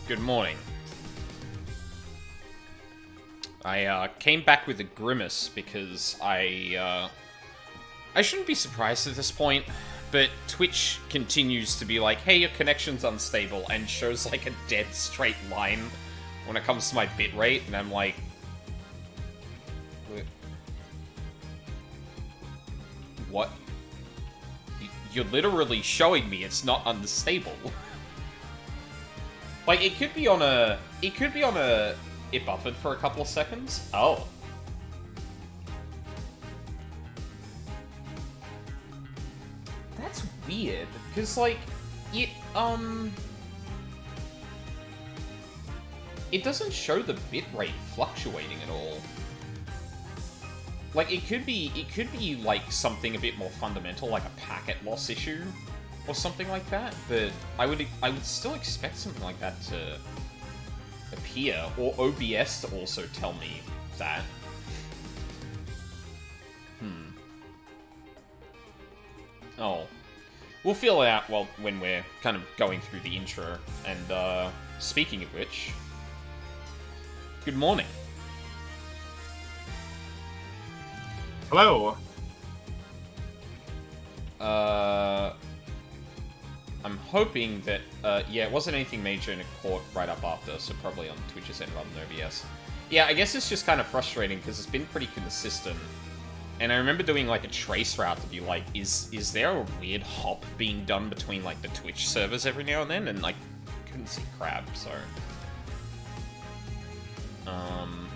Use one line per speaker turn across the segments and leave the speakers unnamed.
Good morning. I came back with a grimace because I shouldn't be surprised at this point, but Twitch continues to be like, hey, your connection's unstable, and shows like a dead straight line when it comes to my bitrate, and I'm like... What? You're literally showing me it's not unstable. Like, it could be on a... It buffered for a couple of seconds? Oh. That's weird, because, like, it doesn't show the bitrate fluctuating at all. Like, it could be, like, something a bit more fundamental, like a packet loss issue, or something like that, but I would still expect something like that to appear, or OBS to also tell me that. Oh. We'll feel it out when we're kind of going through the intro, and, speaking of which... Good morning.
Hello.
I'm hoping that, yeah, it wasn't anything major in a court right up after, so probably on Twitch's end rather than OBS. Yeah, I guess it's just kind of frustrating, because it's been pretty consistent. And I remember doing, like, a trace route to be like, is there a weird hop being done between, like, the Twitch servers every now and then? And, like, couldn't see crap, so...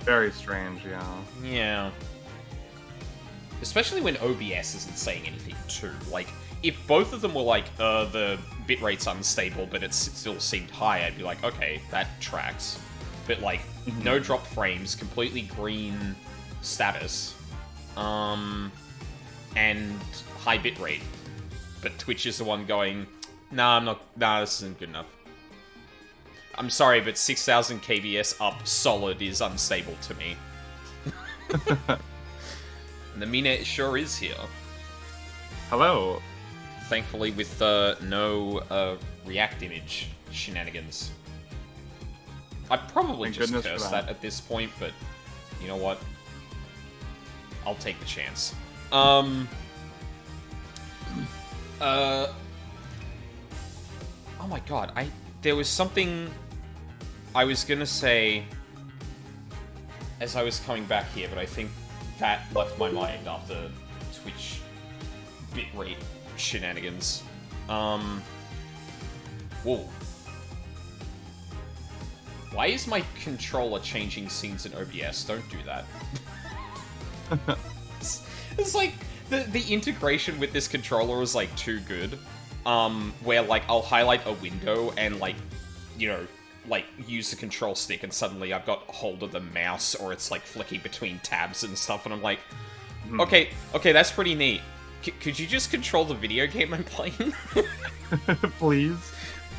Very strange, yeah.
Yeah. Especially when OBS isn't saying anything, too. Like, if both of them were like, the bitrate's unstable, but it still seemed high, I'd be like, okay, that tracks. But, like, no drop frames, completely green status, and high bitrate. But Twitch is the one going, nah, this isn't good enough. I'm sorry, but 6,000 kbs up solid is unstable to me. And the Minet sure is here.
Hello.
Thankfully with no React image shenanigans. I'd probably just curse that at this point, but you know what? I'll take the chance. Oh my god, there was something I was gonna say as I was coming back here, but I think that left my mind after Twitch bitrate shenanigans. Whoa. Why is my controller changing scenes in OBS? Don't do that. It's like, the integration with this controller is, like, too good. Where, like, I'll highlight a window and, like, you know, like, use the control stick and suddenly I've got hold of the mouse, or it's, like, flicking between tabs and stuff, and I'm like, okay, that's pretty neat. Could you just control the video game I'm playing?
Please?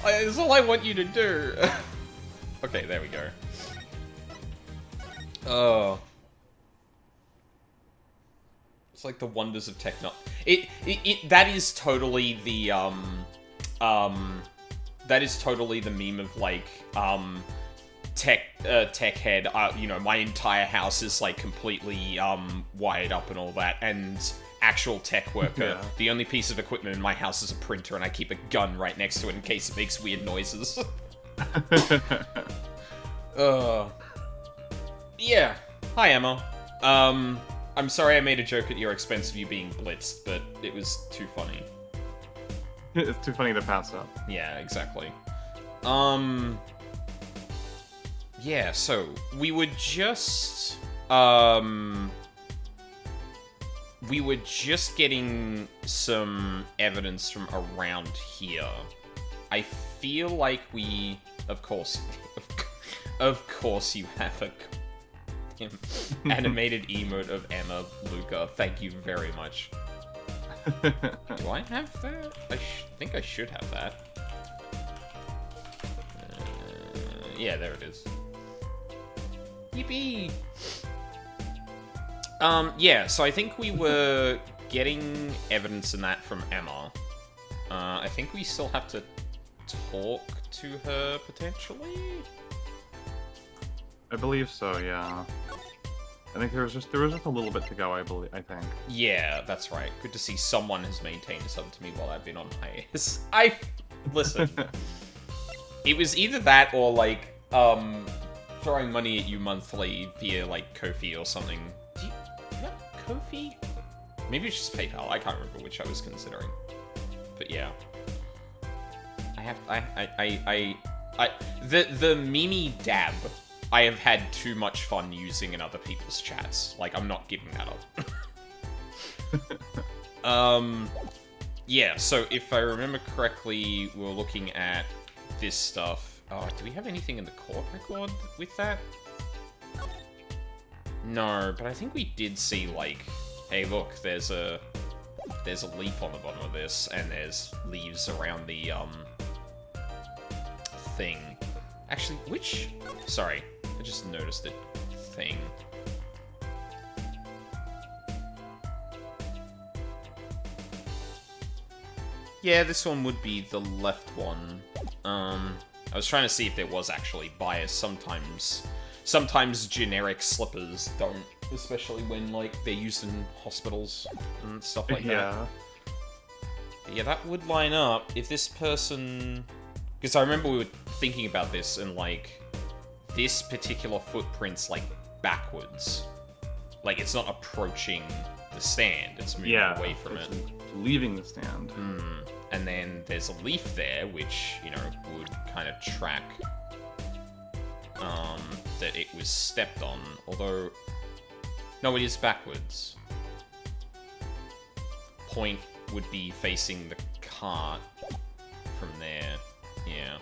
That's all I want you to do. Okay, there we go. Oh. It's like the wonders of technology. That is totally the, that is totally the meme of, like, tech head, you know, my entire house is, like, completely, wired up and all that, and actual tech worker. Yeah. The only piece of equipment in my house is a printer, and I keep a gun right next to it in case it makes weird noises. Yeah. Hi, Emma. I'm sorry I made a joke at your expense of you being blitzed, but it was too funny.
It's too funny to pass up.
Yeah, exactly. Yeah, so, we were just getting some evidence from around here. I feel like we, of course you have a animated emote of Emma, Luca. Thank you very much. Do I have that? I think I should have that. Yeah, there it is. Yippee! Yeah, so I think we were getting evidence in that from Emma. I think we still have to talk to her, potentially?
I believe so, yeah. I think there was just a little bit to go, I think.
Yeah, that's right. Good to see someone has maintained a sub to me while I've been on hiatus. Listen. It was either that or, like, throwing money at you monthly via, like, Ko-fi or something. Do you have Ko-fi? Maybe it's just PayPal. I can't remember which I was considering. But yeah. The Mimi dab, I have had too much fun using in other people's chats. Like, I'm not giving that up. Yeah, so if I remember correctly, we're looking at this stuff. Oh, do we have anything in the court record with that? No, but I think we did see, like, hey, look, there's a leaf on the bottom of this, and there's leaves around the, thing. Actually, sorry, I just noticed it. Thing. Yeah, this one would be the left one. I was trying to see if there was actually bias. Sometimes generic slippers don't, especially when, like, they're used in hospitals and stuff like that. But yeah, that would line up if this person... Because I remember we were thinking about this, and, like, this particular footprint's, like, backwards. Like, it's not approaching the stand, it's moving away from it.
Leaving the stand.
And then there's a leaf there, which, you know, would kind of track that it was stepped on. Although, no, it is backwards. Point would be facing the cart from there. Yeah.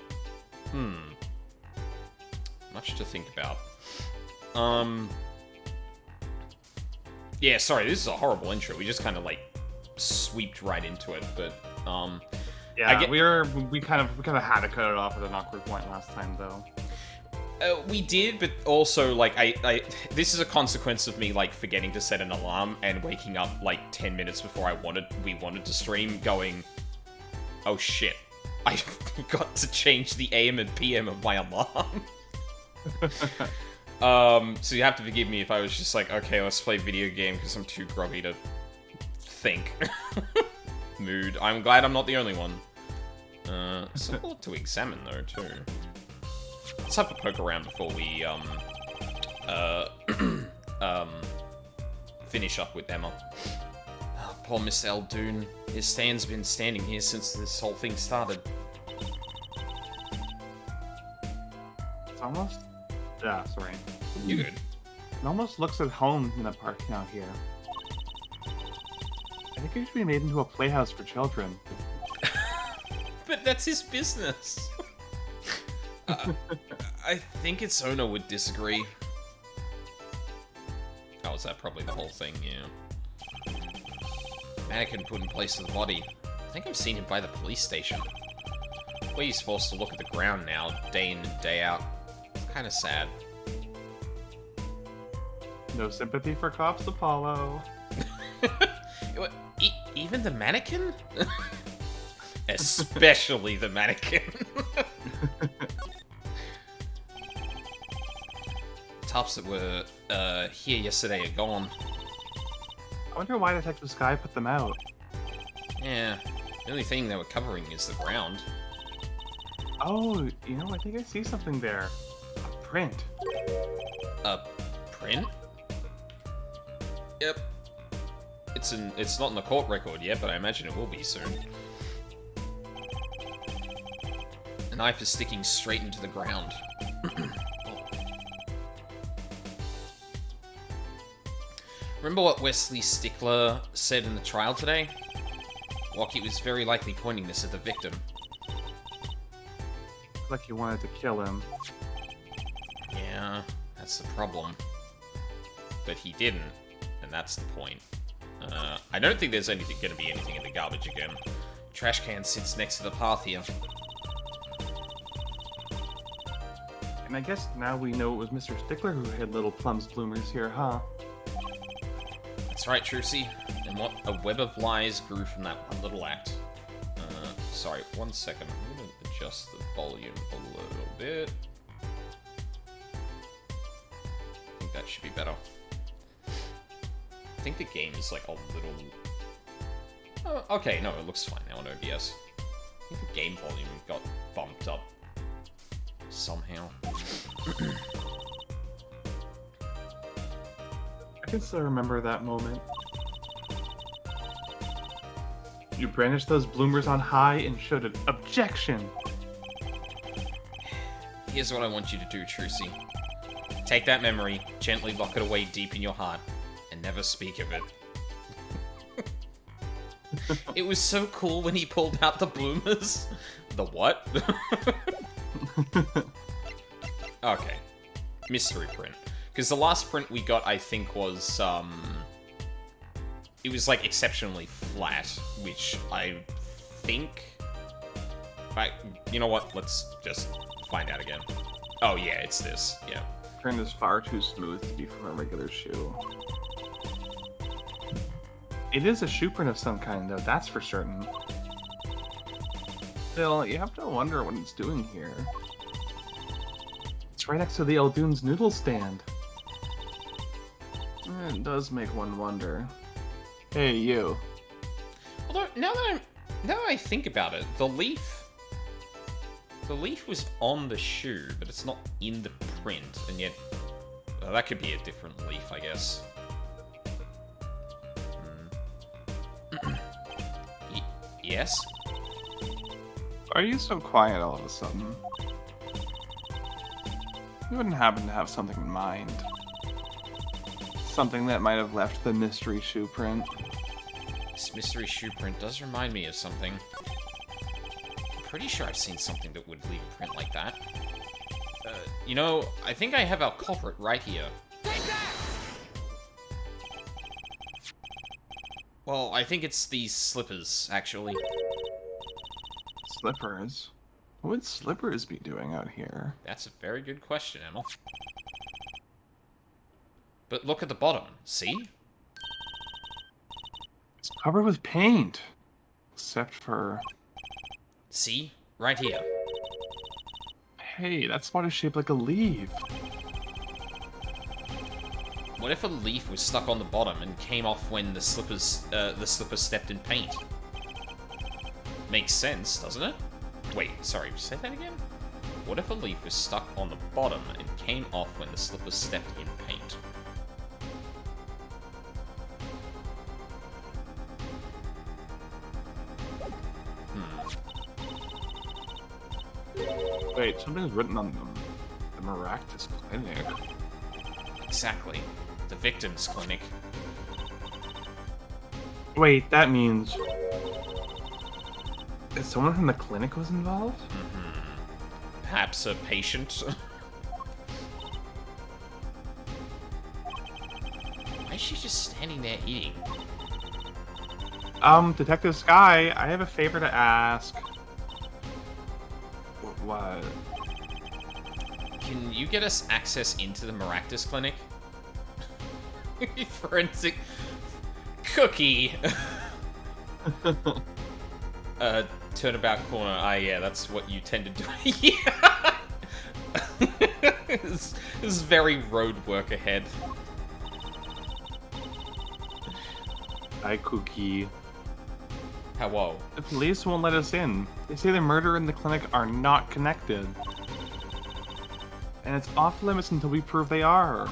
Much to think about. Yeah, sorry, this is a horrible intro. We just kind of, like, sweeped right into it, but,
yeah, we kind of had to cut it off at an awkward point last time, though.
We did, but also, like, this is a consequence of me, like, forgetting to set an alarm and waking up, like, 10 minutes before we wanted to stream, going, oh shit, I forgot to change the AM and PM of my alarm. So you have to forgive me if I was just like, okay, let's play video game because I'm too groggy to think. Mood. I'm glad I'm not the only one. There's a lot to examine, though, too. Let's have a poke around before we, finish up with Emma. Oh, poor Miss Eldoon. His stand's been standing here since this whole thing started.
It's almost... Yeah, sorry.
You good?
It almost looks at home in the parking out here. I think it should be made into a playhouse for children.
But that's his business. I think its owner would disagree. Oh, is that probably the whole thing? Yeah. Mannequin put in place of the body. I think I've seen him by the police station. Where he's forced to look at the ground now, day in and day out. It's kind of sad.
No sympathy for cops, Apollo.
Even the mannequin? Especially the mannequin. Tops that were here yesterday are gone.
I wonder why Detective Skye put them out.
Yeah, the only thing they were covering is the ground.
Oh, you know, I think I see something there. A print.
A print? Yep. It's not in the court record yet, but I imagine it will be soon. The knife is sticking straight into the ground. Remember what Wesley Stickler said in the trial today? Walkie was very likely pointing this at the victim.
Like he wanted to kill him.
Yeah, that's the problem. But he didn't, and that's the point. I don't think there's going to be anything in the garbage again. Trash can sits next to the path here.
And I guess now we know it was Mr. Stickler who had little plums bloomers here, huh?
That's right, Trucy. And what a web of lies grew from that one little act. Sorry, 1 second. I'm gonna adjust the volume a little bit. I think that should be better. I think the game is like a little... Oh, okay, no, it looks fine now on OBS. I think the game volume got bumped up somehow.
I can still remember that moment. You brandished those bloomers on high and showed an objection.
Here's what I want you to do, Trucy. Take that memory, gently lock it away deep in your heart, and never speak of it. It was so cool when he pulled out the bloomers. The what? Okay. Mystery print. Because the last print we got, I think, was, it was, like, exceptionally flat, which I think... you know what? Let's just find out again. Oh, yeah, it's this. Yeah.
Print is far too smooth to be from a regular shoe. It is a shoe print of some kind, though, that's for certain. Still, you have to wonder what it's doing here. It's right next to the Eldoon's noodle stand. It does make one wonder. Hey, you.
Although, now that I think about it, the leaf was on the shoe, but it's not in the print, and yet... that could be a different leaf, I guess. Yes?
Why are you so quiet all of a sudden? You wouldn't happen to have something in mind. Something that might have left the mystery shoe print.
This mystery shoe print does remind me of something. I'm pretty sure I've seen something that would leave a print like that. You know, I think I have our culprit right here. Take that! Well, I think it's these slippers, actually.
Slippers? What would slippers be doing out here?
That's a very good question, Emma. But look at the bottom, see?
It's covered with paint. Except for...
See? Right here.
Hey, that spot is shaped like a leaf.
What if a leaf was stuck on the bottom and came off when the slipper stepped in paint? Makes sense, doesn't it? Wait, sorry, say that again? What if a leaf was stuck on the bottom and came off when the slipper stepped in paint?
Wait, something's written on them. The Maractus Clinic.
Exactly. The victim's clinic.
Wait, that means... Is someone from the clinic was involved?
Mm-hmm. Perhaps a patient? Why is she just standing there eating?
Detective Skye, I have a favor to ask. What?
Can you get us access into the Maractus clinic? Forensic... Cookie! Turnabout corner. Ah, yeah, that's what you tend to do. Yeah! This is very road work ahead.
Hi, Cookie.
Hello.
The police won't let us in. They say the murder and the clinic are not connected. And it's off limits until we prove they are.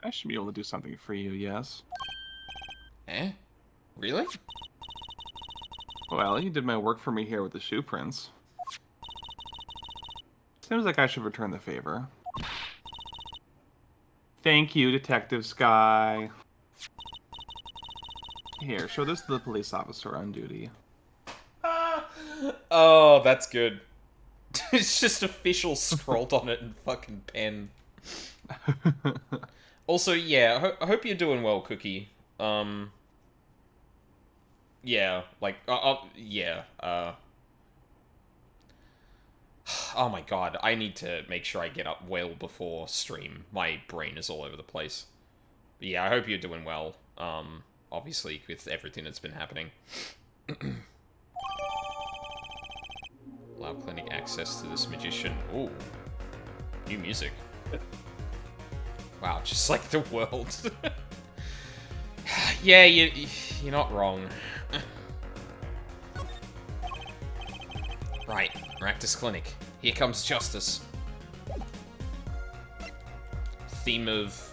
I should be able to do something for you, yes?
Eh? Really?
Well, you did my work for me here with the shoe prints. Seems like I should return the favor. Thank you, Detective Skye. Here, show this to the police officer on duty.
Oh, that's good. It's just official scrawled on it in fucking pen. Also, yeah, I hope you're doing well, Cookie. Yeah, like, yeah, oh my god, I need to make sure I get up well before stream. My brain is all over the place. But yeah, I hope you're doing well, obviously, with everything that's been happening. Allow clinic access to this magician. Ooh. New music. Wow, just like the world. Yeah, you're not wrong. Right, Maractus Clinic. Here comes justice. Theme of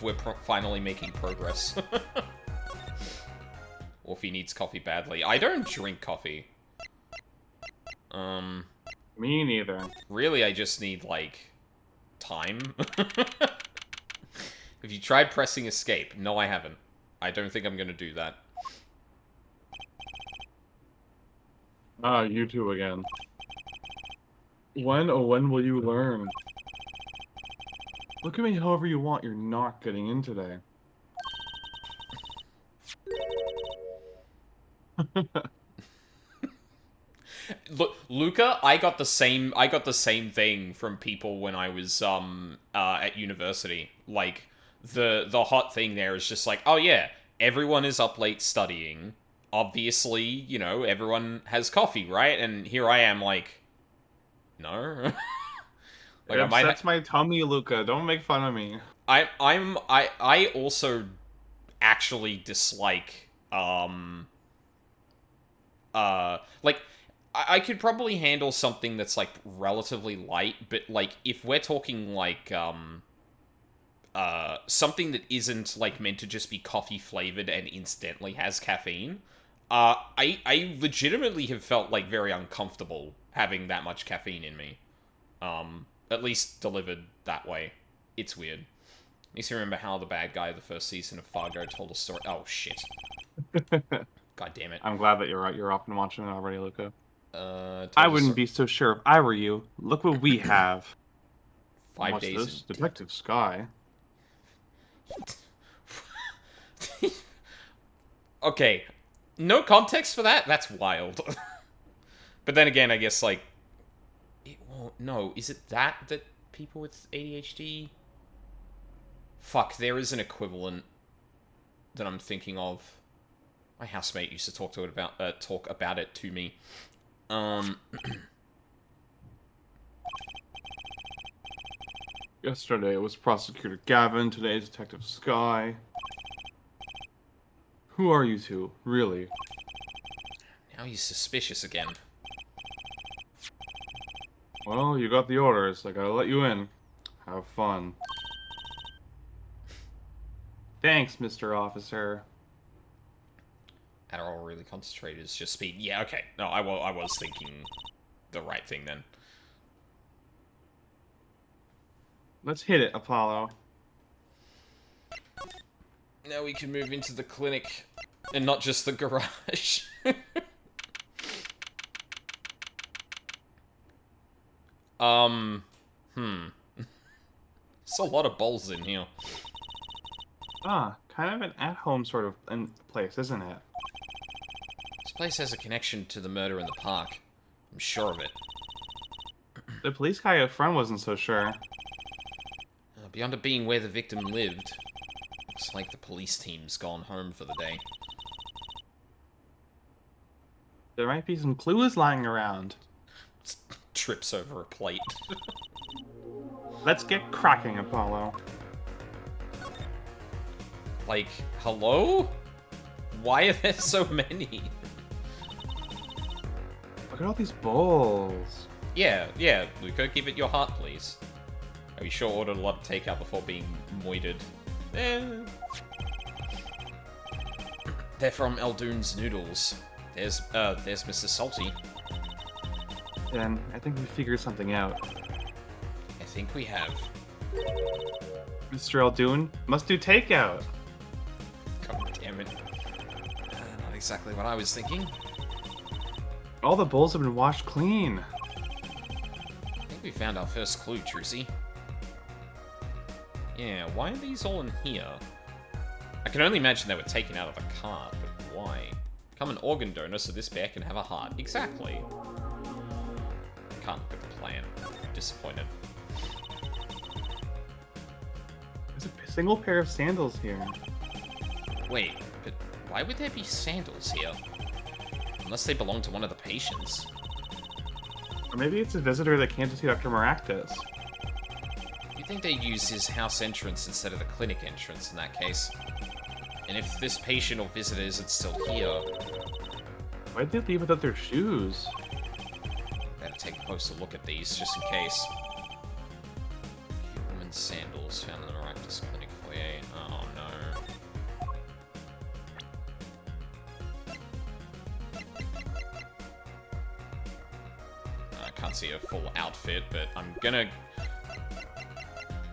we're finally making progress. Orphe needs coffee badly. I don't drink coffee.
Me neither.
Really, I just need, like, time. Have you tried pressing escape? No, I haven't. I don't think I'm gonna do that.
Ah, you two again. When, oh when will you learn? Look at me however you want, you're not getting in today.
Look, Luca, I got the same thing from people when I was at university. Like the hot thing there is just like, oh yeah, everyone is up late studying. Obviously, you know, everyone has coffee, right? And here I am like, no.
Like, it upsets my tummy, Luca. Don't make fun of me.
I also actually dislike like I could probably handle something that's like relatively light, but like if we're talking like something that isn't like meant to just be coffee flavored and incidentally has caffeine, I legitimately have felt like very uncomfortable having that much caffeine in me. At least delivered that way. It's weird. Makes me remember how the bad guy of the first season of Fargo told a story. Oh shit. God damn it.
I'm glad that you're off and watching it already, Luca.
I
wouldn't be so sure if I were you. Look what we have.
5
What's
days.
This? Detective Skye.
Okay. No context for that? That's wild. But then again, I guess, like... No, is it that people with ADHD... Fuck, there is an equivalent that I'm thinking of. My housemate used to talk about it to me.
Yesterday it was Prosecutor Gavin, today Detective Skye. Who are you two, really?
Now he's suspicious again.
Well, you got the orders. I gotta let you in. Have fun. Thanks, Mr. Officer.
Adderall really concentrated is just speed. Yeah, okay. No, I was thinking the right thing then.
Let's hit it, Apollo.
Now we can move into the clinic. And not just the garage. There's a lot of bowls in here.
Ah, kind of an at-home sort of place, isn't it?
This place has a connection to the murder in the park. I'm sure of it.
The police guy up front wasn't so sure.
Beyond it being where the victim lived, looks like the police team's gone home for the day.
There might be some clues lying around.
Trips over a plate.
Let's get cracking, Apollo.
Like, hello? Why are there so many?
Look at all these bowls.
Yeah, Luca, give it your heart, please. Are you sure ordered a lot of takeout before being moited? They're from Eldoon's Noodles. There's Mr. Salty.
Then, I think we figured something out.
I think we have.
Mr. Eldoon, must do takeout.
God damn it. Not exactly what I was thinking.
All the bowls have been washed clean.
I think we found our first clue, Trucy. Yeah, why are these all in here? I can only imagine they were taken out of the cart, but why? Become an organ donor so this bear can have a heart. Exactly. Can't look at the plan. Disappointed.
There's a single pair of sandals here.
Wait, but why would there be sandals here? Unless they belong to one of the patients.
Or maybe it's a visitor that came to see Dr. Maractus.
You think they'd use his house entrance instead of the clinic entrance in that case? And if this patient or visitor isn't still here...
Why'd they leave without their shoes?
Better take a closer look at these, just in case. Woman's sandals found in the Maractus clinic foyer. Oh no. I can't see a full outfit, but I'm gonna...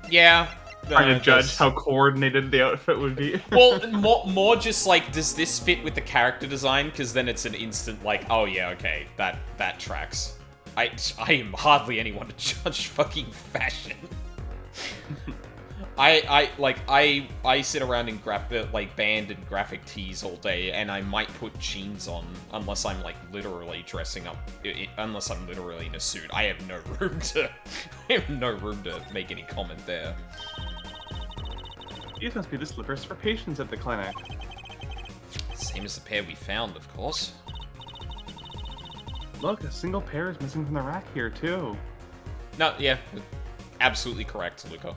Yeah.
Trying to judge how coordinated the outfit would be.
Well, more just like, does this fit with the character design? Because then it's an instant like, oh yeah, okay, that tracks. I am hardly anyone to judge fucking fashion. I sit around in band and graphic tees all day, and I might put jeans on unless I'm like literally dressing up. Unless I'm literally in a suit, I have no room to. I have no room to make any comment there.
These must be the slippers for patients at the clinic.
Same as the pair we found, of course.
Look, a single pair is missing from the rack here, too.
No, yeah. Absolutely correct, Luca.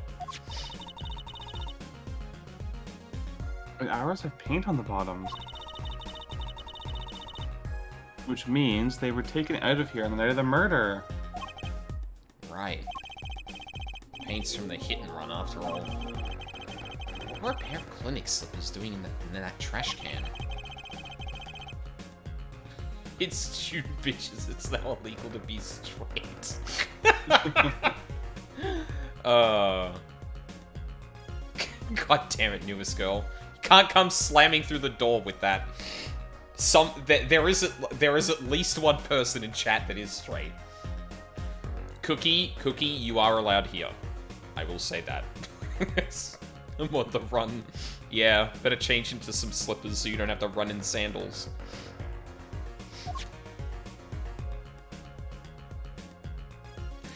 And ours have paint on the bottoms. Which means they were taken out of here on the night of the murder.
Right. Paint's from the hit and run, after all. What were a pair of clinic slippers doing in that trash can? It's stupid bitches, it's now illegal to be straight. God damn it, newest girl. You can't come slamming through the door with that. There is at least one person in chat that is straight. Cookie, you are allowed here. I will say that. What the run? Yeah, better change into some slippers so you don't have to run in sandals.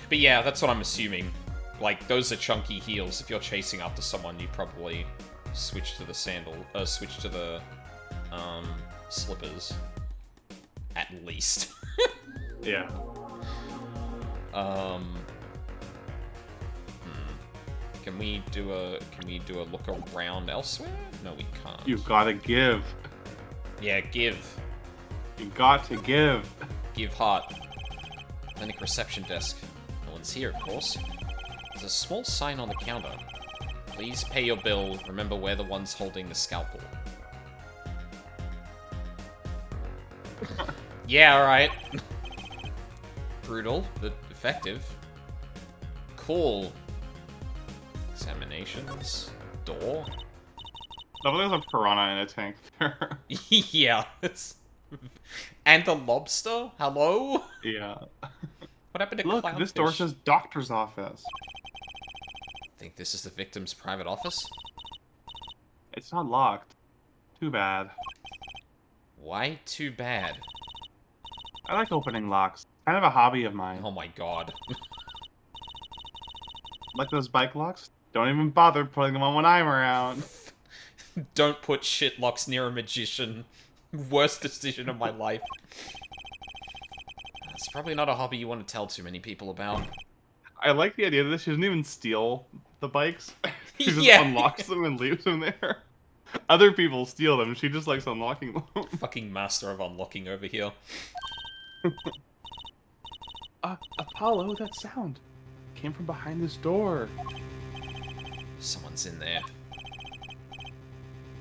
But yeah, that's what I'm assuming. Like, those are chunky heels. If you're chasing after someone, you probably switch to the slippers. At least.
Yeah.
Can we do a look around elsewhere? No, we can't.
You've gotta give.
Yeah, give.
You got to give.
Give heart. Clinic reception desk. No one's here, of course. There's a small sign on the counter. Please pay your bill. Remember, we're the ones holding the scalpel. Yeah, alright. Brutal, but effective. Cool. Examinations. Door.
Definitely there's a piranha in a tank there.
Yeah. And the lobster? Hello?
Yeah.
What happened to
Look,
clownfish?
this door says doctor's office.
Think this is the victim's private office?
It's not locked. Too bad.
Why too bad?
I like opening locks. Kind of a hobby of mine.
Oh my god.
Like those bike locks? Don't even bother putting them on when I'm around.
Don't put shit locks near a magician. Worst decision of my life. It's probably not a hobby you want to tell too many people about.
I like the idea that she doesn't even steal the bikes. She just
Yeah.
unlocks them and leaves them there. Other people steal them. She just likes unlocking them.
Fucking master of unlocking over here.
Apollo, that sound came from behind this door.
Someone's in there.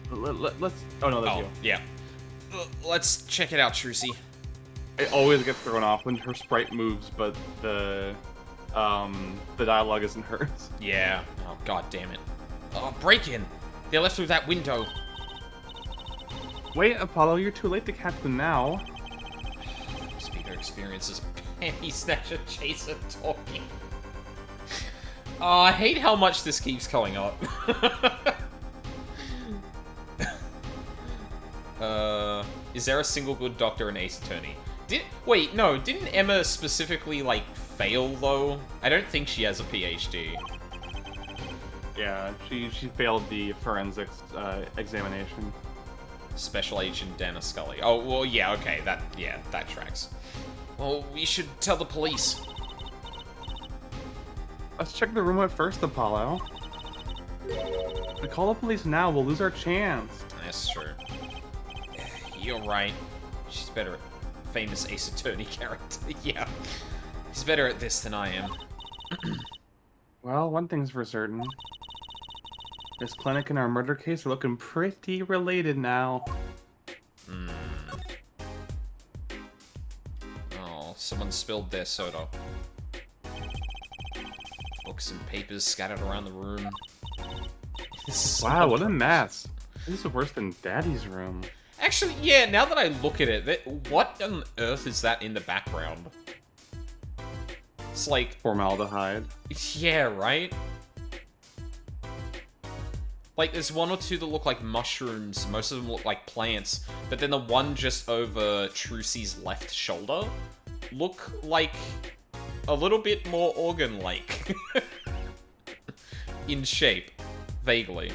Let's. Oh no, that's
Oh,
you.
yeah. Let's check it out, Trucy.
It always gets thrown off when her sprite moves, but the dialogue isn't hers.
Yeah. Oh, god damn it. Oh, break in! They left through that window.
Wait, Apollo, you're too late to catch them now.
Speaker experiences panty snatcher chaser talking. Oh, I hate how much this keeps going up. Is there a single good doctor in Ace Attorney? Wait, no, didn't Emma specifically, like, fail, though? I don't think she has a PhD.
Yeah, she failed the forensics examination.
Special Agent Dana Scully. Oh, well, yeah, okay, that tracks. Well, we should tell the police.
Let's check the room at first, Apollo. If we call the police now, we'll lose our chance.
That's true. You're right. She's better at famous Ace Attorney character. Yeah. He's better at this than I am.
Well, one thing's for certain. This clinic and our murder case are looking pretty related now.
Oh, someone spilled their soda. Books and papers scattered around the room.
Wow, what a mess. This is worse than Daddy's room.
Actually, yeah, now that I look at it, what on earth is that in the background? It's like...
Formaldehyde.
Yeah, right? Like, there's one or two that look like mushrooms, most of them look like plants, but then the one just over Trucy's left shoulder look like a little bit more organ-like. In shape. Vaguely.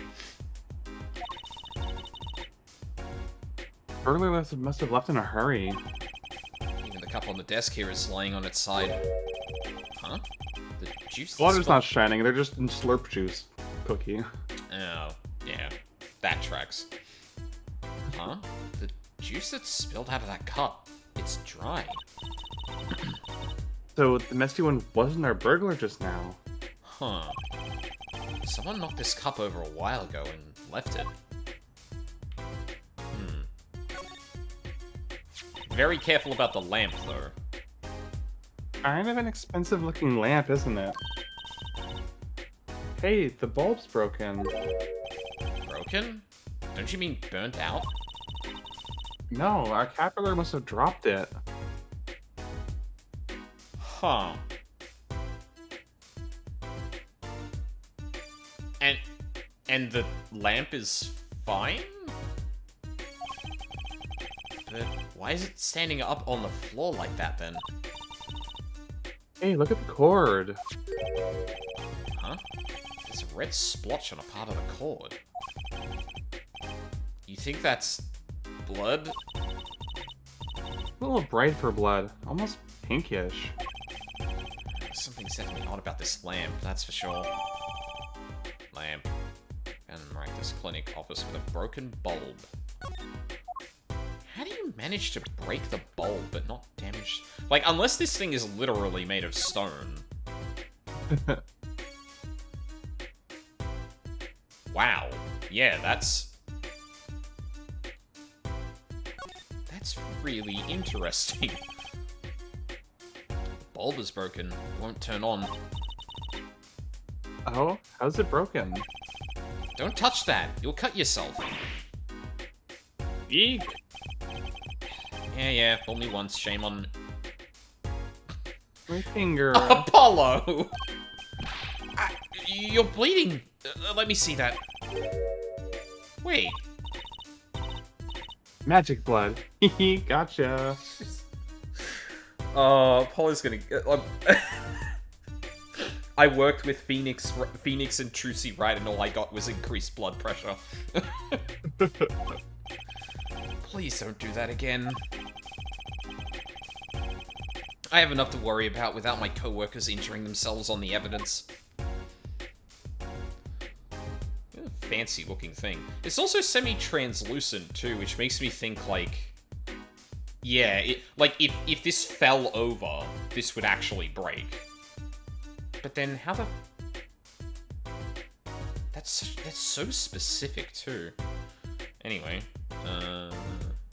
Burglar must have left in a hurry.
Even the cup on the desk here is laying on its side. Huh? The juice...
Water's not shining, they're just in slurp juice. Cookie.
Oh, yeah. That tracks. Huh? The juice that's spilled out of that cup. It's dry.
So, the messy one wasn't our burglar just now.
Huh. Someone knocked this cup over a while ago and left it. Very careful about the lamp, though.
Kind of an expensive looking lamp, isn't it? Hey, the bulb's broken.
Broken? Don't you mean burnt out?
No, our caterpillar must have dropped it.
Huh. And the lamp is fine? But why is it standing up on the floor like that, then?
Hey, look at the cord.
Huh? There's a red splotch on a part of the cord. You think that's blood?
A little bright for blood. Almost pinkish.
Something's definitely odd about this lamp, that's for sure. Lamp. And miraculous clinic office with a broken bulb. How do you manage to break the bulb but not damage... Like, unless this thing is literally made of stone. Wow. Yeah, that's really interesting. The bulb is broken. It won't turn on.
Oh? How's it broken?
Don't touch that. You'll cut yourself.
Eek!
Yeah, only once. Shame on...
My finger.
Apollo! You're bleeding. Let me see that. Wait.
Magic blood. Hehe, gotcha.
Apollo's gonna... I worked with Phoenix and Trucy, right, and all I got was increased blood pressure. Please don't do that again. I have enough to worry about without my co-workers injuring themselves on the evidence. Fancy looking thing. It's also semi-translucent too, which makes me think like... Yeah, if this fell over, this would actually break. But then how the... That's so specific too. Anyway,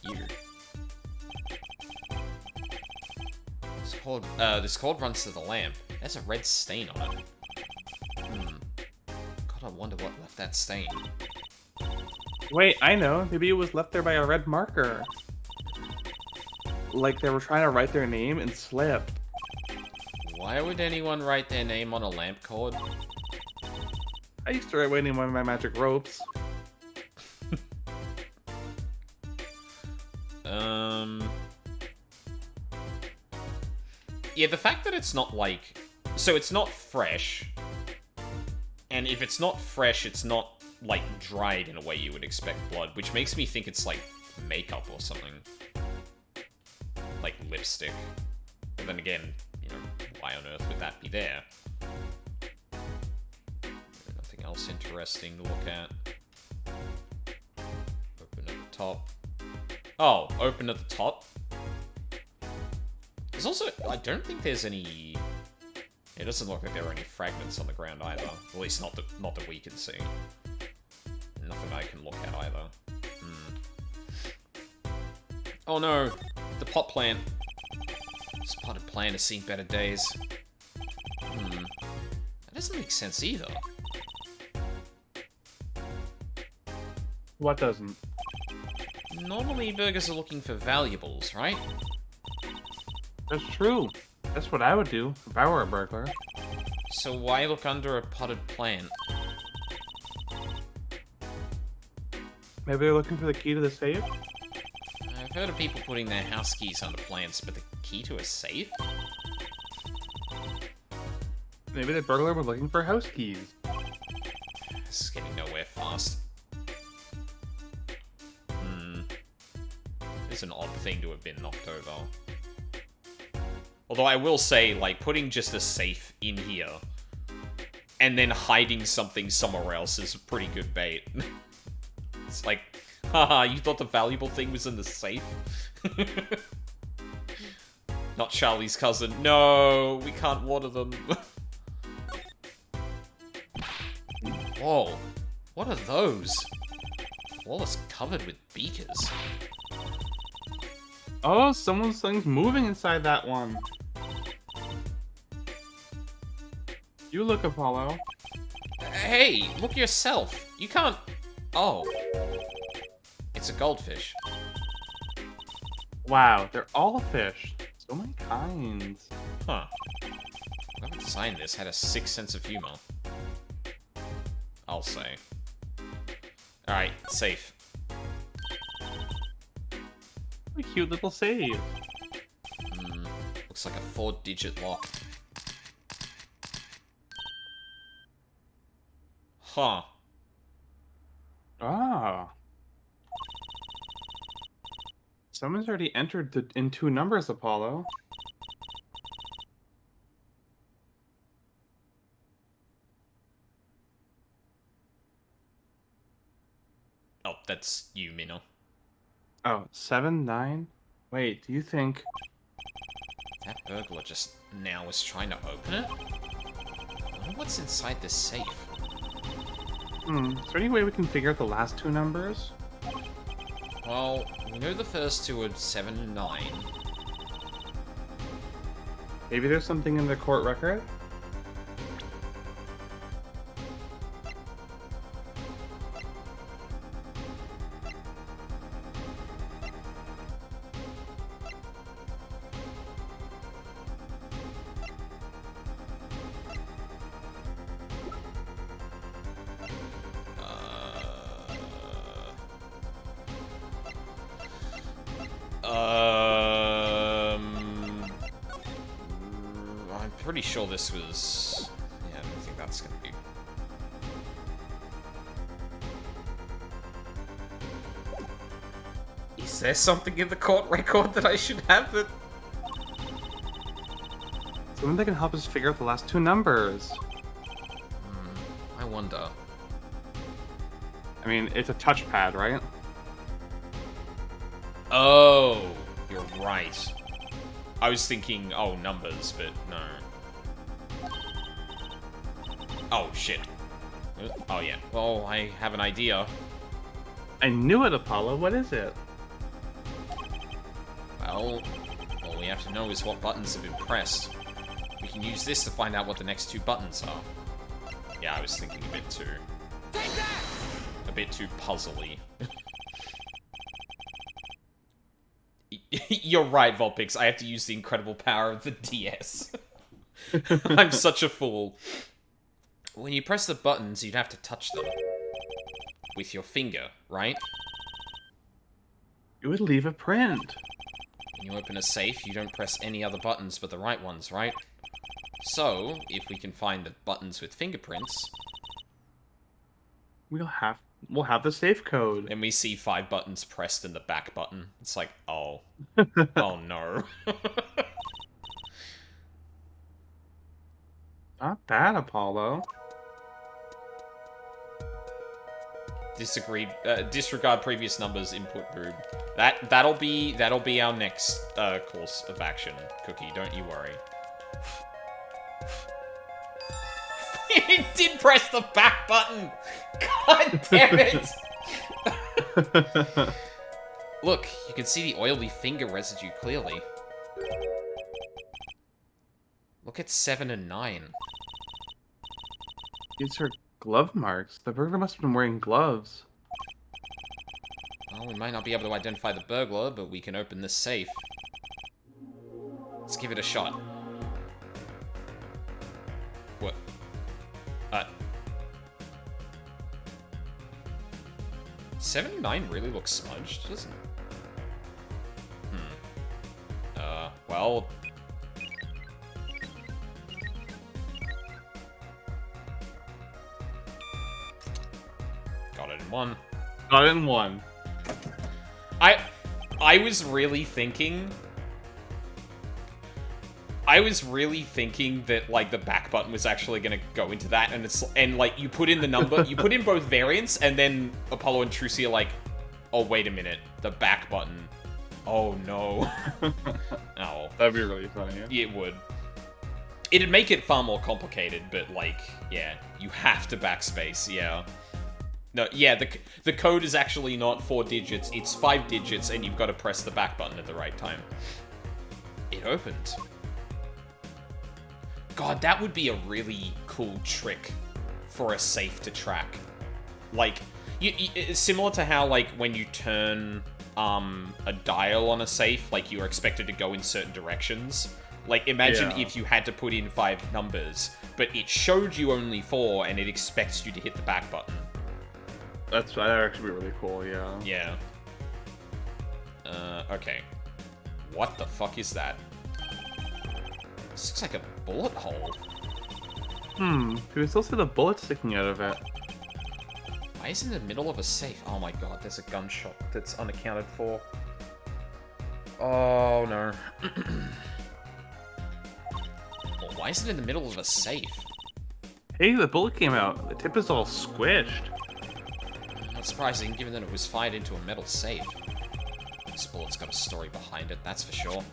you. This cord runs to the lamp. There's a red stain on it. God, I wonder what left that stain.
Wait, I know. Maybe it was left there by a red marker. Like they were trying to write their name and slipped.
Why would anyone write their name on a lamp cord?
I used to write my name on my magic ropes.
Yeah, the fact that it's not like... So it's not fresh. And if it's not fresh, it's not, like, dried in a way you would expect blood, which makes me think it's, like, makeup or something. Like lipstick. But then again, you know, why on earth would that be there? Nothing else interesting to look at. Open at the top. Oh, open at the top. There's also, I don't think there's any... It doesn't look like there are any fragments on the ground either. At least not that we can see. Nothing I can look at either. Oh no! The pot plant. This potted plant has seen better days. That doesn't make sense either.
What doesn't?
Normally burgers are looking for valuables, right?
That's true. That's what I would do if I were a burglar.
So why look under a potted plant?
Maybe they're looking for the key to the safe?
I've heard of people putting their house keys under plants, but the key to a safe?
Maybe the burglar was looking for house keys.
This is getting nowhere fast. It's an odd thing to have been knocked over. Although I will say, like, putting just a safe in here and then hiding something somewhere else is a pretty good bait. It's like, haha, you thought the valuable thing was in the safe? Not Charlie's cousin. No, we can't water them. Whoa, what are those? Wall is covered with beakers.
Oh, something's moving inside that one. You look, Apollo.
Hey, look yourself. You can't... Oh. It's a goldfish.
Wow, they're all fish. So many kinds.
Huh. Whoever designed this had a sick sense of humor. I'll say. Alright, safe.
What a cute little save.
Looks like a 4-digit lock. Huh.
Ah. Someone's already entered in 2 numbers, Apollo.
Oh, that's you, Minnow.
Oh, 7, 9? Wait, do you think...
That burglar just now was trying to open it? I wonder what's inside this safe.
Is there any way we can figure out the last 2 numbers?
Well, we know the first 2 are 7 and 9.
Maybe there's something in the court record?
I'm pretty sure this was... Yeah, I don't think that's gonna be... Is there something in the court record that I should have that...
Someone that can help us figure out the last 2 numbers.
I wonder.
I mean, it's a touchpad, right?
Oh, you're right. I was thinking, oh, numbers, but no. Oh, shit. Oh, yeah. Well, I have an idea.
I knew it, Apollo. What is it?
Well, all we have to know is what buttons have been pressed. We can use this to find out what the next 2 buttons are. Yeah, I was thinking a bit too... A bit too puzzly. You're right, Vulpix. I have to use the incredible power of the DS. I'm such a fool. When you press the buttons, you'd have to touch them. With your finger, right?
It would leave a print.
When you open a safe, you don't press any other buttons but the right ones, right? So, if we can find the buttons with fingerprints...
We'll have the safe code.
Then we see 5 buttons pressed in the back button. It's like, oh. Oh no.
Not bad, Apollo.
Disregard previous numbers. Input boob. That'll be our next course of action, Cookie. Don't you worry. It did press the back button. God damn it! Look, you can see the oily finger residue clearly. Look at 7 and 9.
These are glove marks. The burglar must have been wearing gloves.
Well, we might not be able to identify the burglar, but we can open this safe. Let's give it a shot. What? 7 and 9 really looks smudged, doesn't it? Well... Got it in one.
Got it in one.
I was really thinking... that, like, the back button was actually gonna go into that, and like, you put in the number, you put in both variants, and then Apollo and Trucy are like, oh, wait a minute, the back button. Oh, no. Oh.
That'd be really funny.
It would. It'd make it far more complicated, but, like, yeah, you have to backspace, yeah. No, yeah, the code is actually not 4 digits, it's 5 digits, and you've got to press the back button at the right time. It opened. God, that would be a really cool trick for a safe to track. Like, it's similar to how, like, when you turn a dial on a safe, like, you're expected to go in certain directions. Like, imagine if you had to put in 5 numbers, but it showed you only 4, and it expects you to hit the back button.
That'd actually be really cool, yeah.
Yeah. Okay. What the fuck is that? This looks like a bullet hole.
Can we still see the bullet sticking out of it?
Why is it in the middle of a safe? Oh my god, there's a gunshot that's unaccounted for. Oh no. Well, why is it in the middle of a safe?
Hey, the bullet came out. The tip is all squished.
Not surprising, given that it was fired into a metal safe. This bullet's got a story behind it, that's for sure.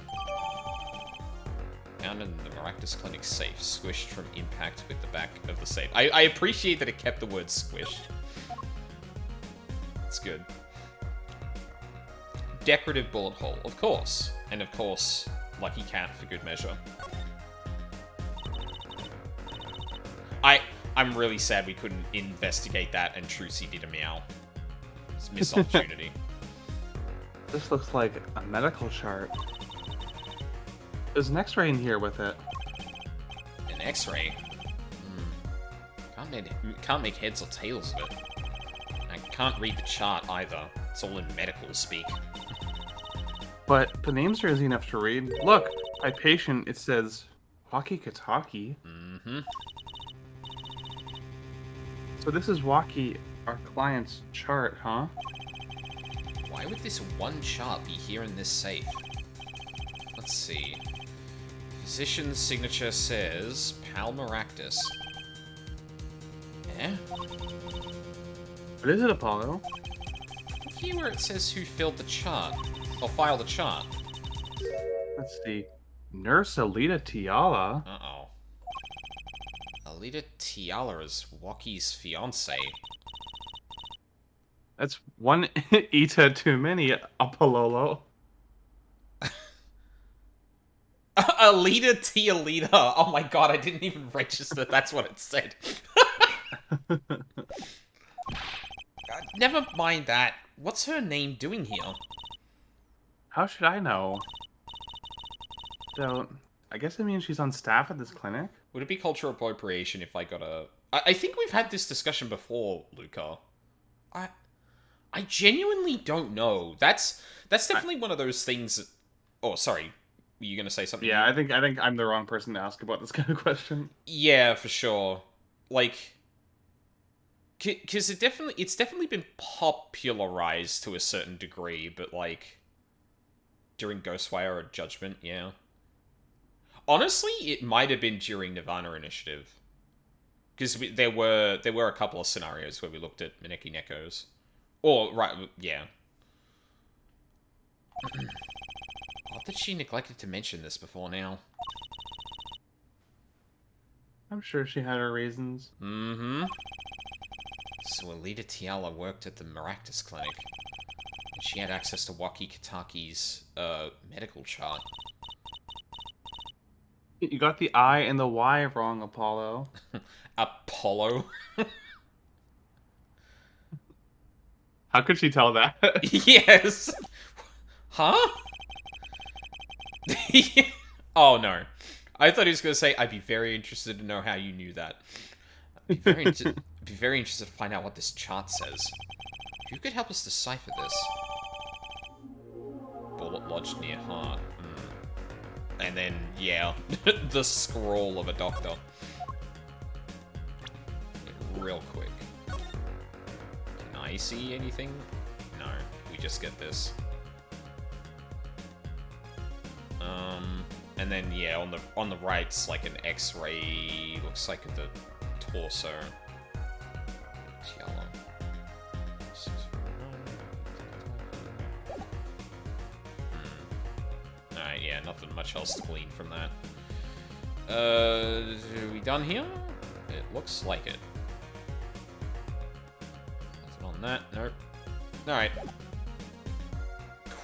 Found in the Maractus Clinic safe, squished from impact with the back of the safe. I appreciate that it kept the word squished. It's good. Decorative bullet hole, of course. And of course, Lucky Cat for good measure. I'm really sad we couldn't investigate that and Trucy did a meow. It's a missed opportunity.
This looks like a medical chart. There's an x-ray in here with it.
An x-ray? Can't make heads or tails of it. I can't read the chart either. It's all in medical speak.
But the names are easy enough to read. Look, by patient, it says walkie-talkie.
Mm-hmm.
So this is Walkie, our client's chart, huh?
Why would this one chart be here in this safe? Let's see. Physician's signature says Pal Maractus. Eh?
What is it, Apollo?
Look here where it says who filled the chart. Or filed the chart.
Let's see. Nurse Alita Tiala.
Uh-oh. Alita Tiala is Walkie's fiancé.
That's one Ita too many, Apollo.
Alita Tialita. Oh my god, I didn't even register that's what it said. Never mind that. What's her name doing here?
How should I know? So, I guess it means she's on staff at this clinic?
Would it be cultural appropriation if I got a... I think we've had this discussion before, Luca. I genuinely don't know. That's definitely one of those things that... Oh, sorry. Were you going to say something?
Yeah, I think I'm the wrong person to ask about this kind of question.
Yeah, for sure. Like... Because it's definitely been popularized to a certain degree, but, like... During Ghostwire or Judgment, yeah. Honestly, it might have been during Nirvana Initiative. Because there were a couple of scenarios where we looked at Maneki Nekos. Or, right, yeah. Odd that she neglected to mention this before now.
I'm sure she had her reasons.
Mm-hmm. So Alita Tiala worked at the Maractus Clinic. And she had access to Waki Kataki's, medical chart.
You got the I and the Y wrong, Apollo.
Apollo?
How could she tell that?
Yes! Huh? Oh, no. I thought he was going to say, I'd be very interested to know how you knew that. I'd be very interested to find out what this chart says. If you could help us decipher this. Bullet lodged near heart. And then, yeah, the scroll of a doctor. Real quick. Can I see anything? No, we just get this. And then yeah, on the right's like an X-ray. Looks like the torso. It's yellow. Alright, yeah, nothing much else to glean from that. Are we done here? It looks like it. Nothing on that. Nope. Alright.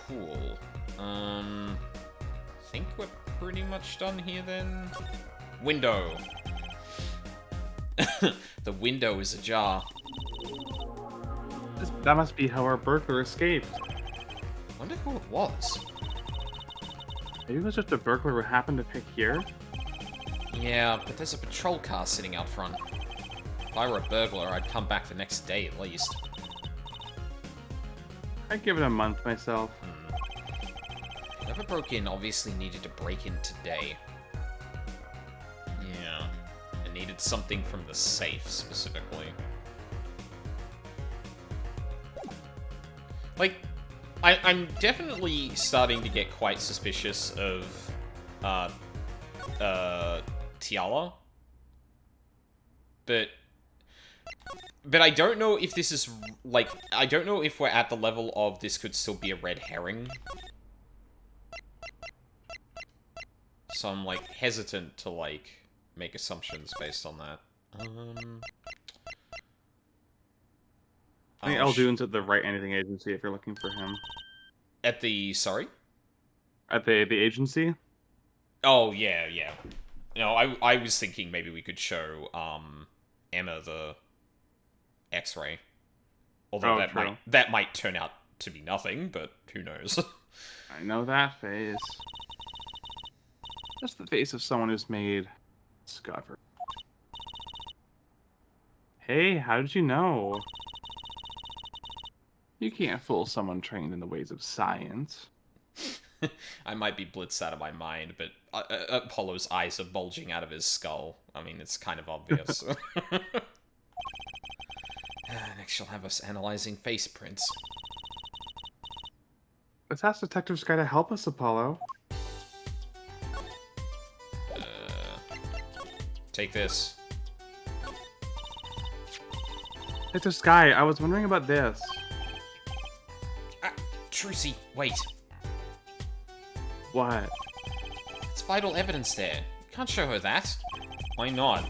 Cool. I think we're pretty much done here then. Window. The window is ajar.
That must be how our burglar escaped.
Wonder who it was.
Maybe it was just a burglar who happened to pick here?
Yeah, but there's a patrol car sitting out front. If I were a burglar, I'd come back the next day at least.
I'd give it a month myself.
Whoever broke in obviously needed to break in today. Yeah. And needed something from the safe, specifically. Like, I'm definitely starting to get quite suspicious of, Tiala. But I don't know if this is, like, I don't know if we're at the level of this could still be a red herring. So I'm, like, hesitant to, like, make assumptions based on that.
I think Eldoon's at the right anything agency if you're looking for him.
At the, sorry?
At the agency?
Oh, yeah. No, I was thinking maybe we could show, Emma the X-ray. Although that might turn out to be nothing, but who knows.
I know that face. That's the face of someone who's made discovery. Hey, how did you know? You can't fool someone trained in the ways of science.
I might be blitzed out of my mind, but Apollo's eyes are bulging out of his skull. I mean, it's kind of obvious. Next she'll have us analyzing face prints.
Let's ask Detective Skye to help us, Apollo.
Take this.
Detective Skye, I was wondering about this.
Trucy, wait.
What?
It's vital evidence there. You can't show her that. Why not?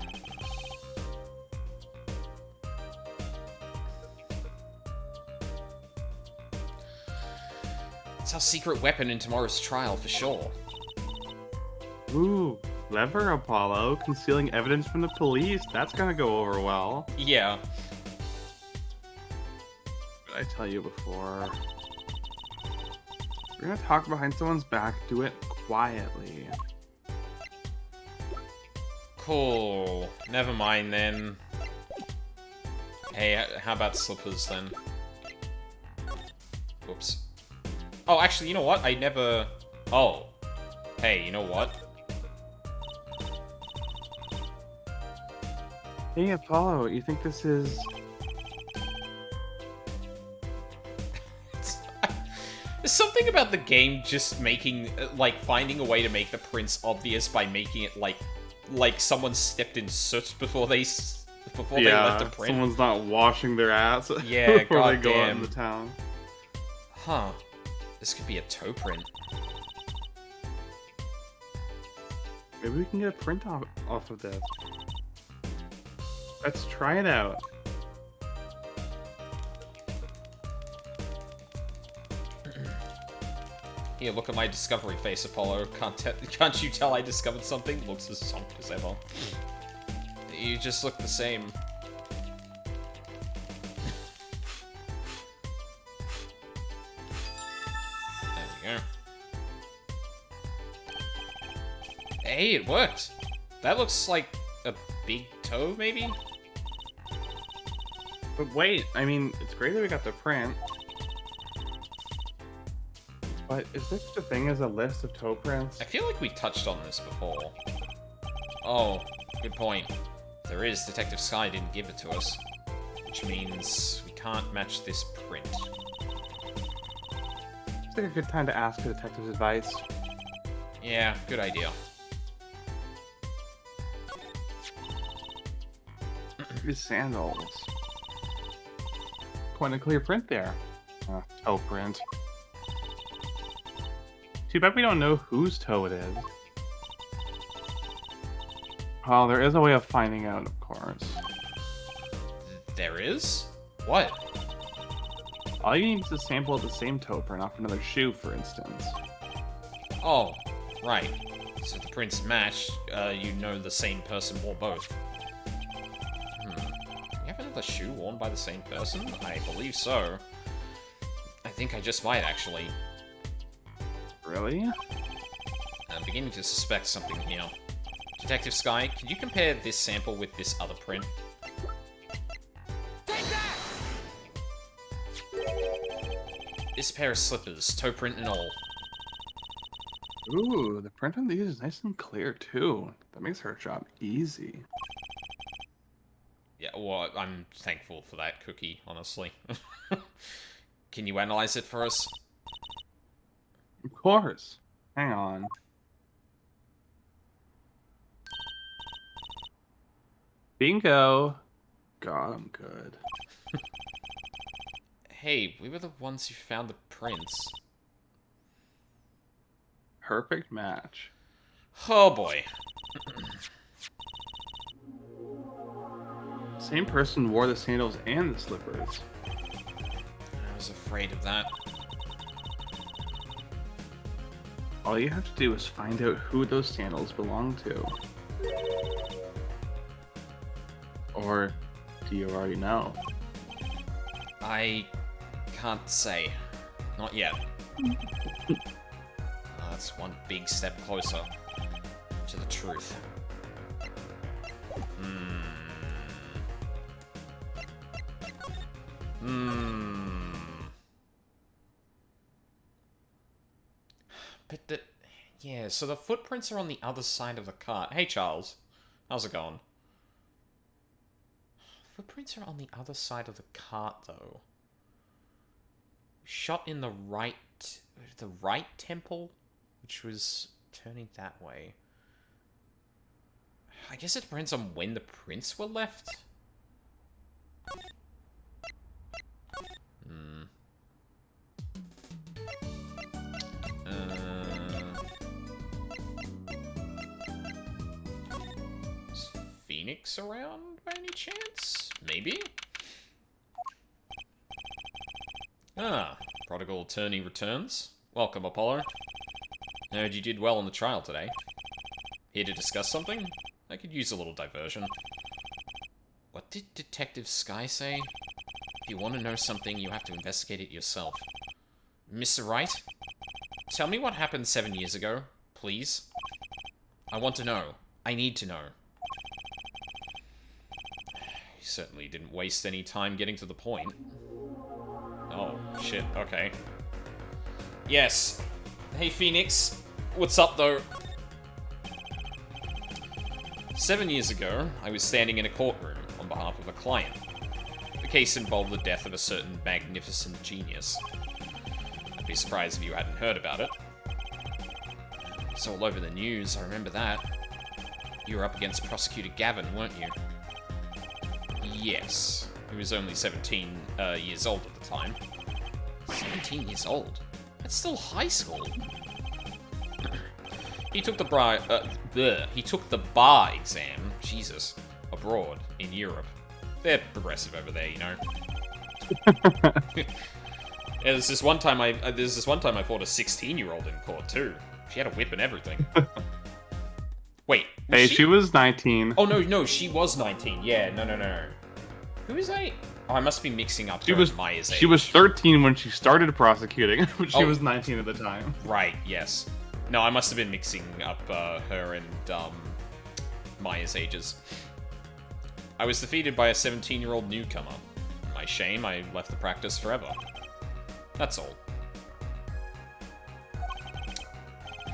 It's our secret weapon in tomorrow's trial, for sure.
Ooh, clever, Apollo. Concealing evidence from the police. That's gonna go over well.
Yeah.
Did I tell you before? We're gonna talk behind someone's back. Do it quietly.
Cool. Never mind then. Hey, how about slippers then? Whoops. Oh, actually, you know what? I never... Oh. Hey, you know what?
Hey, Apollo, you think this is...
There's something about the game just making, like, finding a way to make the prints obvious by making it like someone stepped in soot before they left a print.
Someone's not washing their ass
Yeah,
before they go out
goddamn.
in the town.
Huh. This could be a toe print.
Maybe we can get a print off of this. Let's try it out.
Here, look at my discovery face, Apollo. Can't you tell I discovered something? Looks as sunk as ever. You just look the same. There we go. Hey, it worked! That looks like a big toe, maybe?
But wait, I mean, it's great that we got the print. But is there such a thing as a list of toe prints?
I feel like we touched on this before. Oh, good point. There is, Detective Skye didn't give it to us. Which means we can't match this print.
It's like a good time to ask the detective's advice.
Yeah, good idea.
These sandals. Quite a clear print there. Toe print. Too bad we don't know whose toe it is. Well, there is a way of finding out, of course.
There is? What?
All you need is a sample of the same toe print off another shoe, for instance.
Oh, right. So if the prints match, you know the same person wore both. You have another shoe worn by the same person? I believe so. I think I just might, actually.
Really?
I'm beginning to suspect something here. Detective Skye, can you compare this sample with this other print?
Take that!
This pair of slippers, toe print and all.
Ooh, the print on these is nice and clear, too. That makes her job easy.
Yeah, well, I'm thankful for that cookie, honestly. Can you analyze it for us?
Of course. Hang on. Bingo. God, I'm good.
Hey, we were the ones who found the prints.
Perfect match.
Oh boy.
Same person wore the sandals and the slippers.
I was afraid of that.
All you have to do is find out who those sandals belong to. Or do you already know?
I can't say. Not yet. That's one big step closer to the truth. But yeah, so the footprints are on the other side of the cart. Hey, Charles. How's it going? Footprints are on the other side of the cart, though. Shot in the right temple, which was turning that way. I guess it depends on when the prints were left. Is Phoenix around by any chance? Maybe? Ah, prodigal attorney returns. Welcome, Apollo. I heard you did well on the trial today. Here to discuss something? I could use a little diversion. What did Detective Skye say? If you want to know something, you have to investigate it yourself. Mr. Wright? Tell me what happened 7 years ago, please. I want to know. I need to know. He certainly didn't waste any time getting to the point. Oh, shit, okay. Yes. Hey, Phoenix. What's up, though? 7 years ago, I was standing in a courtroom on behalf of a client. The case involved the death of a certain magnificent genius. I'd be surprised if you hadn't heard about it. It's all over the news, I remember that. You were up against Prosecutor Gavin, weren't you? Yes. He was only 17 years old at the time. 17 years old? That's still high school. He took the bar exam, Jesus, abroad in Europe. They're progressive over there, you know. There's this one time I fought a 16-year-old in court too. She had a whip and everything. Wait.
Hey, she was 19.
Oh no, she was 19. Yeah, no. Who is I? Oh, I must be mixing up her and Maya's age.
She was 13 when she started prosecuting, but she was 19 at the time.
Right. Yes. No, I must have been mixing up her and Maya's ages. I was defeated by a 17-year-old newcomer. My shame, I left the practice forever. That's all.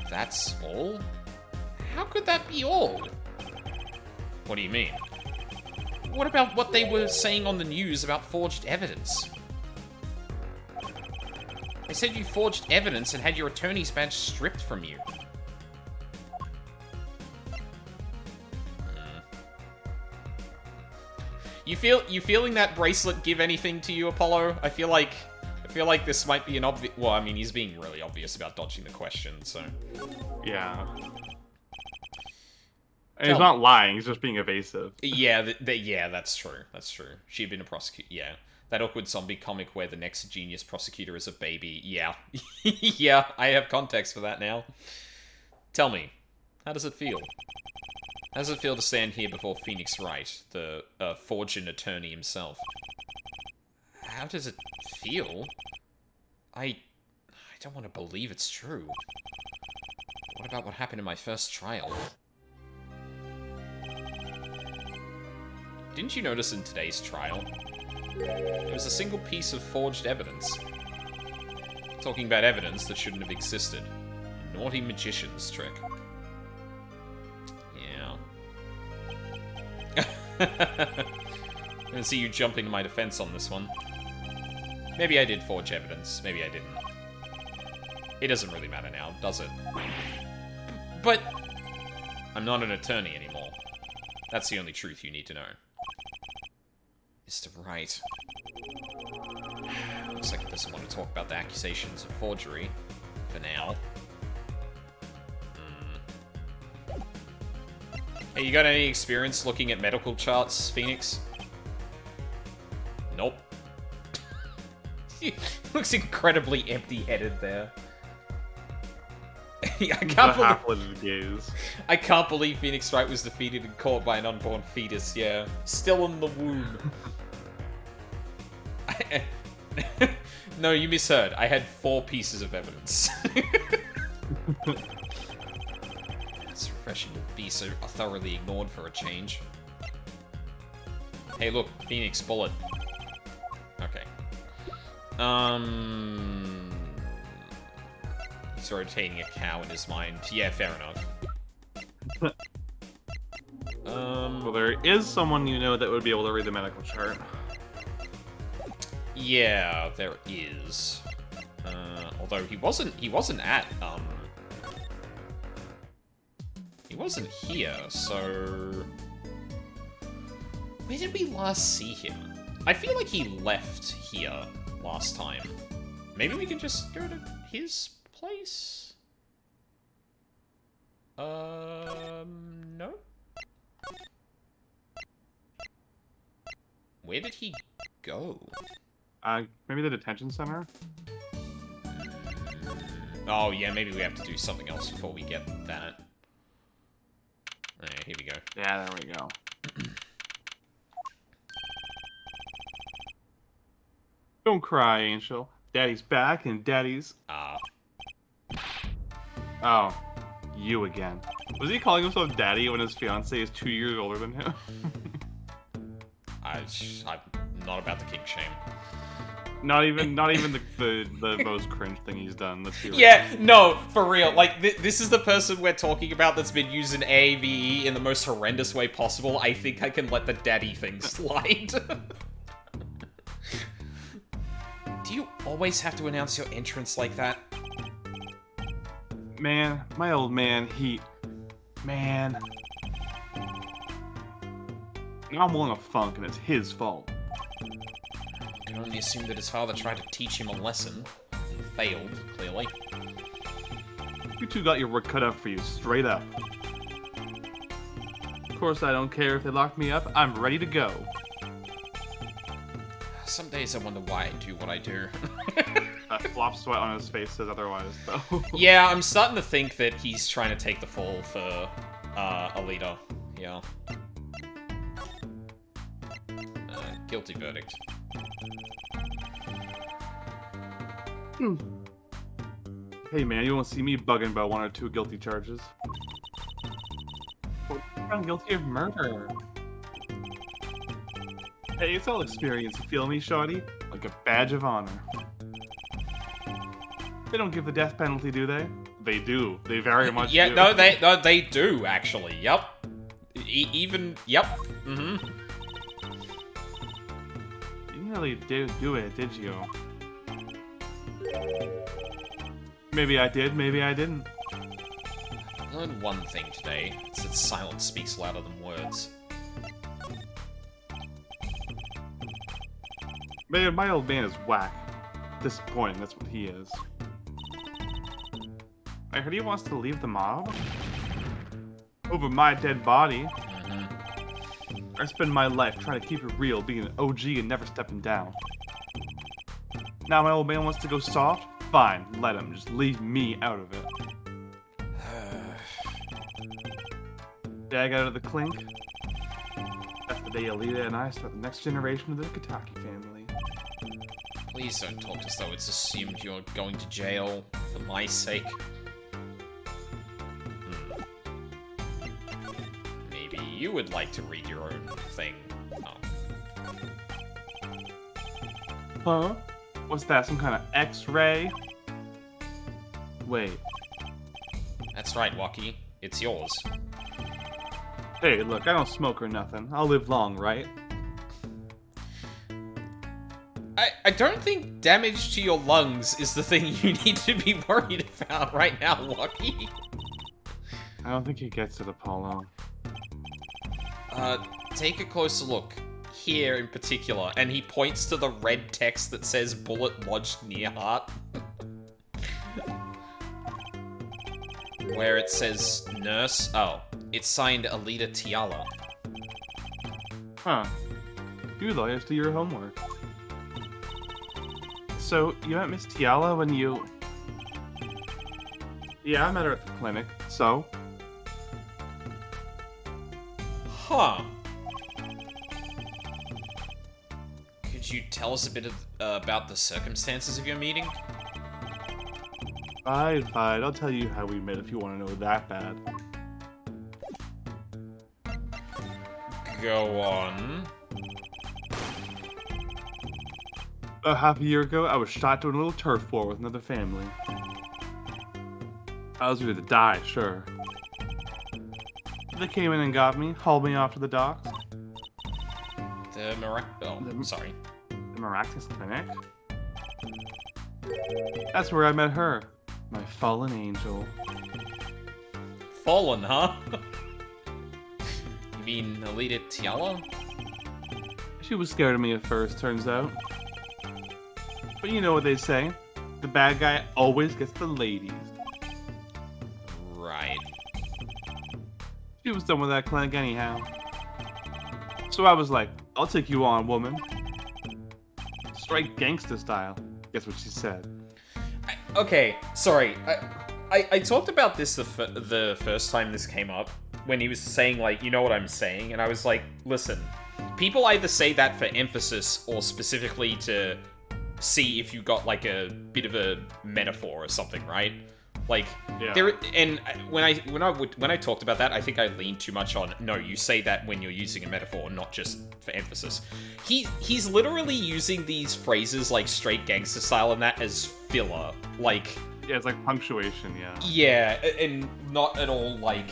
That's all? How could that be all? What do you mean? What about what they were saying on the news about forged evidence? They said you forged evidence and had your attorney's badge stripped from you. You feeling that bracelet give anything to you, Apollo? I feel like this might be an obvious... Well, I mean, he's being really obvious about dodging the question, so...
Yeah. And he's not lying, he's just being evasive.
Yeah, yeah, that's true. That's true. She had been a prosecutor. Yeah. That awkward zombie comic where the next genius prosecutor is a baby. Yeah. Yeah, I have context for that now. Tell me, how does it feel? How does it feel to stand here before Phoenix Wright, the fortune attorney himself? How does it feel? I don't want to believe it's true. What about what happened in my first trial? Didn't you notice in today's trial? There was a single piece of forged evidence. Talking about evidence that shouldn't have existed. Naughty magician's trick. Yeah. I'm gonna see you jumping to my defense on this one. Maybe I did forge evidence, maybe I didn't. It doesn't really matter now, does it? But I'm not an attorney anymore. That's the only truth you need to know. Mr. Wright. Looks like he doesn't want to talk about the accusations of forgery. For now. Hey, you got any experience looking at medical charts, Phoenix? Nope. He looks incredibly empty-headed there. I can't believe Phoenix Wright was defeated in court by an unborn fetus, yeah. Still in the womb. No, you misheard. I had 4 pieces of evidence. It's refreshing to be so thoroughly ignored for a change. Hey, look, Phoenix, bullet. Okay. He's rotating a cow in his mind. Yeah, fair enough.
Well, there is someone you know that would be able to read the medical chart.
Yeah, there is. Although he wasn't at, he wasn't here, so... Where did we last see him? I feel like he left here last time. Maybe we can just go to his place? No? Where did he go?
Maybe the detention center?
Oh, yeah, maybe we have to do something else before we get that. Alright, here we go.
Yeah, there we go. Don't cry, Angel. Daddy's back, and Daddy's... Oh, you again. Was he calling himself Daddy when his fiancée is 2 years older than him?
I'm not about the kink shame.
Not even the most cringe thing he's done. Let's be real.
Yeah, no, for real. Like, this is the person we're talking about that's been using AAVE in the most horrendous way possible. I think I can let the daddy thing slide. Do you... always have to announce your entrance like that?
Man, my old man, Man. Now I'm willing a funk, and it's his fault.
I can only assume that his father tried to teach him a lesson. And failed, clearly.
You two got your work cut out for you, straight up. Of course, I don't care if they lock me up. I'm ready to go.
Some days I wonder why I do what I do.
That flop sweat on his face says otherwise, though.
Yeah, I'm starting to think that he's trying to take the fall for a leader. Yeah. Guilty verdict.
Hey man, you won't see me bugging about 1 or 2 guilty charges. But I'm guilty of murder. Hey, it's all experience, you feel me, shawty? Like a badge of honor. They don't give the death penalty, do they? They do. They very much
Yeah,
do.
no, they do, actually. Yup. Even, yup. Mm-hmm.
You didn't really do it, did you? Maybe I did, maybe I didn't.
I learned one thing today. It's that silence speaks louder than words.
Man, my old man is whack. Disappointing, that's what he is. I heard he wants to leave the mob? Over my dead body. I spend my life trying to keep it real, being an OG and never stepping down. Now my old man wants to go soft? Fine, let him. Just leave me out of it. Dag out of the clink. That's the day Alita and I start the next generation of the Kataki family.
Please don't talk as though it's assumed you're going to jail for my sake. Maybe you would like to read your own thing. Oh.
Huh? What's that, some kind of X-ray? Wait.
That's right, Waki. It's yours.
Hey, look, I don't smoke or nothing. I'll live long, right?
I don't think damage to your lungs is the thing you need to be worried about right now, Waki.
I don't think he gets it, Apollo.
Take a closer look. Here in particular, and he points to the red text that says bullet lodged near heart. Where it says nurse. Oh, it's signed Alita Tiala.
Huh. You lawyers do your homework. So, you met Miss Tiala when you... Yeah, I met her at the clinic, so?
Huh. Could you tell us a bit about the circumstances of your meeting?
Fine. I'll tell you how we met if you want to know that bad.
Go on.
About half a year ago, I was shot doing a little turf war with another family. I was ready to die, sure. They came in and got me, hauled me off to the docks.
Sorry.
The Miraculous Clinic? That's where I met her. My fallen angel.
Fallen, huh? You mean Alita Tiala?
She was scared of me at first, turns out. But you know what they say. The bad guy always gets the ladies.
Right.
She was done with that clinic anyhow. So I was like, I'll take you on, woman. Straight gangsta style. Guess what she said.
Okay, sorry. I talked about this the first time this came up, when he was saying, like, you know what I'm saying? And I was like, listen, people either say that for emphasis or specifically to see if you got, like, a bit of a metaphor or something, right? Like,
yeah.
When I talked about that, I think I leaned too much on, no, you say that when you're using a metaphor, not just for emphasis. He's literally using these phrases like straight gangster style and that as filler. Like...
Yeah, it's like punctuation, yeah.
Yeah, and not at all like...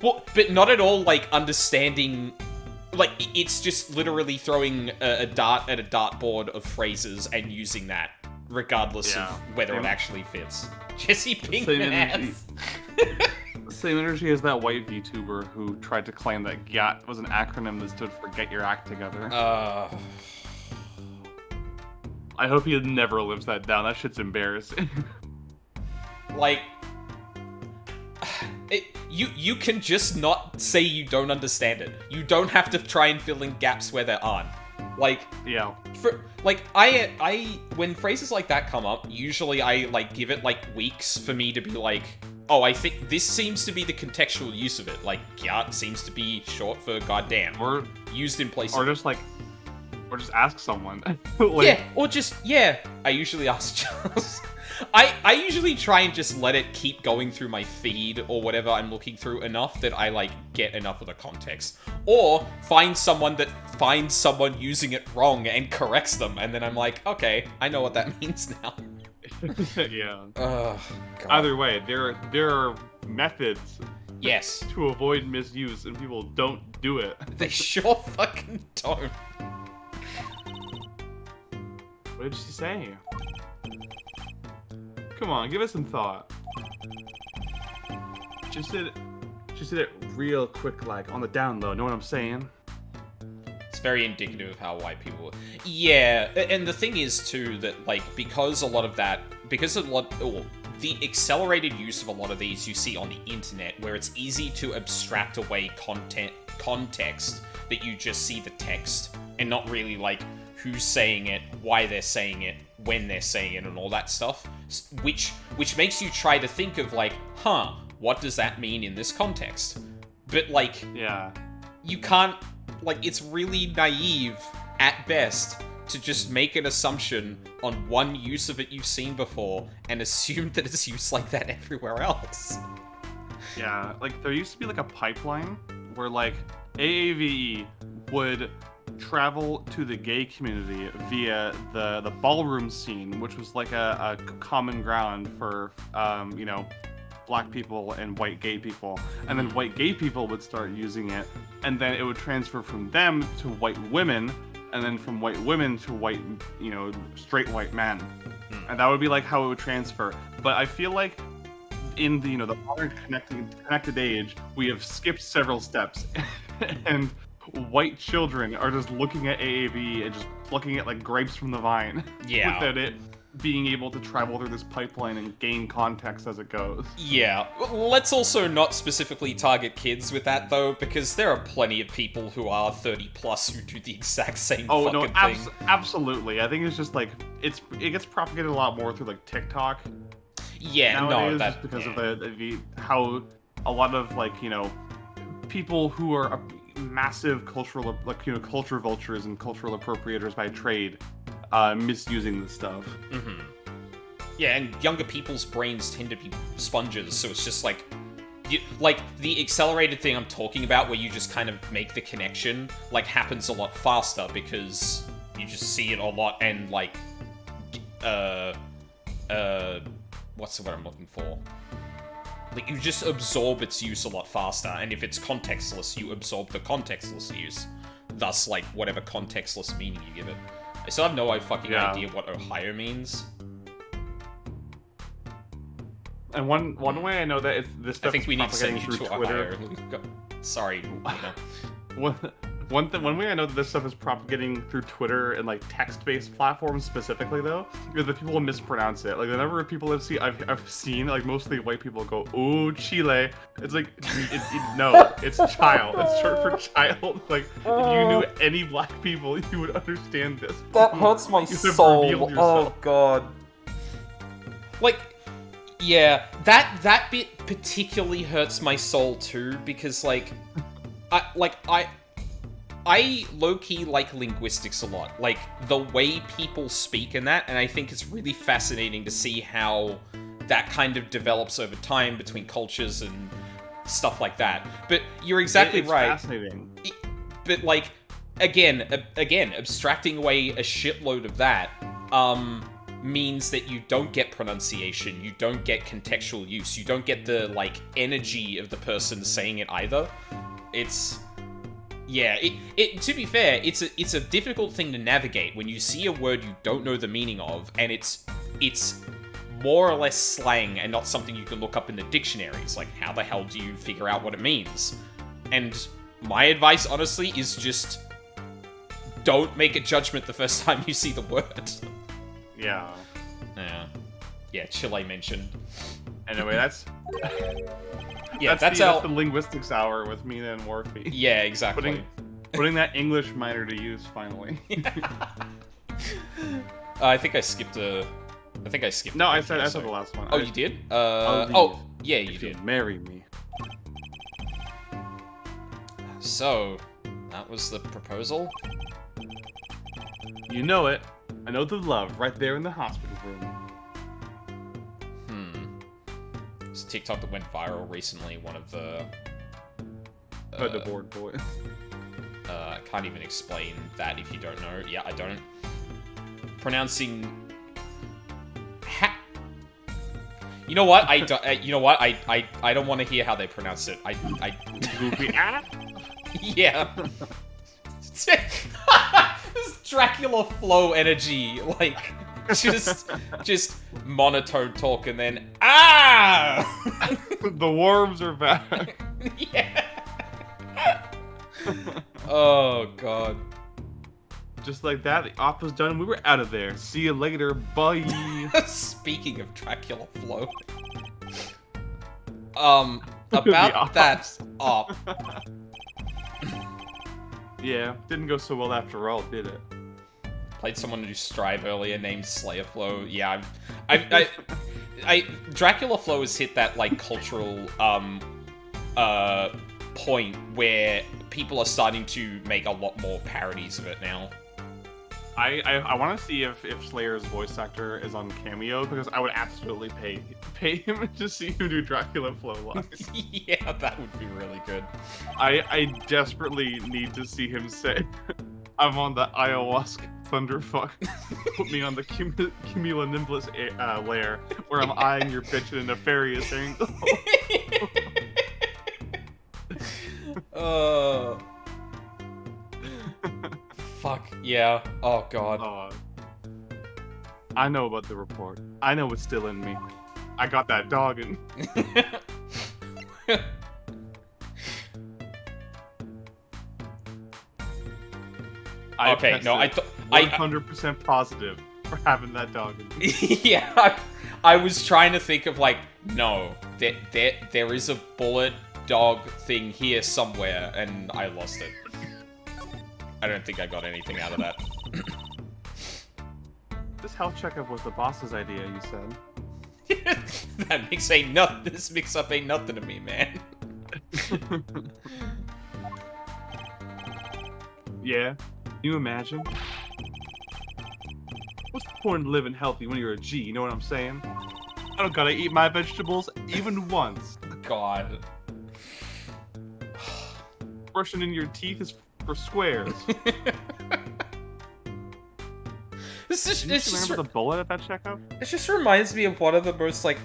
Well, but not at all like understanding like, it's just literally throwing a dart at a dartboard of phrases and using that, regardless of whether it actually fits. Jesse Pinkman ass.
Same energy as that white VTuber who tried to claim that GAT was an acronym that stood for Get Your Act Together. I hope he never lives that down. That shit's embarrassing.
Like, you can just not say you don't understand it. You don't have to try and fill in gaps where there aren't. Like,
yeah.
I when phrases like that come up, usually I, like, give it, like, weeks for me to be like, oh, I think this seems to be the contextual use of it. Like, gyat seems to be short for goddamn.
Or
used in places.
Or just ask someone.
I usually ask Charles. I usually try and just let it keep going through my feed or whatever I'm looking through enough that I, like, get enough of the context. Or find someone that finds someone using it wrong and corrects them, and then I'm like, okay, I know what that means now.
Yeah.
God.
Either way, there are methods.
Yes.
To avoid misuse, and people don't do it.
They sure fucking don't.
What did she say? Come on, give it some thought. She said it real quick, like, on the down low. Know what I'm saying?
It's very indicative of how white people... Yeah, and the thing is, too, that, like, because the accelerated use of a lot of these you see on the internet, where it's easy to abstract away context, that you just see the text, and not really, like, who's saying it, why they're saying it, when they're saying it, and all that stuff, which makes you try to think of, like, huh, what does that mean in this context? But, like,
yeah,
you can't, like, it's really naive, at best, to just make an assumption on one use of it you've seen before, and assume that it's used like that everywhere else.
Yeah, like, there used to be, like, a pipeline where, like, AAVE would travel to the gay community via the ballroom scene, which was like a common ground for you know, black people and white gay people, and then white gay people would start using it, and then it would transfer from them to white women, and then from white women to white, you know, straight white men, and that would be like how it would transfer. But I feel like in the, you know, the modern connected age, we have skipped several steps, and white children are just looking at AAV and just looking at, like, grapes from the vine.
Yeah.
Without it being able to travel through this pipeline and gain context as it goes.
Yeah. Let's also not specifically target kids with that, though, because there are plenty of people who are 30 plus who do the exact same fucking thing.
Absolutely. I think it's just, like, it gets propagated a lot more through, like, TikTok.
Yeah,
nowadays,
no, that...
just because of the how a lot of, like, you know, people who are massive cultural, like, you know, culture vultures and cultural appropriators by trade, misusing this stuff.
Mm-hmm. Yeah, and younger people's brains tend to be sponges, so it's just like, like, the accelerated thing I'm talking about, where you just kind of make the connection, like, happens a lot faster, because you just see it a lot, and, like, what's the word I'm looking for? Like, you just absorb its use a lot faster, and if it's contextless, you absorb the contextless use. Thus, like, whatever contextless meaning you give it. I still have no fucking idea what Ohio means.
And one way I know that this stuff is propagating through Twitter.
Sorry,
One way I know that this stuff is propagating through Twitter and, like, text-based platforms specifically, though, is that people mispronounce it. Like, the number of people I've seen, like, mostly white people go, "Oh, Chile." It's like, no, it's child. It's short for child. Like, if you knew any black people, you would understand this.
That hurts my soul. Oh god. Like, yeah, that bit particularly hurts my soul too, because, like, I low-key like linguistics a lot, like, the way people speak and that, and I think it's really fascinating to see how that kind of develops over time between cultures and stuff like that. But you're exactly right.
It's fascinating.
But, like, again, abstracting away a shitload of that, means that you don't get pronunciation, you don't get contextual use, you don't get the, like, energy of the person saying it either. It's... Yeah, to be fair, it's a difficult thing to navigate when you see a word you don't know the meaning of, and it's more or less slang and not something you can look up in the dictionaries. Like, how the hell do you figure out what it means? And my advice, honestly, is just don't make a judgment the first time you see the word.
Yeah.
Yeah, Chile mentioned.
Anyway, that's...
Yeah, that's
the linguistics hour with Mina and Morphe.
Yeah, exactly.
Putting that English minor to use, finally.
I think I skipped.
No, I said the last one.
Oh, you did? Yeah, you did.
Marry me.
So, that was the proposal?
You know it. I know the love right there in the hospital room.
It's a TikTok that went viral recently. One of the...
the board boy.
I can't even explain that if you don't know. Yeah, I don't. Pronouncing... You know what? I don't want to hear how they pronounce it. Yeah. This Dracula flow energy, like just monotone talk and then
the worms are back.
Yeah. Oh god.
Just like that, the op was done. We were out of there. See you later. Bye.
Speaking of Dracula flow. About that op.
Yeah, didn't go so well after all, did it?
Played someone who Strive earlier named Slayer Flow. Yeah, Dracula Flow has hit that like cultural point where people are starting to make a lot more parodies of it now.
I want to see if Slayer's voice actor is on Cameo, because I would absolutely pay him to see him do Dracula Flow live.
Yeah, that would be really good.
I desperately need to see him say, "I'm on the ayahuasca thunderfuck. Put me on the cumulonimbus layer, where I'm eyeing your bitch in a nefarious angle."
Fuck, yeah. Oh, God.
I know about the report. I know it's still in me. I got that dog in.
Okay, no, I
100% positive for having that dog in me.
Yeah, I was trying to think of, like, no, there is a bullet dog thing here somewhere, and I lost it. I don't think I got anything out of that.
This health checkup was the boss's idea, you said.
This mix-up ain't nothing to me, man.
Yeah, can you imagine? What's the point in living healthy when you're a G, you know what I'm saying? I don't gotta eat my vegetables even once.
God.
Brushing in your teeth is for squares.
This just
remember the bullet at that checkup?
It just reminds me of one of the most like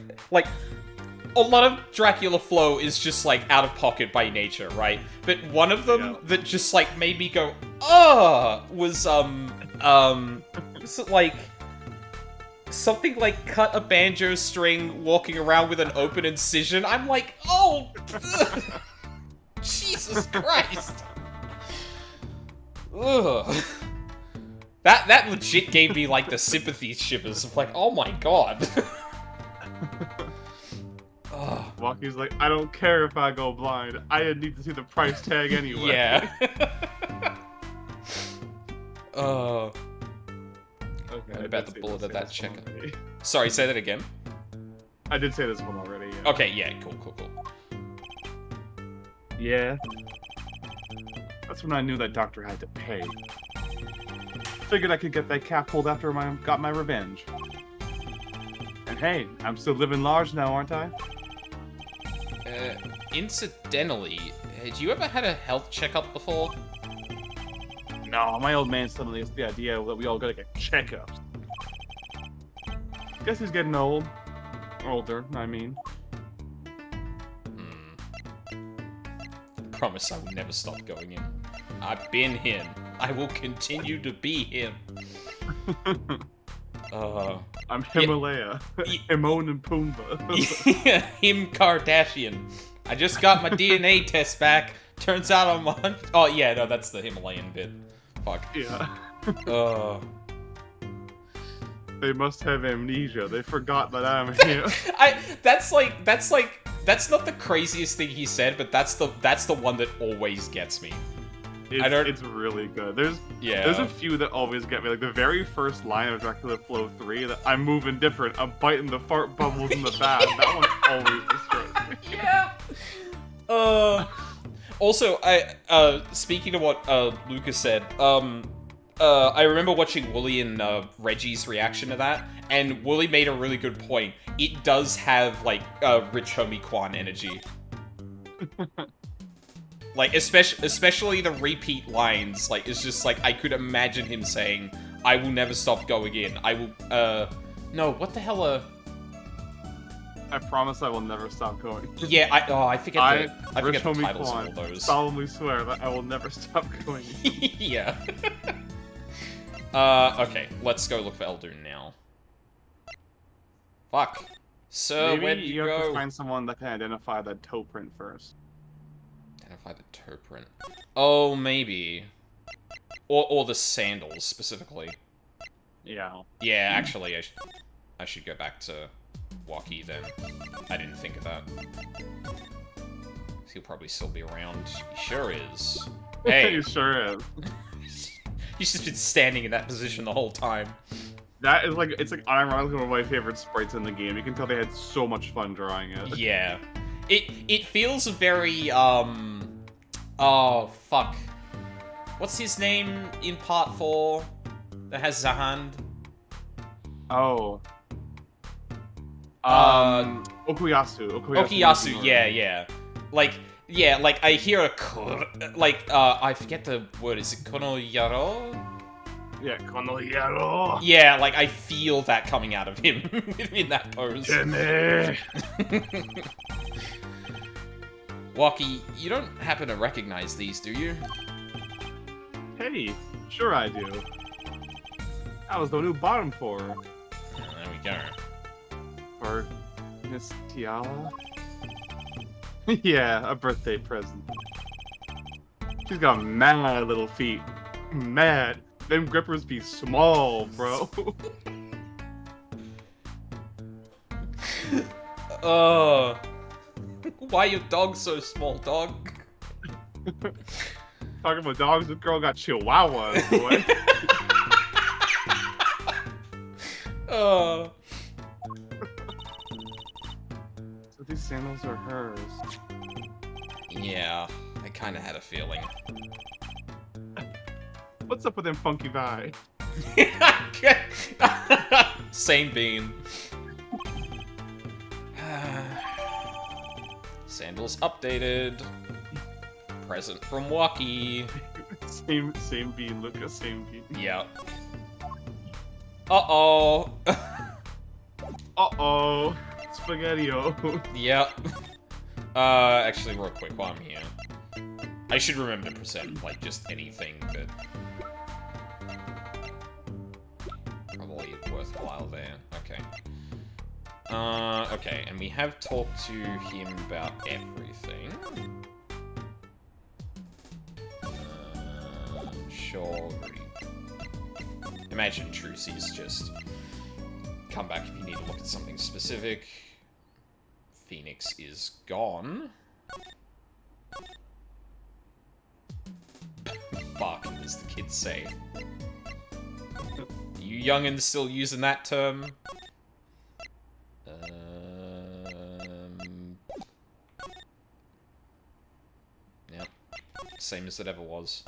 a lot of Dracula flow is just like out of pocket by nature, right? But one of them that just like made me go, was like something like cut a banjo string walking around with an open incision. I'm like, oh, Jesus Christ. Ugh. That legit gave me like the sympathy shivers of like, oh my god.
Walkie's like, I don't care if I go blind. I didn't need to see the price tag anyway.
Yeah.
Okay,
what about the bullet at that checker? Sorry, say that again.
I did say this one already. Yeah.
Okay, yeah, cool.
Yeah. That's when I knew that doctor had to pay. Figured I could get that cap pulled after I got my revenge. And hey, I'm still living large now, aren't I?
Incidentally, had you ever had a health checkup before?
No, my old man suddenly has the idea that we all gotta get checkups. Guess he's getting old. Older, I mean.
Promise I will never stop going in. I've been him. I will continue to be him.
I'm Himalaya. Timon and Pumbaa.
Yeah, him Kardashian. I just got my DNA test back. Turns out I'm on. Oh yeah, no, that's the Himalayan bit. Fuck.
Yeah.
Uh.
They must have amnesia. They forgot that I'm here.
That's not the craziest thing he said, but that's the one that always gets me.
It's really good. There's a few that always get me. Like the very first line of Dracula Flow 3, that I'm moving different, I'm biting the fart bubbles in the bath. That one always destroys me.
Yeah. Also, speaking of what Lucas said, I remember watching Wooly and Reggie's reaction to that, and Wooly made a really good point. It does have like rich homie Quan energy. Like, especially the repeat lines, like, it's just like, I could imagine him saying, I will never stop going in. I will, no, what the hell,
I promise I will never stop going.
Yeah, I forget the titles
Quan,
of all those.
solemnly swear that I will never stop going.
Yeah. Okay, let's go look for Eldoon now. Fuck. So,
Maybe
where'd you
have
go?
to find someone that can identify that toe print first.
Identify the toe print. Oh, maybe. Or the sandals, specifically.
Yeah.
Yeah, actually, I should go back to Waki then. I didn't think of that. He'll probably still be around. He sure is. Hey!
He sure is.
He's just been standing in that position the whole time.
That is like, it's like unironically one of my favorite sprites in the game. You can tell they had so much fun drawing it.
Yeah. It feels very, oh, fuck. What's his name in part 4 that has Zahand?
Oh. Okuyasu.
Okuyasu, yeah. Like, I hear a, I forget the word, is it Konoyaro?
Yeah, Konoyaro.
Yeah, like, I feel that coming out of him in that pose. Waki, you don't happen to recognize these, do you?
Hey, sure I do. That was the new bottom for.
Oh, there we go.
For Miss Tiala? Yeah, a birthday present. She's got mad little feet. Mad. Them grippers be small, bro.
Why your dog so small, dog?
Talking about dogs, this girl got chihuahuas, boy. So these sandals are hers.
Yeah, I kinda had a feeling.
What's up with them funky vibes?
Same bean. Sandals updated. Present from Waki.
Same bean, Lucas, same bean.
Yeah. Uh-oh.
Uh-oh. Spaghetti-o.
Yep. Actually, real quick, while I'm here. I should remember to present, like, just anything that... probably worthwhile there. Okay. Okay, and we have talked to him about everything. Sure. Imagine Trucy's just come back if you need to look at something specific. Phoenix is gone. Barking, as the kids say. You youngins still using that term? Yep. Same as it ever was.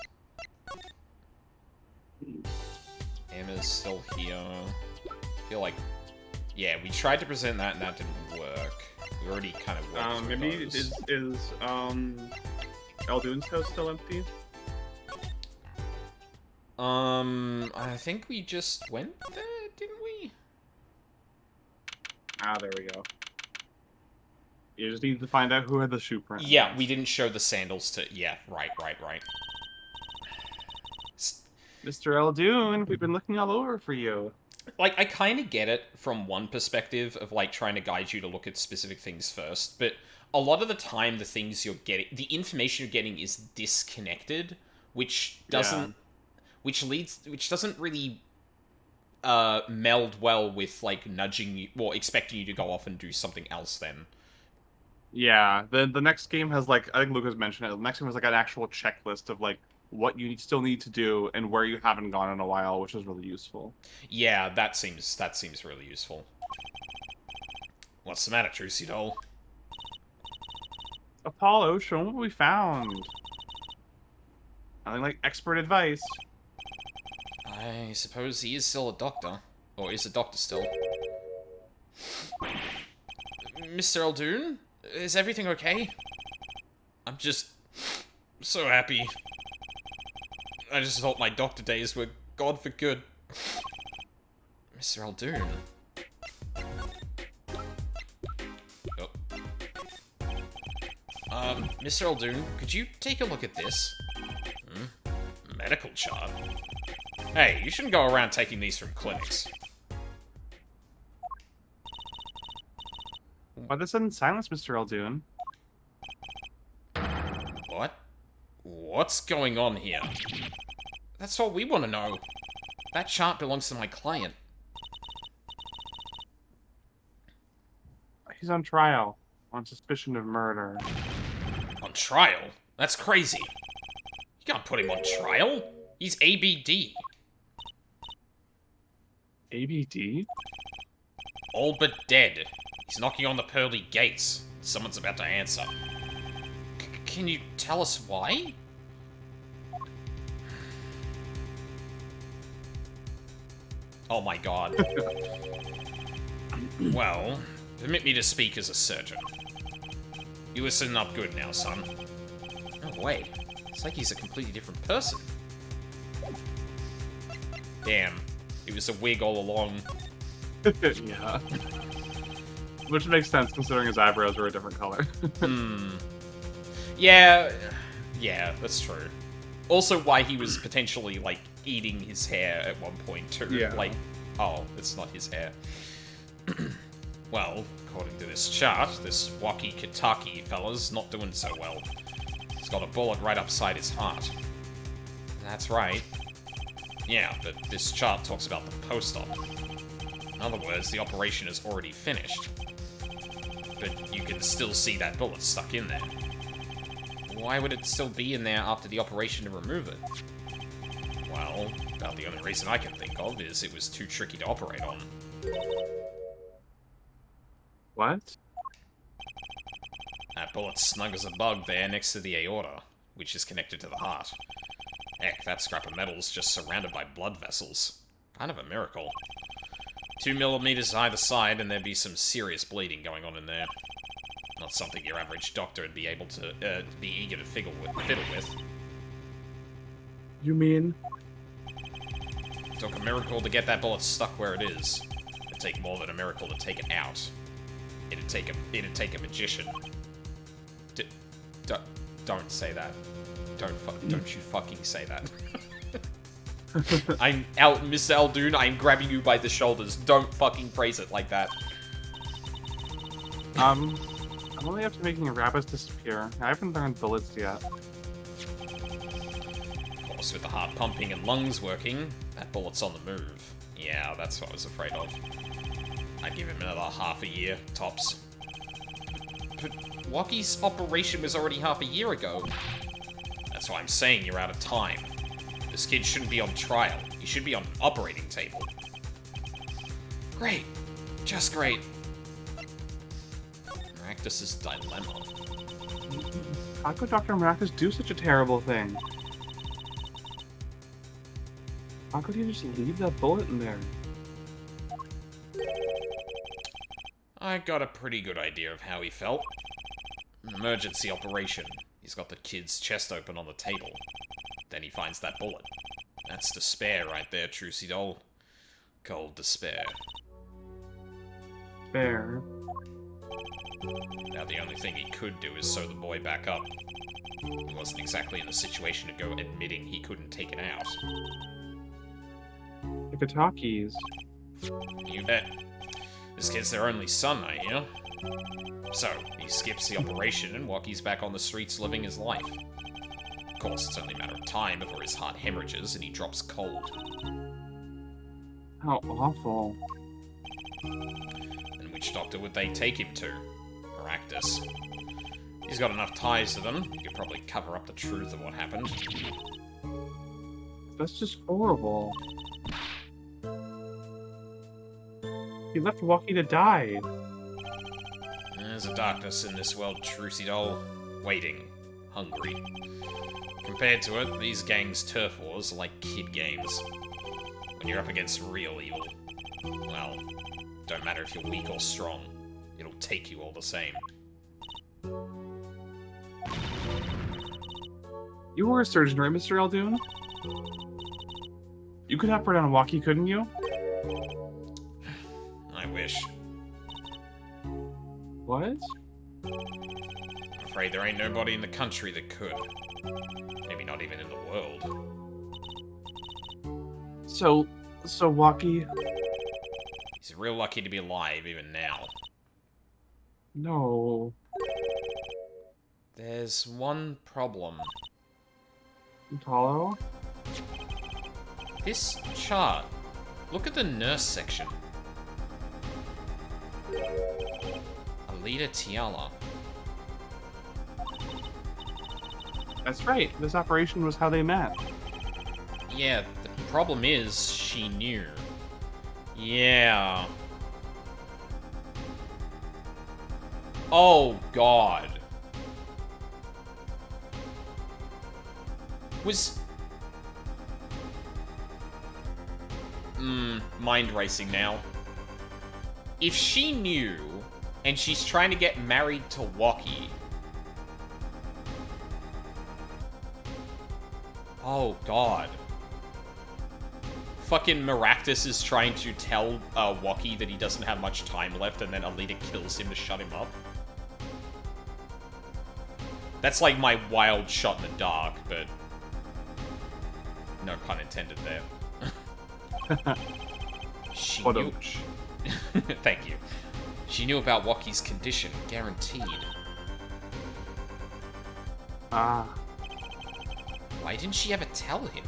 Emma's still here. I feel like... yeah, we tried to present that and that didn't work. We already kind of worked through
maybe
those.
is Eldoon's house still empty?
I think we just went there, didn't we?
Ah, there we go. You just need to find out who had the shoe print.
Yeah, we didn't show the sandals to... yeah, right.
Mr. Eldoon, we've been looking all over for you.
Like, I kind of get it from one perspective of, like, trying to guide you to look at specific things first, but a lot of the time the information you're getting is disconnected, which doesn't, which doesn't really meld well with, like, nudging you, or expecting you to go off and do something else then.
Yeah, the next game has, like, I think Lucas mentioned it, the next game has, like, an actual checklist of, like, what you still need to do and where you haven't gone in a while, which is really useful.
Yeah, that seems really useful. What's the matter, Trucy doll?
Apollo, show 'em what we found. Nothing like expert advice.
I suppose he is still a doctor. Or is a doctor still. Mr. Eldoon? Is everything okay? I'm just so happy. I just thought my doctor days were gone for good. Mr. Eldoon. Oh. Mr. Eldoon, could you take a look at this? Medical chart? Hey, you shouldn't go around taking these from clinics.
Why the sudden silence, Mr. Eldoon?
What? What's going on here? That's what we want to know. That chart belongs to my client.
He's on trial on suspicion of murder.
On trial? That's crazy. You can't put him on trial. He's ABD.
ABD?
All but dead. He's knocking on the pearly gates. Someone's about to answer. Can you tell us why? Oh my god. Well, permit me to speak as a surgeon. You are sitting up good now, son. Oh, wait. It's like he's a completely different person. Damn. It was a wig all along.
Yeah. Which makes sense considering his eyebrows were a different color.
Yeah. Yeah, that's true. Also why he was potentially, like, eating his hair at one point, too.
Yeah.
Like, oh, it's not his hair. Well, according to this chart, this walkie-talkie fella's not doing so well. He's got a bullet right upside his heart. That's right. Yeah, but this chart talks about the post-op. In other words, the operation is already finished. But you can still see that bullet stuck in there. Why would it still be in there after the operation to remove it? Well, about the only reason I can think of is it was too tricky to operate on.
What?
That bullet's snug as a bug there next to the aorta, which is connected to the heart. Heck, that scrap of metal's just surrounded by blood vessels. Kind of a miracle. 2 millimeters either side, and there'd be some serious bleeding going on in there. Not something your average doctor would be able to, be eager to fiddle with.
You mean?
Took a miracle to get that bullet stuck where it is. It'd take more than a miracle to take it out. It'd take a magician. Don't say that. Don't you fucking say that. I'm out, Mr. Eldoon. I'm grabbing you by the shoulders. Don't fucking phrase it like that.
I'm only up to making rabbits disappear. I haven't learned Blitzed yet.
Of course, with the heart pumping and lungs working, that bullet's on the move. Yeah, that's what I was afraid of. I'd give him another half a year, tops. But Walkie's operation was already half a year ago. That's why I'm saying you're out of time. This kid shouldn't be on trial. He should be on an operating table. Great. Just great. Maractus's dilemma.
How could Dr. Maractus do such a terrible thing? How could he just leave that bullet in there?
I got a pretty good idea of how he felt. An emergency operation. He's got the kid's chest open on the table. Then he finds that bullet. That's despair right there, Trucy doll. Cold despair.
Fair.
Now the only thing he could do is sew the boy back up. He wasn't exactly in a situation to go admitting he couldn't take it out.
The Katakis.
You bet. This kid's their only son, I hear. So, he skips the operation and Waki's back on the streets living his life. Of course, it's only a matter of time before his heart hemorrhages and he drops cold.
How awful.
And which doctor would they take him to? Aractus. He's got enough ties to them, he could probably cover up the truth of what happened.
That's just horrible. He left Waki to die.
There's a darkness in this world, Trucy doll. Waiting. Hungry. Compared to it, these gangs' turf wars are like kid games. When you're up against real evil, well, don't matter if you're weak or strong, it'll take you all the same.
You were a surgeon, right, Mr. Eldoon? You could operate on Waki, couldn't you?
I wish.
What?
I'm afraid there ain't nobody in the country that could. Maybe not even in the world.
So Waki...
He's real lucky to be alive even now.
No.
There's one problem.
Apollo?
This chart. Look at the nurse section. Alita Tiala.
That's right. This operation was how they met.
Yeah, the problem is she knew. Yeah. Oh, God. Was... mind racing now. If she knew, and she's trying to get married to Waki... Oh, God. Fucking Maractus is trying to tell Waki that he doesn't have much time left, and then Alita kills him to shut him up. That's like my wild shot in the dark, but... no pun intended there. She knew... Thank you. She knew about Waki's condition, guaranteed.
Ah.
Why didn't she ever tell him?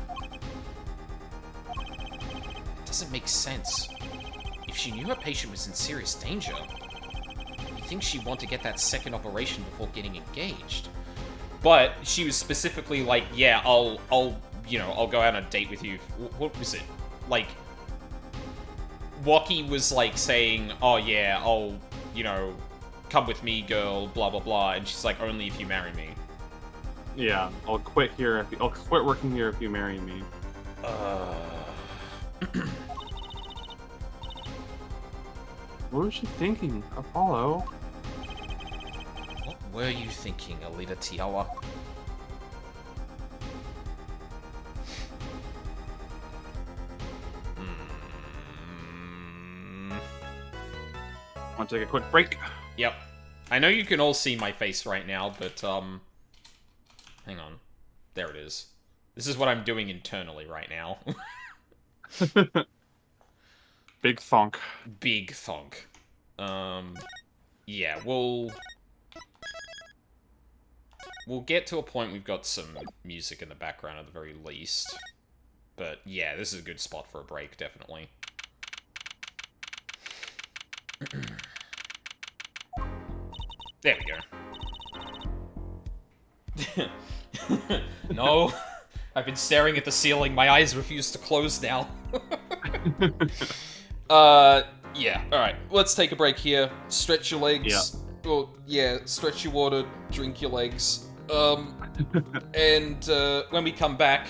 It doesn't make sense. If she knew her patient was in serious danger, you'd think she'd want to get that second operation before getting engaged. But she was specifically like, yeah, I'll go out on a date with you. What was it? Like, Waki was like saying, oh yeah, I'll, come with me, girl, blah blah blah, and she's like, only if you marry me.
Yeah, I'll quit here. I'll quit working here if you marry me. What was she thinking, Apollo?
What were you thinking, Alita Tiawa?
Want to take a quick break?
Yep. I know you can all see my face right now, but, hang on. There it is. This is what I'm doing internally right now.
Big thunk.
Big thunk. Yeah, we'll get to a point we've got some music in the background at the very least. But yeah, this is a good spot for a break, definitely. There we go. No, I've been staring at the ceiling. My eyes refuse to close now. Yeah. All right. Let's take a break here. Stretch your legs.
Yeah.
Well, yeah. Stretch your water. Drink your legs. And when we come back,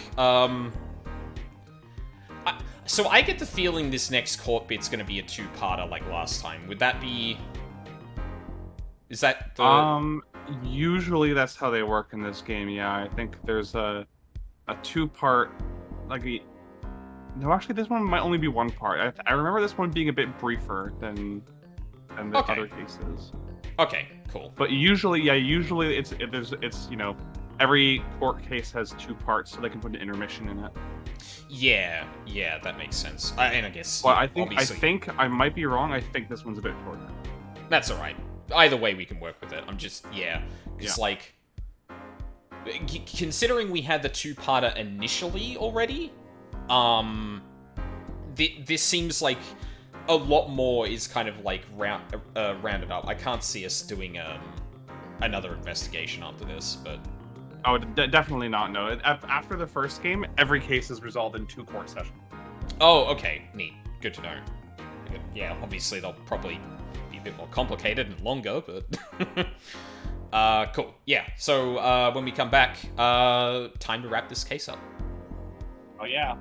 so I get the feeling this next court bit's going to be a two-parter like last time. Would that be? Is that the...
Usually that's how they work in this game, yeah. I think there's a two-part, like, no, actually, this one might only be one part. I remember this one being a bit briefer than the other cases.
Okay, cool.
But usually, yeah, it's every court case has 2 parts, so they can put an intermission in it.
Yeah, that makes sense. And I guess,
Well,
yeah,
I think
obviously,
I might be wrong. I think this one's a bit shorter.
that's alright. Either way, we can work with it. I'm just, yeah. Because,
Yeah.
like, considering we had the two-parter initially already, this seems like a lot more is kind of, like, rounded up. I can't see us doing, another investigation after this, but...
Oh, definitely not. No. After the first game, every case is resolved in 2 court sessions.
Oh, okay. Neat. Good to know. Yeah, obviously they'll probably be a bit more complicated and longer, but... cool. Yeah, so when we come back, time to wrap this case up.
Oh, yeah.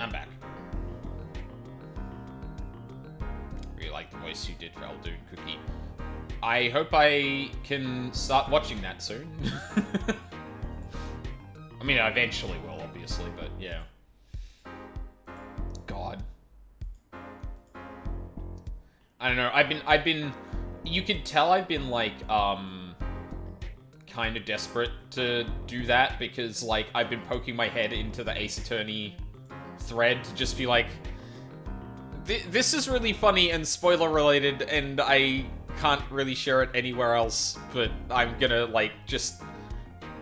I'm back. Really like the voice you did for Eldoon Cookie. I hope I can start watching that soon. I mean, I eventually will, obviously, but yeah. God. I don't know, I've been, you could tell I've been, like, kind of desperate to do that, because, like, I've been poking my head into the Ace Attorney thread to just be like, this is really funny and spoiler-related, and I can't really share it anywhere else, but I'm gonna, like, just,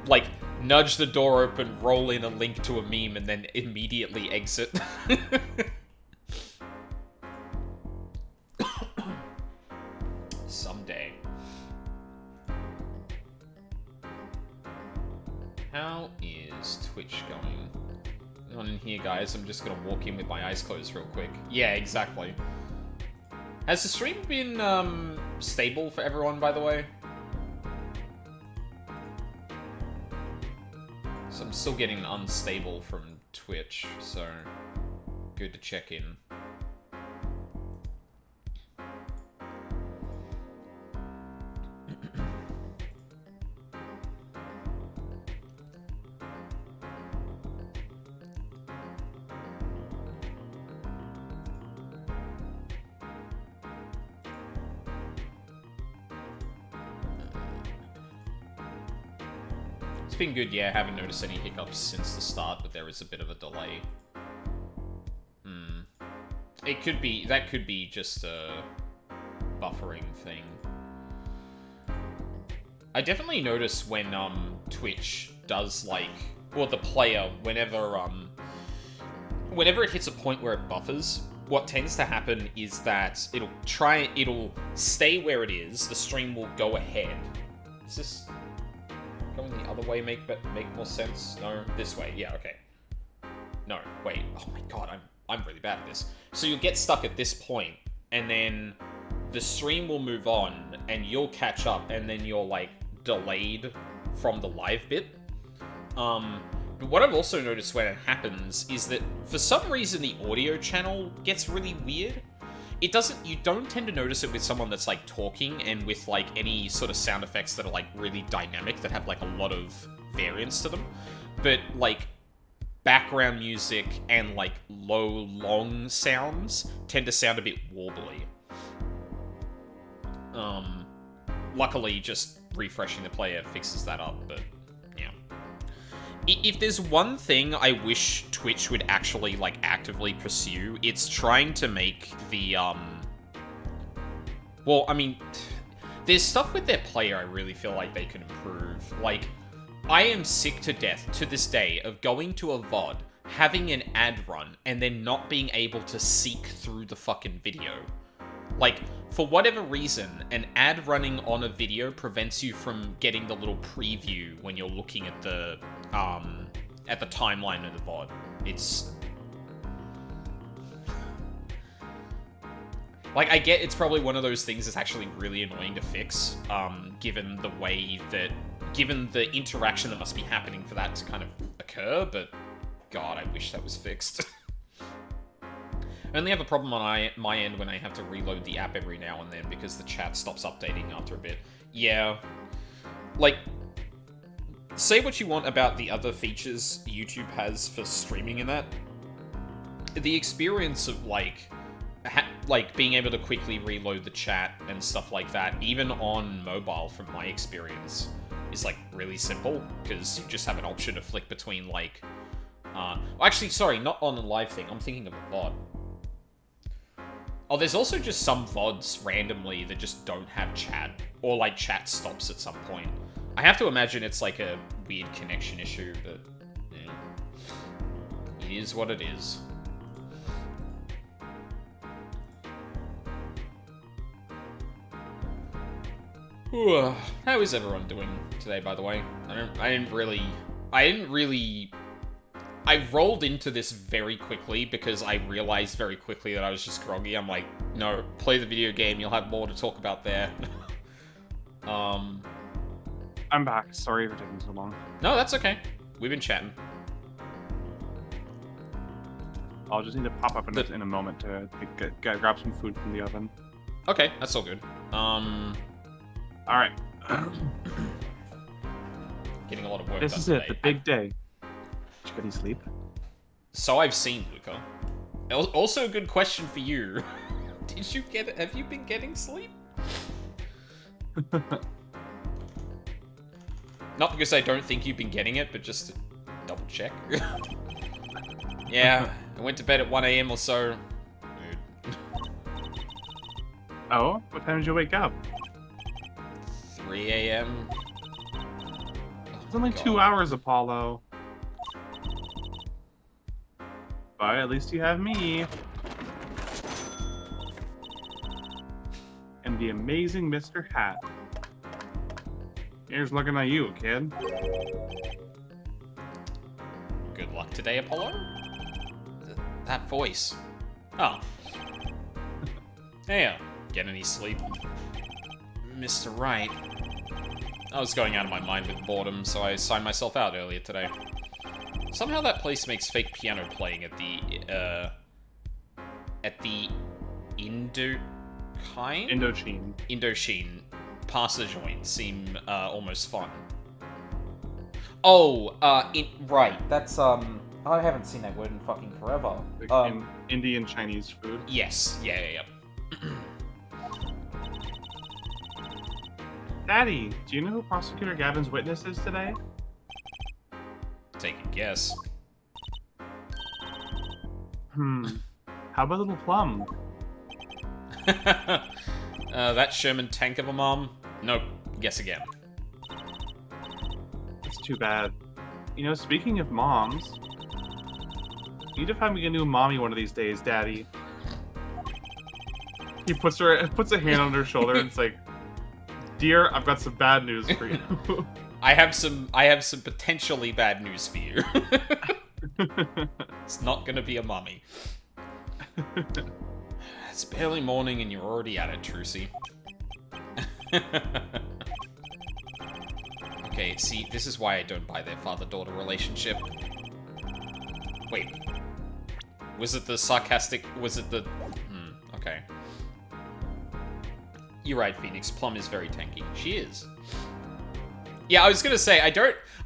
like, nudge the door open, roll in a link to a meme, and then immediately exit. Someday. How is Twitch going? On in here, guys. I'm just gonna walk in with my eyes closed real quick. Yeah, exactly. Has the stream been, stable for everyone, by the way? So I'm still getting unstable from Twitch, so good to check in. It's been good, yeah. I haven't noticed any hiccups since the start, but there is a bit of a delay. It could be, that could be just a buffering thing. I definitely notice when, Twitch does, like, or the player, whenever it hits a point where it buffers, what tends to happen is that it'll stay where it is, the stream will go ahead. Is this going the other way make more sense? No, this way. Yeah, okay. No, wait. Oh my god, I'm really bad at this. So you'll get stuck at this point, and then the stream will move on, and you'll catch up, and then you're, like, delayed from the live bit. But what I've also noticed when it happens is that for some reason the audio channel gets really weird. You don't tend to notice it with someone that's, like, talking and with, like, any sort of sound effects that are, like, really dynamic, that have, like, a lot of variance to them. But, like, background music and, like, low, long sounds tend to sound a bit warbly. Luckily, just refreshing the player fixes that up, but, yeah. If there's one thing I wish Twitch would actually, like, actively pursue, it's trying to make the, well, I mean, there's stuff with their player I really feel like they can improve. Like, I am sick to death, to this day, of going to a VOD, having an ad run, and then not being able to seek through the fucking video. Like, for whatever reason, an ad running on a video prevents you from getting the little preview when you're looking at the timeline of the VOD. It's... like, I get it's probably one of those things that's actually really annoying to fix, given the interaction that must be happening for that to kind of occur, but god, I wish that was fixed. I only have a problem on my end when I have to reload the app every now and then because the chat stops updating after a bit. Yeah. Like, say what you want about the other features YouTube has for streaming and that. The experience of, like, being able to quickly reload the chat and stuff like that, even on mobile from my experience, is, like, really simple, because you just have an option to flick between, like... actually, sorry, not on the live thing. I'm thinking of a VOD. Oh, there's also just some VODs randomly that just don't have chat, or, like, chat stops at some point. I have to imagine it's, like, a weird connection issue, but... yeah. It is what it is. How is everyone doing today, by the way? I rolled into this very quickly because I realized very quickly that I was just groggy. I'm like, no, play the video game, you'll have more to talk about there.
I'm back. Sorry for taking so long.
No, that's okay. We've been chatting.
I'll just need to pop up in a moment to grab some food from the oven.
Okay, that's all good.
Alright.
Getting a lot of work
This
done
is
today.
it, the big day. Did you get any sleep?
So I've seen, Luca. Also a good question for you. Have you been getting sleep? Not because I don't think you've been getting it, but just to double check. Yeah, I went to bed at 1 AM or so. Mood.
Oh? What time did you wake up?
3 AM.
It's only 2 hours, Apollo. But at least you have me. And the amazing Mr. Hat. Here's looking at you, kid.
Good luck today, Apollo? That voice. Oh. Hey, get any sleep? Mr. Wright. I was going out of my mind with boredom, so I signed myself out earlier today. Somehow that place makes fake piano playing at the Indochine past the joint seem almost fun. Oh, right. That's I haven't seen that word in fucking forever.
Indian Chinese food.
Yes. Yeah.
Daddy, do you know who Prosecutor Gavin's witness is today?
Take a guess.
How about little Plum?
That Sherman tank of a mom? Nope. Guess again.
That's too bad. You know, speaking of moms, you need to find me a new mommy one of these days, Daddy. He puts a hand on her shoulder and it's like, "Dear, I've got some bad news for you."
I have some potentially bad news for you. It's not gonna be a mummy. It's barely morning and you're already at it, Trucy. Okay, see, this is why I don't buy their father-daughter relationship. Wait. Was it the sarcastic... Was it the... okay. You're right, Phoenix. Plum is very tanky. She is. Yeah, I was gonna say,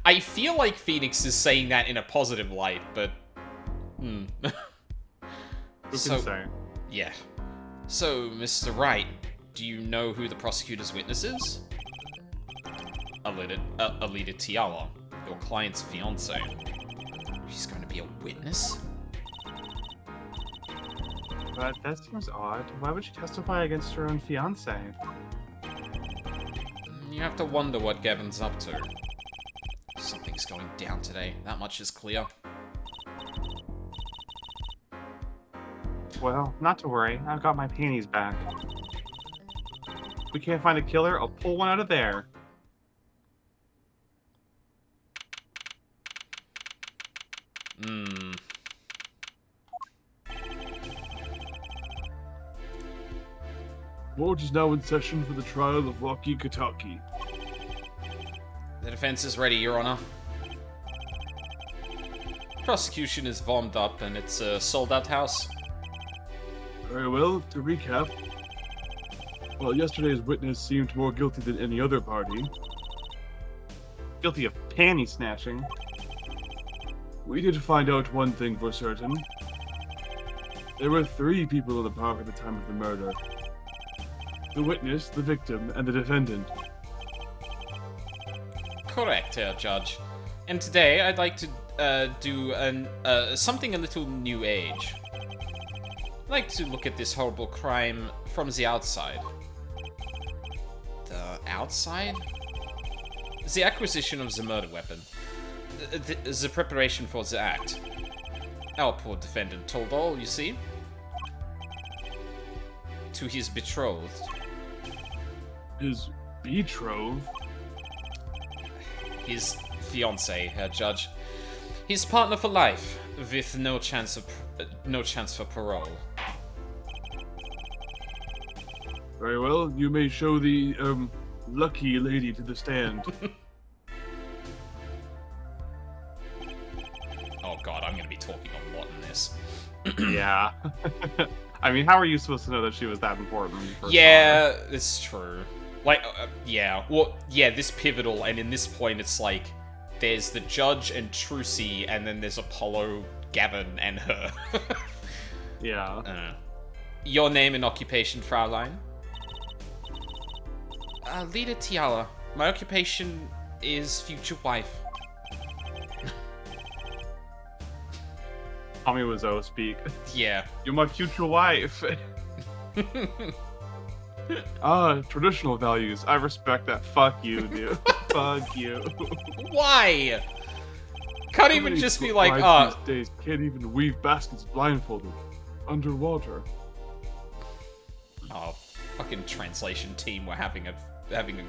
I feel like Phoenix is saying that in a positive light, but...
Who can say?
Yeah. So, Mr. Wright, do you know who the prosecutor's witness is? Alita Tiala, your client's fiancée. She's going to be a witness?
But that seems odd. Why would she testify against her own fiancé?
You have to wonder what Gavin's up to. Something's going down today. That much is clear.
Well, not to worry. I've got my panties back. If we can't find a killer, I'll pull one out of there. Court is now in session for the trial of Rocky Kataki.
The defense is ready, Your Honor. Prosecution is warmed up and it's a sold-out house.
Very well, to recap. While yesterday's witness seemed more guilty than any other party, guilty of panty snatching, we did find out one thing for certain. There were 3 people in the park at the time of the murder. The witness, the victim, and the defendant.
Correct, Herr Judge. And today I'd like to do something a little new age. I'd like to look at this horrible crime from the outside. The outside? The acquisition of the murder weapon. The preparation for the act. Our poor defendant told all, you see. To his betrothed.
His betrothed?
His fiancée, Herr Judge. His partner for life, with no chance for parole.
Very well, you may show the, lucky lady to the stand.
Oh god, I'm gonna be talking a lot in this. this.
Yeah. I mean, how are you supposed to know that she was that important? When you first
Yeah, it's true. Like, yeah. Well, yeah, this pivotal, and in this point, it's like, there's the judge and Trucy, and then there's Apollo, Gavin, and her.
saw her? Yeah.
Your name and occupation, Fraulein? Leader Tiala. My occupation is future wife.
Tommy Wiseau speak.
Yeah.
You're my future wife. Traditional values. I respect that. Fuck you, dude. Fuck you.
Why? Can't even
Somebody
just be like,
brides these days can't even weave baskets blindfolded. Underwater.
Oh, fucking translation team were having a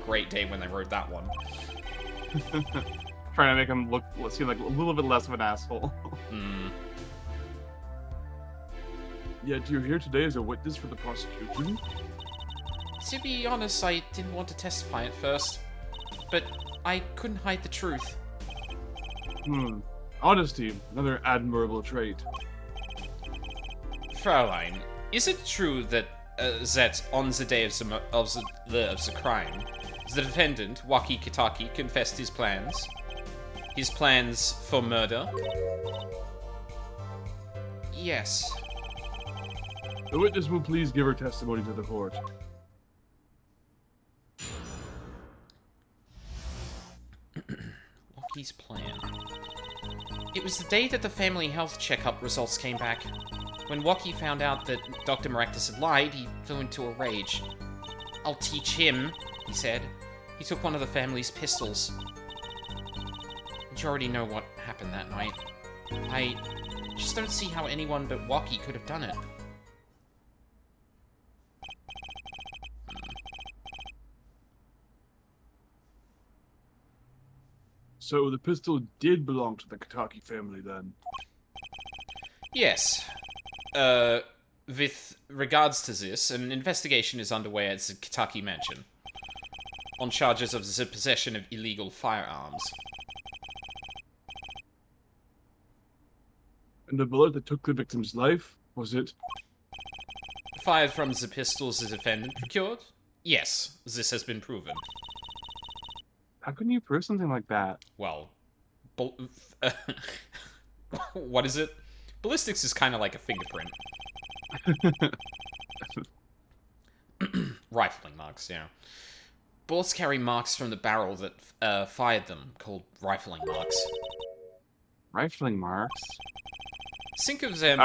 great day when they wrote that one.
Trying to make him seem like a little bit less of an asshole. Yet you're here today as a witness for the prosecution?
To be honest, I didn't want to testify at first, but I couldn't hide the truth.
Honesty, another admirable trait.
Fraulein, is it true that on the day of the crime, the defendant, Waki Kitaki, confessed his plans? His plans for murder? Yes.
The witness will please give her testimony to the court.
Waki's plan. It was the day that the family health checkup results came back. When Waki found out that Dr. Maractus had lied, he flew into a rage. I'll teach him, he said. He took one of the family's pistols. You already know what happened that night. I just don't see how anyone but Waki could have done it.
So the pistol did belong to the Kitaki family then?
Yes. With regards to this, an investigation is underway at the Kitaki mansion on charges of the possession of illegal firearms.
And the bullet that took the victim's life, was it?
Fired from the pistols the defendant procured? Yes, this has been proven.
How can you prove something like that?
Well, what is it? Ballistics is kind of like a fingerprint. Rifling marks, yeah. Bullets carry marks from the barrel that fired them, called rifling marks.
Rifling marks?
Think of them...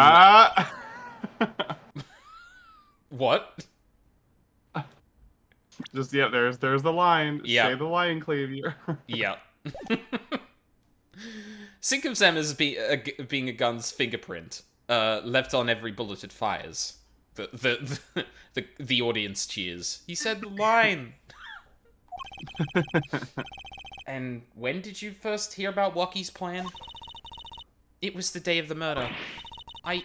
What?
Just, yeah, there's the line.
Yeah.
Say the line, Clavier.
Yeah. Think of them as being a gun's fingerprint, left on every bullet it fires. The audience cheers. He said the line. And when did you first hear about Waki's plan? It was the day of the murder. I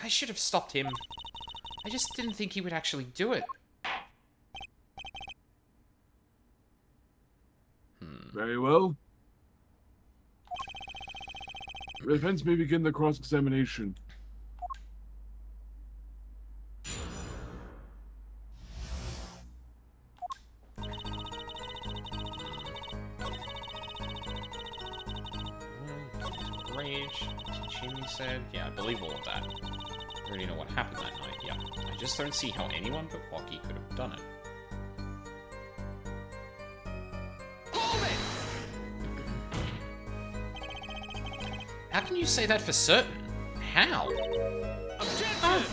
should have stopped him. I just didn't think he would actually do it.
Very well. The defense may begin the cross-examination.
Rage, teach him, he said. Yeah, I believe all of that. I already know what happened that night, yeah. I just don't see how anyone but Waki could have done it. How can you say that for certain? How? Objection!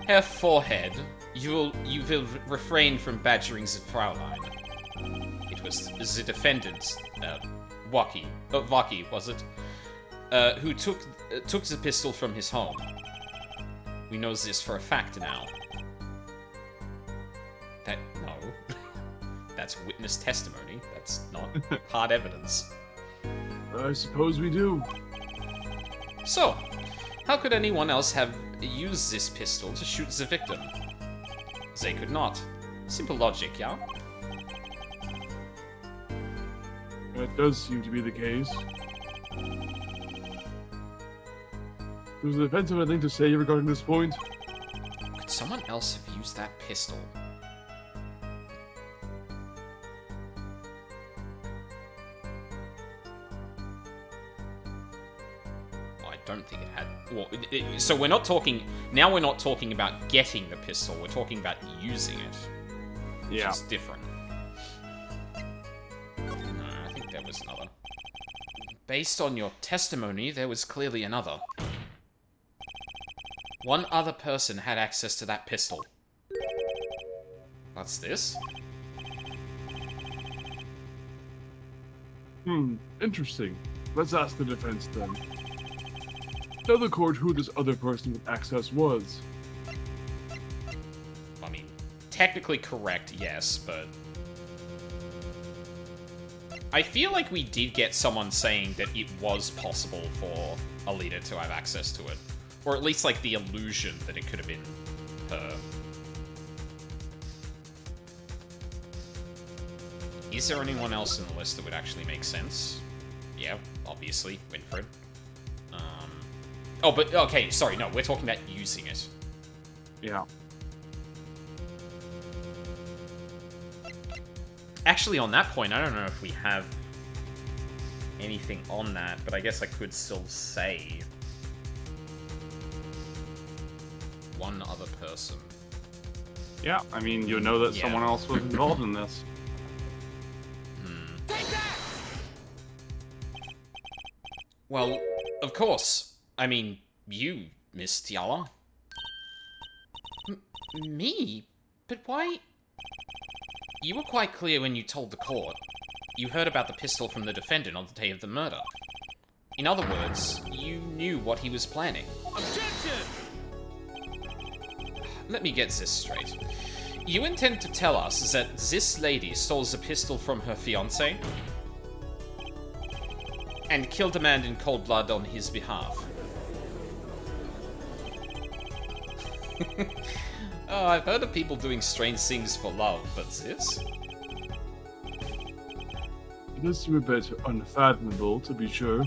Herr Forehead, you will refrain from badgering the Fraulein. It was the defendant, Waki, was it? Who took the pistol from his home. We know this for a fact now. No. That's witness testimony. That's not hard evidence.
I suppose we do.
So, how could anyone else have used this pistol to shoot the victim? They could not. Simple logic, yeah?
That does seem to be the case. Does the defense have anything to say regarding this point?
Could someone else have used that pistol? I don't think it had... Well, so we're not talking... Now we're not talking about getting the pistol, we're talking about using it. Which is different. No, I think there was another. Based on your testimony, there was clearly another. One other person had access to that pistol. What's this?
Interesting. Let's ask the defense then. Tell the court who this other person with access was.
I mean, technically correct, yes, but... I feel like we did get someone saying that it was possible for a leader to have access to it. Or at least, like, the illusion that it could have been her. Is there anyone else in the list that would actually make sense? Yeah, obviously, Winfred. Oh, but, okay, sorry, no, we're talking about using it.
Yeah.
Actually, on that point, I don't know if we have anything on that, but I guess I could still say one other person.
Yeah, I mean, you know that someone else was involved in this.
Well, of course. I mean, you, Miss Tiala. Me? But why? You were quite clear when you told the court. You heard about the pistol from the defendant on the day of the murder. In other words, you knew what he was planning.
Objection!
Let me get this straight. You intend to tell us that this lady stole the pistol from her fiancé and killed a man in cold blood on his behalf. Oh, I've heard of people doing strange things for love, but this?
It does seem a bit unfathomable, to be sure.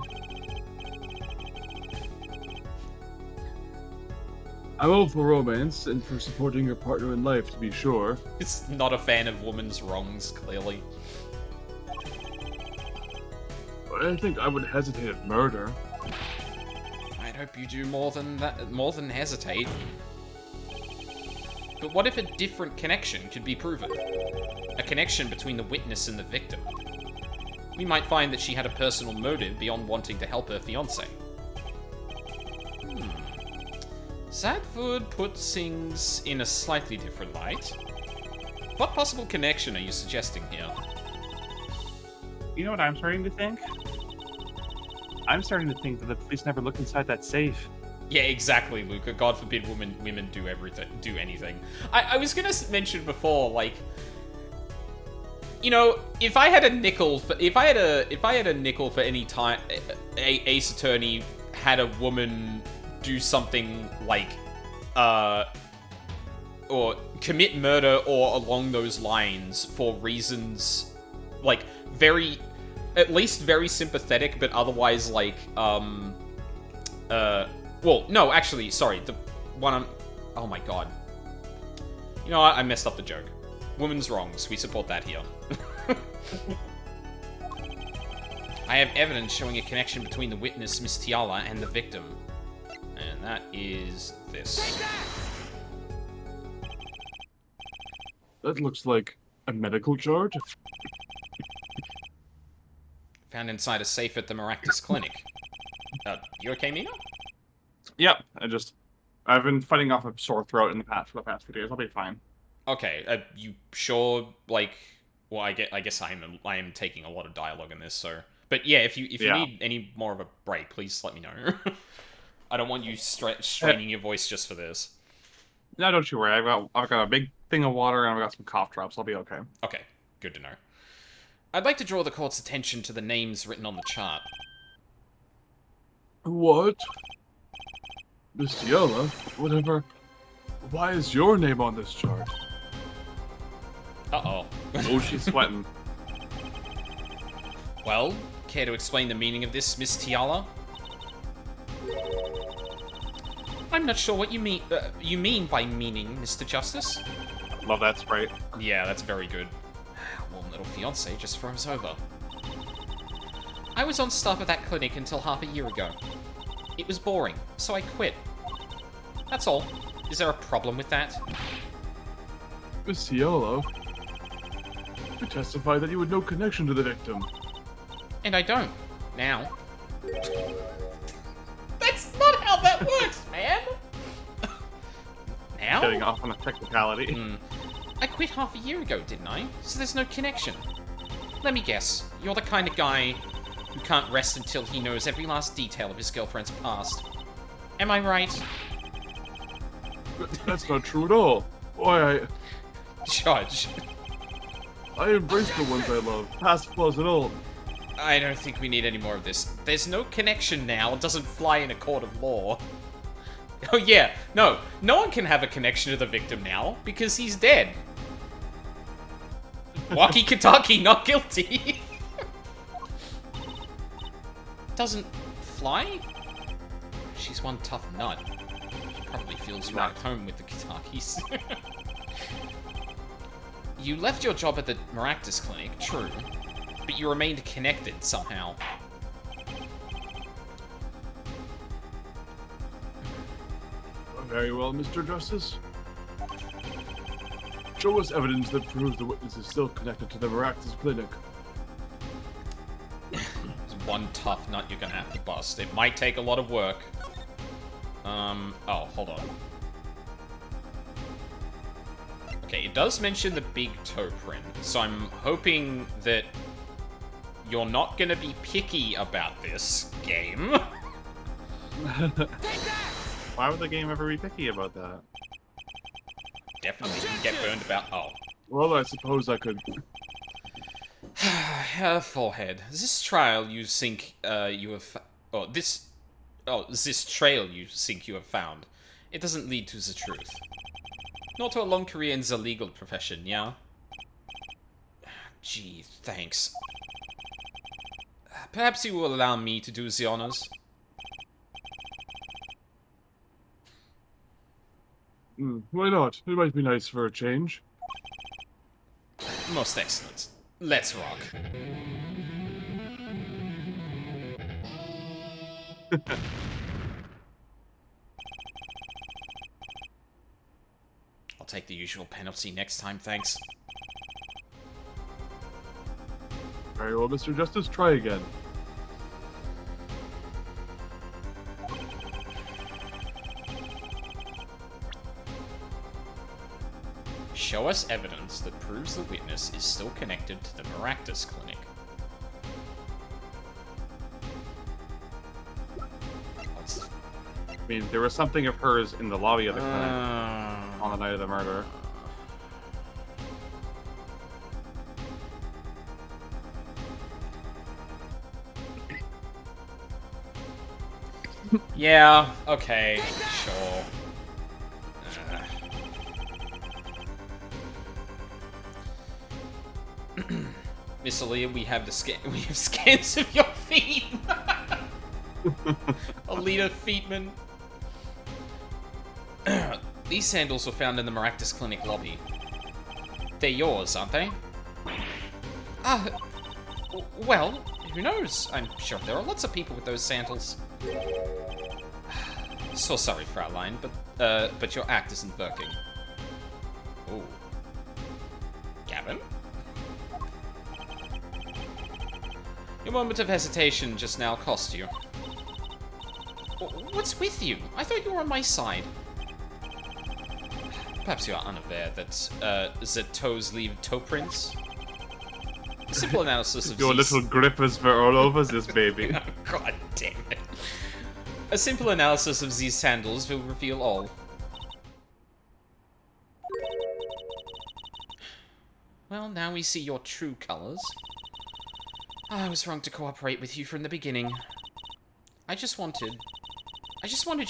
I'm all for romance and for supporting your partner in life, to be sure.
It's not a fan of women's wrongs, clearly.
But I think I would hesitate at murder.
I'd hope you do more than that, more than hesitate. But what if a different connection could be proven? A connection between the witness and the victim. We might find that she had a personal motive beyond wanting to help her fiancé. That would put things in a slightly different light. What possible connection are you suggesting here?
You know what I'm starting to think? I'm starting to think that the police never looked inside that safe.
Yeah, exactly, Luca. God forbid women do anything. I was gonna mention before, like, you know, if I had a nickel for any time Ace Attorney had a woman do something like or commit murder or along those lines for reasons like at least very sympathetic, but otherwise like well, no, actually, sorry, the one oh my god. You know what? I messed up the joke. Women's wrongs, we support that here. I have evidence showing a connection between the witness, Miss Tiala, and the victim. And that is this.
That looks like a medical chart.
Found inside a safe at the Maractus Clinic. You okay, Mina?
Yep, I've been fighting off a sore throat for the past few days. I'll be fine.
Okay, you sure, like, well, I guess I am taking a lot of dialogue in this, so... But yeah, if you need any more of a break, please let me know. I don't want you straining your voice just for this.
No, don't you worry. I've got a big thing of water and I've got some cough drops. I'll be okay.
Okay, good to know. I'd like to draw the court's attention to the names written on the chart.
What? Miss Tiala? Whatever. Why is your name on this chart?
Uh-oh.
Oh, she's sweating.
Well, care to explain the meaning of this, Miss Tiala? I'm not sure what you mean by meaning, Mr. Justice.
Love that sprite.
Yeah, that's very good. Warm little fiance just froze over. I was on staff at that clinic until half a year ago. It was boring, so I quit. That's all. Is there a problem with that?
Miss Ciolo, you testified that you had no connection to the victim.
And I don't. Now. That's not how that works, man! Now?
Getting off on a technicality.
I quit half a year ago, didn't I? So there's no connection. Let me guess. You're the kind of guy who can't rest until he knows every last detail of his girlfriend's past. Am I right?
That's not true at all. Why,
Judge.
I embrace the ones I love, past flaws and all.
I don't think we need any more of this. There's no connection now. It doesn't fly in a court of law. Oh yeah, no one can have a connection to the victim now, because he's dead. Waki Kataki, not guilty. Doesn't fly? She's one tough nut. She probably feels right at home with the Katakis. You left your job at the Maractus Clinic, true, but you remained connected somehow.
Very well, Mr. Justice. Show us evidence that proves the witness is still connected to the Maractus Clinic.
There's one tough nut you're gonna have to bust. It might take a lot of work. Oh, hold on. Okay, it does mention the big toe print, so I'm hoping that you're not gonna be picky about this game.
Why would the game ever be picky about that?
Definitely didn't get burned about. Oh.
Well, I suppose I could.
Forehead. This trail you think you have. This trail you think you have found. It doesn't lead to the truth. Nor to a long career in the legal profession, yeah? Gee, thanks. Perhaps you will allow me to do the honors?
Why not? It might be nice for a change.
Most excellent. Let's rock. I'll take the usual penalty next time, thanks.
Very well, Mr. Justice, try again.
Show us evidence that proves the witness is still connected to the Maractus Clinic.
I mean, there was something of hers in the lobby of the clinic on the night of the murder.
Yeah, okay, sure. Miss Aaliyah, we have scans of your feet. Alita Feetman. These sandals were found in the Maractus Clinic lobby. They're yours, aren't they? Well, who knows? I'm sure there are lots of people with those sandals. So sorry, Fraulein, but your act isn't working. Ooh. Gavin? Your moment of hesitation just now cost you. What's with you? I thought you were on my side. Perhaps you are unaware that toes leave toe prints. A simple analysis of
Your little grippers were all over this baby.
Oh, God damn it. A simple analysis of these sandals will reveal all. Well, now we see your true colors. I was wrong to cooperate with you from the beginning. I just wanted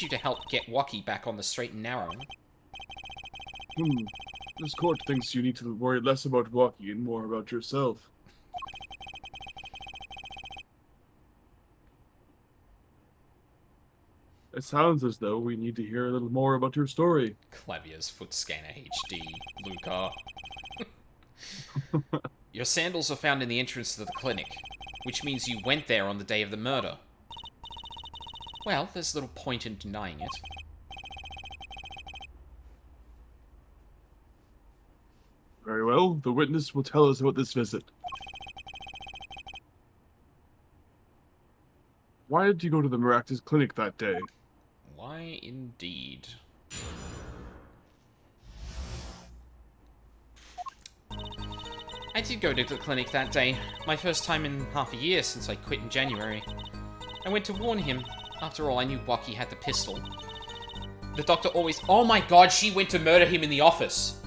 you to help get Waki back on the straight and narrow.
This court thinks you need to worry less about Waki and more about yourself. It sounds as though we need to hear a little more about your story.
Clavier's foot scanner HD, Luca. Your sandals were found in the entrance to the clinic, which means you went there on the day of the murder. Well, there's little point in denying it.
Very well, the witness will tell us about this visit. Why did you go to the Maractus clinic that day?
Why indeed? I did go to the clinic that day. My first time in half a year since I quit in January. I went to warn him. After all, I knew Waki had the pistol. The doctor always... Oh my god, she went to murder him in the office.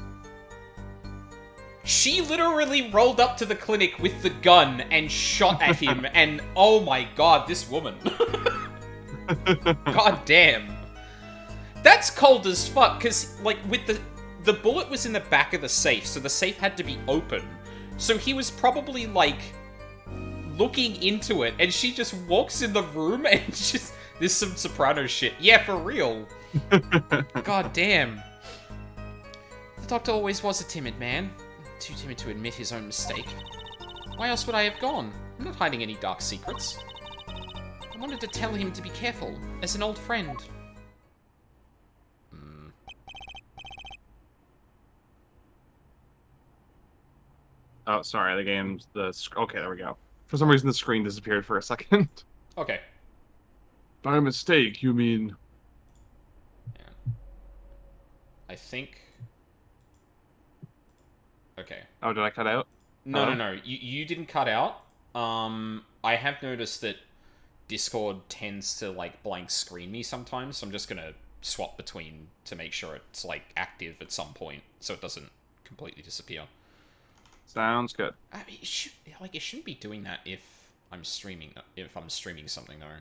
She literally rolled up to the clinic with the gun and shot at him, and oh my god, this woman. God damn. That's cold as fuck, because, like, with the bullet was in the back of the safe, so the safe had to be open. So he was probably, like, looking into it, and she just walks in the room and just... There's some Soprano shit. Yeah, for real. God damn. The doctor always was a timid man. Too timid to admit his own mistake. Why else would I have gone? I'm not hiding any dark secrets. I wanted to tell him to be careful, as an old friend.
Oh, sorry, the game's... Okay, there we go. For some reason, the screen disappeared for a second.
Okay.
By mistake, you mean...
Yeah. I think... Okay.
Oh, did I cut out?
No. You didn't cut out. I have noticed that Discord tends to, like, blank screen me sometimes, so I'm just gonna swap between to make sure it's, like, active at some point, so it doesn't completely disappear.
Sounds good.
I mean, it shouldn't be doing that if I'm streaming something, though.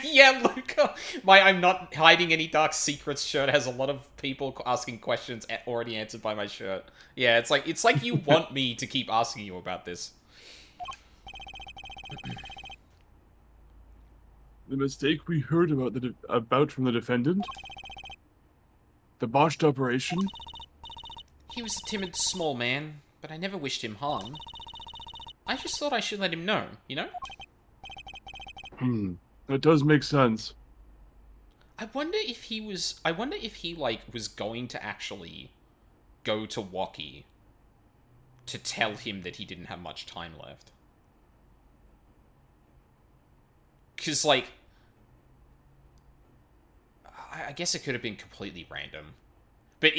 Yeah, Luca, my I'm not hiding any dark secrets shirt has a lot of people asking questions already answered by my shirt. Yeah, it's like you want me to keep asking you about this.
The mistake we heard about from the defendant? The botched operation?
He was a timid, small man, but I never wished him harm. I just thought I should let him know, you know?
That does make sense.
I wonder if he, like, was going to actually go to Waki to tell him that he didn't have much time left. Because, like... I guess it could have been completely random. But,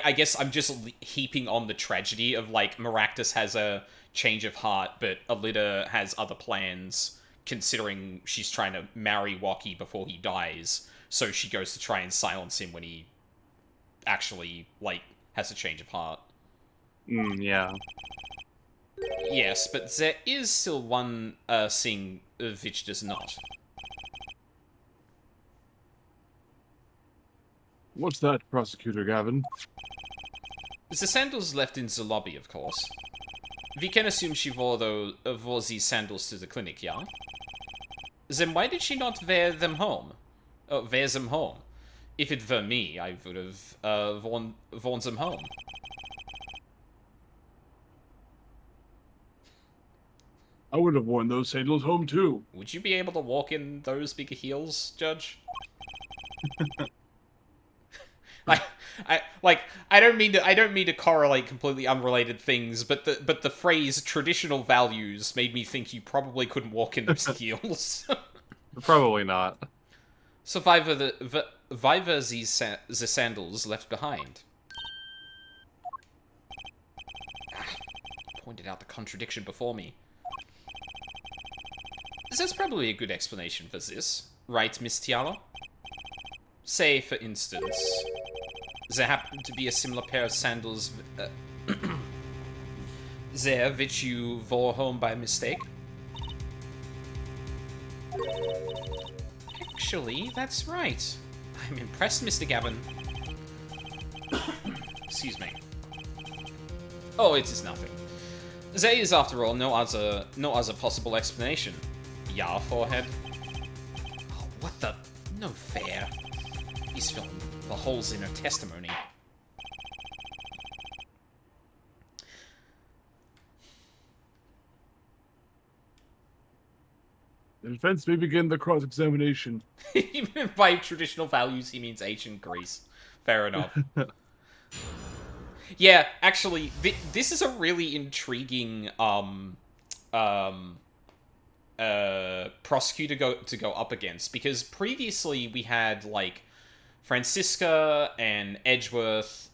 I guess I'm just heaping on the tragedy of, like, Maractus has a change of heart, but Alida has other plans, considering she's trying to marry Waki before he dies, so she goes to try and silence him when he actually, like, has a change of heart.
Yeah.
Yes, but there is still one thing which does not.
What's that, Prosecutor Gavin?
The sandals left in the lobby, of course. We can assume she wore these sandals to the clinic, yeah? Then why did she not wear them home? If it were me, I would have worn them home.
I would have worn those sandals home too.
Would you be able to walk in those big heels, Judge? I don't mean to correlate completely unrelated things, but the phrase traditional values made me think you probably couldn't walk in those heels.
Probably not.
So the sandals left behind. Pointed out the contradiction before me. There's probably a good explanation for this, right, Miss Tiala? Say, for instance, there happened to be a similar pair of sandals there which you wore home by mistake. Actually, that's right. I'm impressed, Mr. Gavin. Excuse me. Oh, it is nothing. There is, after all, no other possible explanation. Yeah, forehead. Oh, No fair. He's filling the holes in her testimony.
The defense may begin the cross-examination.
By traditional values, he means ancient Greece. Fair enough. Yeah, actually, this is a really intriguing prosecutor to go up against, because previously we had like Francisca and Edgeworth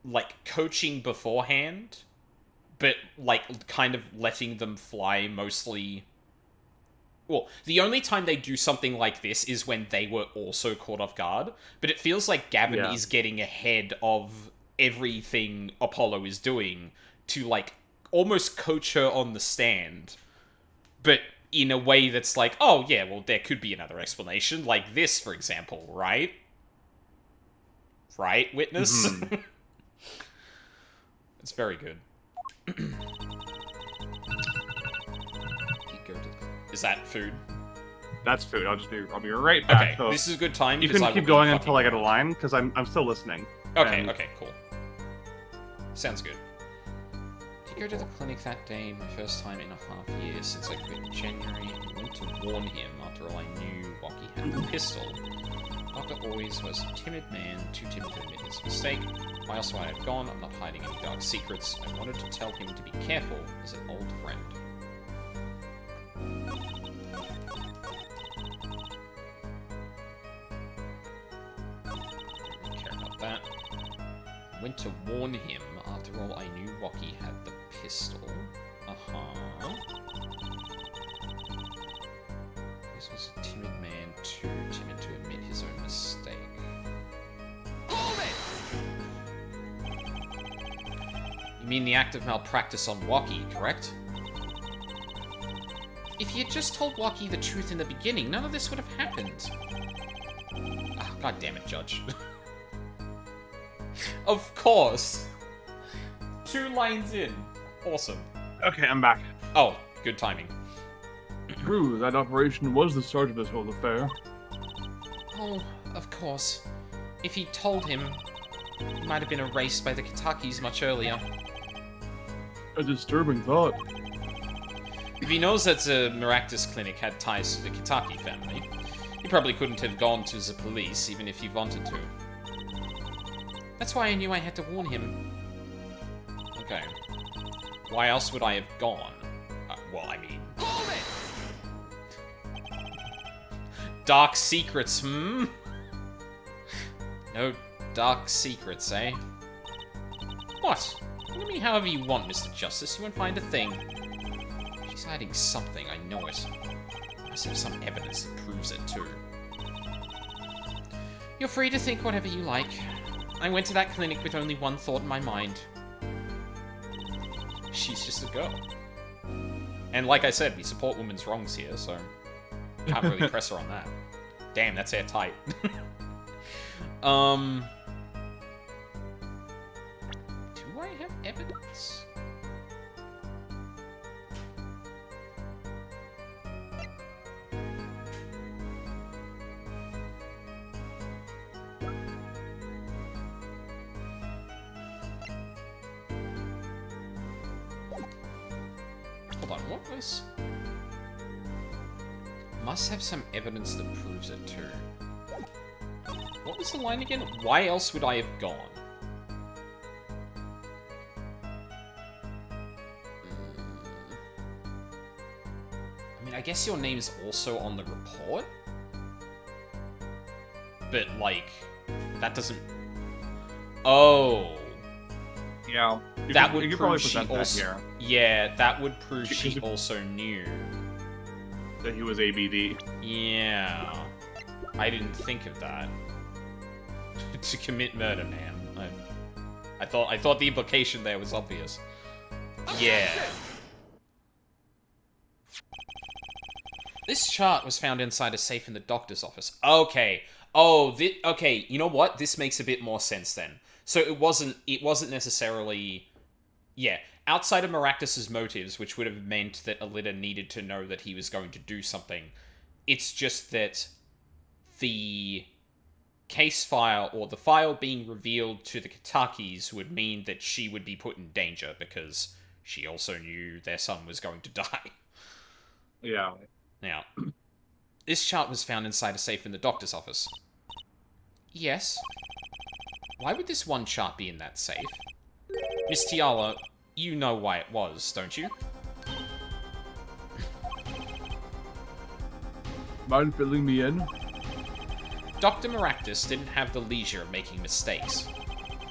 like coaching beforehand, but like kind of letting them fly mostly. Well, the only time they do something like this is when they were also caught off guard, but it feels like Gavin is getting ahead of everything Apollo is doing to like almost coach her on the stand, but in a way that's like, oh yeah, well, there could be another explanation, like this, for example, right? Right, witness? Mm-hmm. It's very good. Is that food?
That's food. I'll be right back.
Okay, so this is a good time.
You can keep going until I get a line, because I'm still listening.
Okay, okay, cool. Sounds good. Did you go to the clinic that day, my first time in a half year since I quit in January? I went to warn him after all I knew Waki had the pistol. Doctor always was a timid man, too timid to admit his mistake. Why else would I have gone? I'm not hiding any dark secrets. I wanted to tell him to be careful as an old friend. That. Went to warn him. After all, I knew Waki had the pistol. This was a timid man, too timid to admit his own mistake. Hold it! You mean the act of malpractice on Waki, correct? If you had just told Waki the truth in the beginning, none of this would have happened. Oh, God damn it, Judge. Of course. 2 lines in. Awesome.
Okay, I'm back.
Oh, good timing.
True, that operation was the start of this whole affair.
Oh, of course. If he told him, he might have been erased by the Kitakis much earlier.
A disturbing thought.
If he knows that the Maractus clinic had ties to the Kitaki family, he probably couldn't have gone to the police even if he wanted to. That's why I knew I had to warn him. Okay. Why else would I have gone? Well, I mean... Dark secrets, hmm? No dark secrets, eh? What? Look at me however you want, Mr. Justice. You won't find a thing. She's hiding something, I know it. I must have some evidence that proves it, too. You're free to think whatever you like. I went to that clinic with only one thought in my mind. She's just a girl. And like I said, we support women's wrongs here, so... Can't really press her on that. Damn, that's airtight. Do I have evidence? Hold on, what was... Must have some evidence that proves it too. What was the line again? Why else would I have gone? I mean, I guess your name's also on the report? But, like, that doesn't... Oh...
Yeah.
That would prove she also... Yeah, that would prove she also knew.
That he was ABD.
Yeah. I didn't think of that. To commit murder, man. I thought the implication there was obvious. Yeah. This chart was found inside a safe in the doctor's office. Okay. Oh, okay, you know what? This makes a bit more sense then. So it wasn't necessarily... Yeah, outside of Maractus's motives, which would have meant that Alita needed to know that he was going to do something, It's just that the case file, or the file being revealed to the Katakis, would mean that she would be put in danger, because she also knew their son was going to die.
Yeah.
Now, this chart was found inside a safe in the doctor's office. Yes. Why would this one chart be in that safe? Miss Tiala, you know why it was, don't you?
Mind filling me in?
Dr. Maractus didn't have the leisure of making mistakes.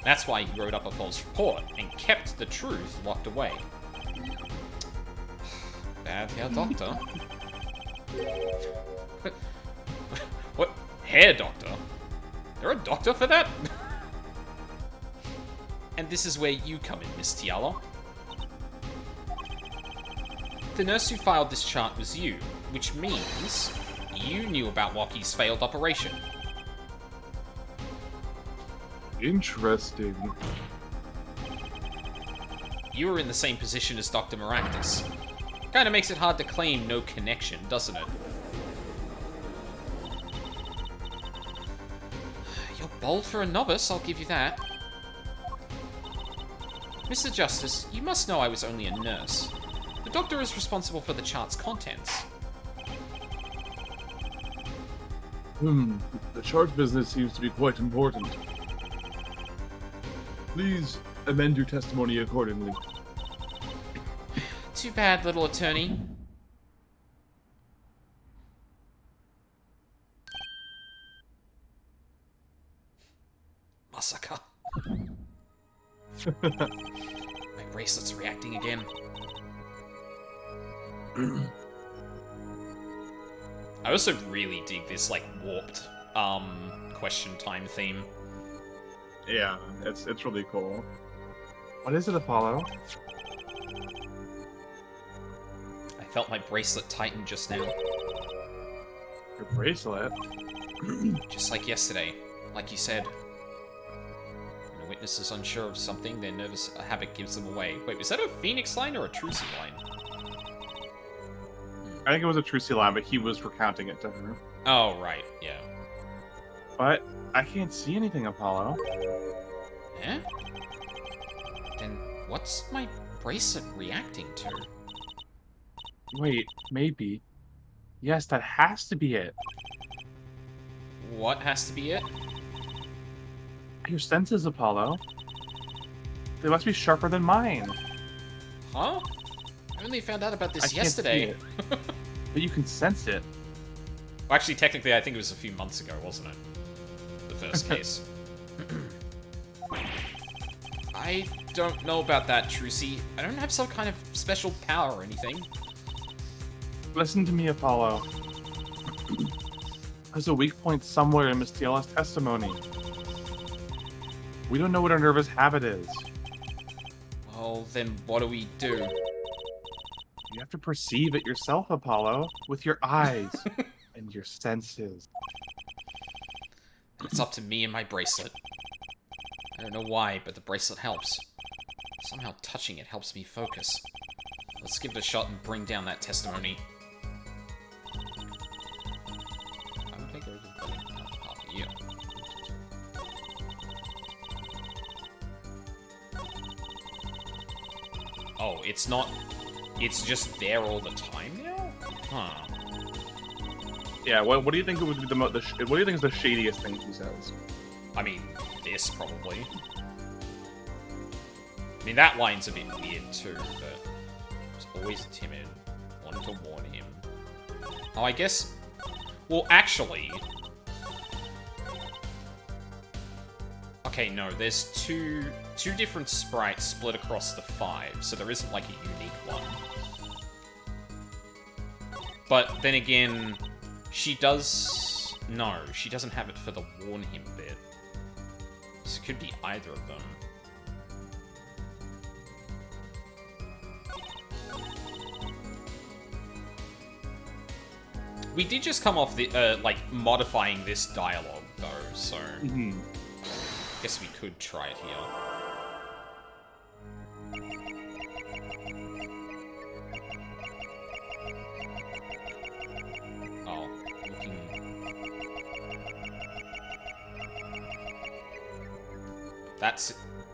That's why he wrote up a false report and kept the truth locked away. Bad hair doctor. What? Hair doctor? They're a doctor for that? And this is where you come in, Miss Tiala. The nurse who filed this chart was you, which means you knew about Woki's failed operation.
Interesting.
You were in the same position as Dr. Maractus. Kinda makes it hard to claim no connection, doesn't it? You're bold for a novice, I'll give you that. Mr. Justice, you must know I was only a nurse. The doctor is responsible for the chart's contents.
The chart business seems to be quite important. Please amend your testimony accordingly.
Too bad, little attorney. Masaka. My bracelet's reacting again. I also really dig this, like, warped, question time theme.
Yeah, it's really cool. What is it, Apollo?
I felt my bracelet tighten just now.
Your bracelet?
Just like yesterday. Like you said. When a witness is unsure of something, their nervous habit gives them away. Wait, was that a Phoenix line or a Trucy line?
I think it was a Trucy line, but he was recounting it to her.
Oh, right, yeah.
But I can't see anything, Apollo.
Eh? Then what's my bracelet reacting to?
Wait, maybe. Yes, that has to be it.
What has to be it?
Your senses, Apollo. They must be sharper than mine.
Huh? I only found out about
I
this
can't see
yesterday.
it. But you can sense it.
Well, actually, technically, I think it was a few months ago, wasn't it? The first case. I don't know about that, Trucy. I don't have some kind of special power or anything.
Listen to me, Apollo. There's a weak point somewhere in Miss Tiala's testimony. We don't know what her nervous habit is.
Well, then what do we do?
You have to perceive it yourself, Apollo, with your eyes and your senses.
It's up to me and my bracelet. I don't know why, but the bracelet helps. Somehow touching it helps me focus. Let's give it a shot and bring down that testimony. I would take her to half a year. Oh, it's not... It's just there all the time now? Huh.
Yeah, what do you think would be what do you think is the shadiest thing he says?
I mean, this probably. I mean, that line's a bit weird too, but it's always timid. Wanted to warn him. Oh, I guess... Well, actually... Okay, no, there's two different sprites split across the 5, so there isn't like a unique one. But then again, she does... No, she doesn't have it for the warn him bit. So it could be either of them. We did just come off the, like, modifying this dialogue, though, so... Guess we could try it here. Oh.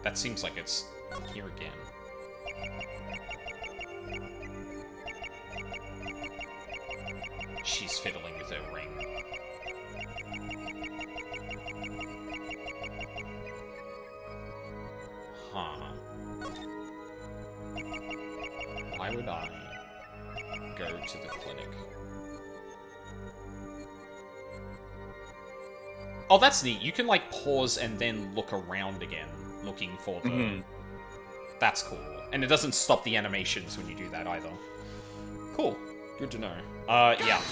that seems like it's here again. She's fiddling with her ring. Huh. Why would I go to the clinic? Oh, that's neat. You can, like, pause and then look around again, looking for the...
Mhm.
That's cool. And it doesn't stop the animations when you do that, either. Cool. Good to know. Yeah.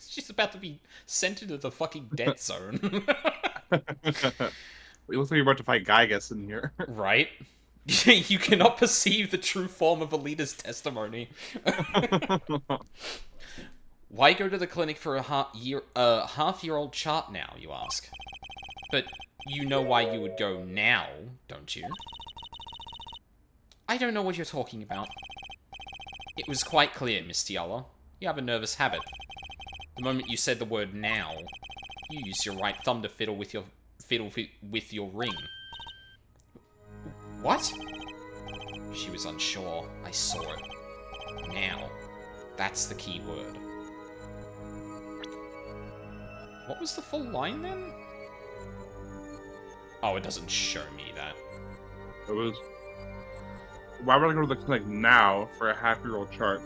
She's about to be sent into the fucking death zone.
It looks like you're about to fight Gygas in here.
Right? You cannot perceive the true form of Alita's testimony. Why go to the clinic for a half-year-old chart now, you ask? But you know why you would go now, don't you? I don't know what you're talking about. It was quite clear, Miss Tiala. You have a nervous habit. The moment you said the word now, you used your right thumb to fiddle with your ring. What? She was unsure. I saw it. Now. That's the key word. What was the full line then? Oh, it doesn't show me that.
It was... Why would I go to the clinic now for a half-year-old chart?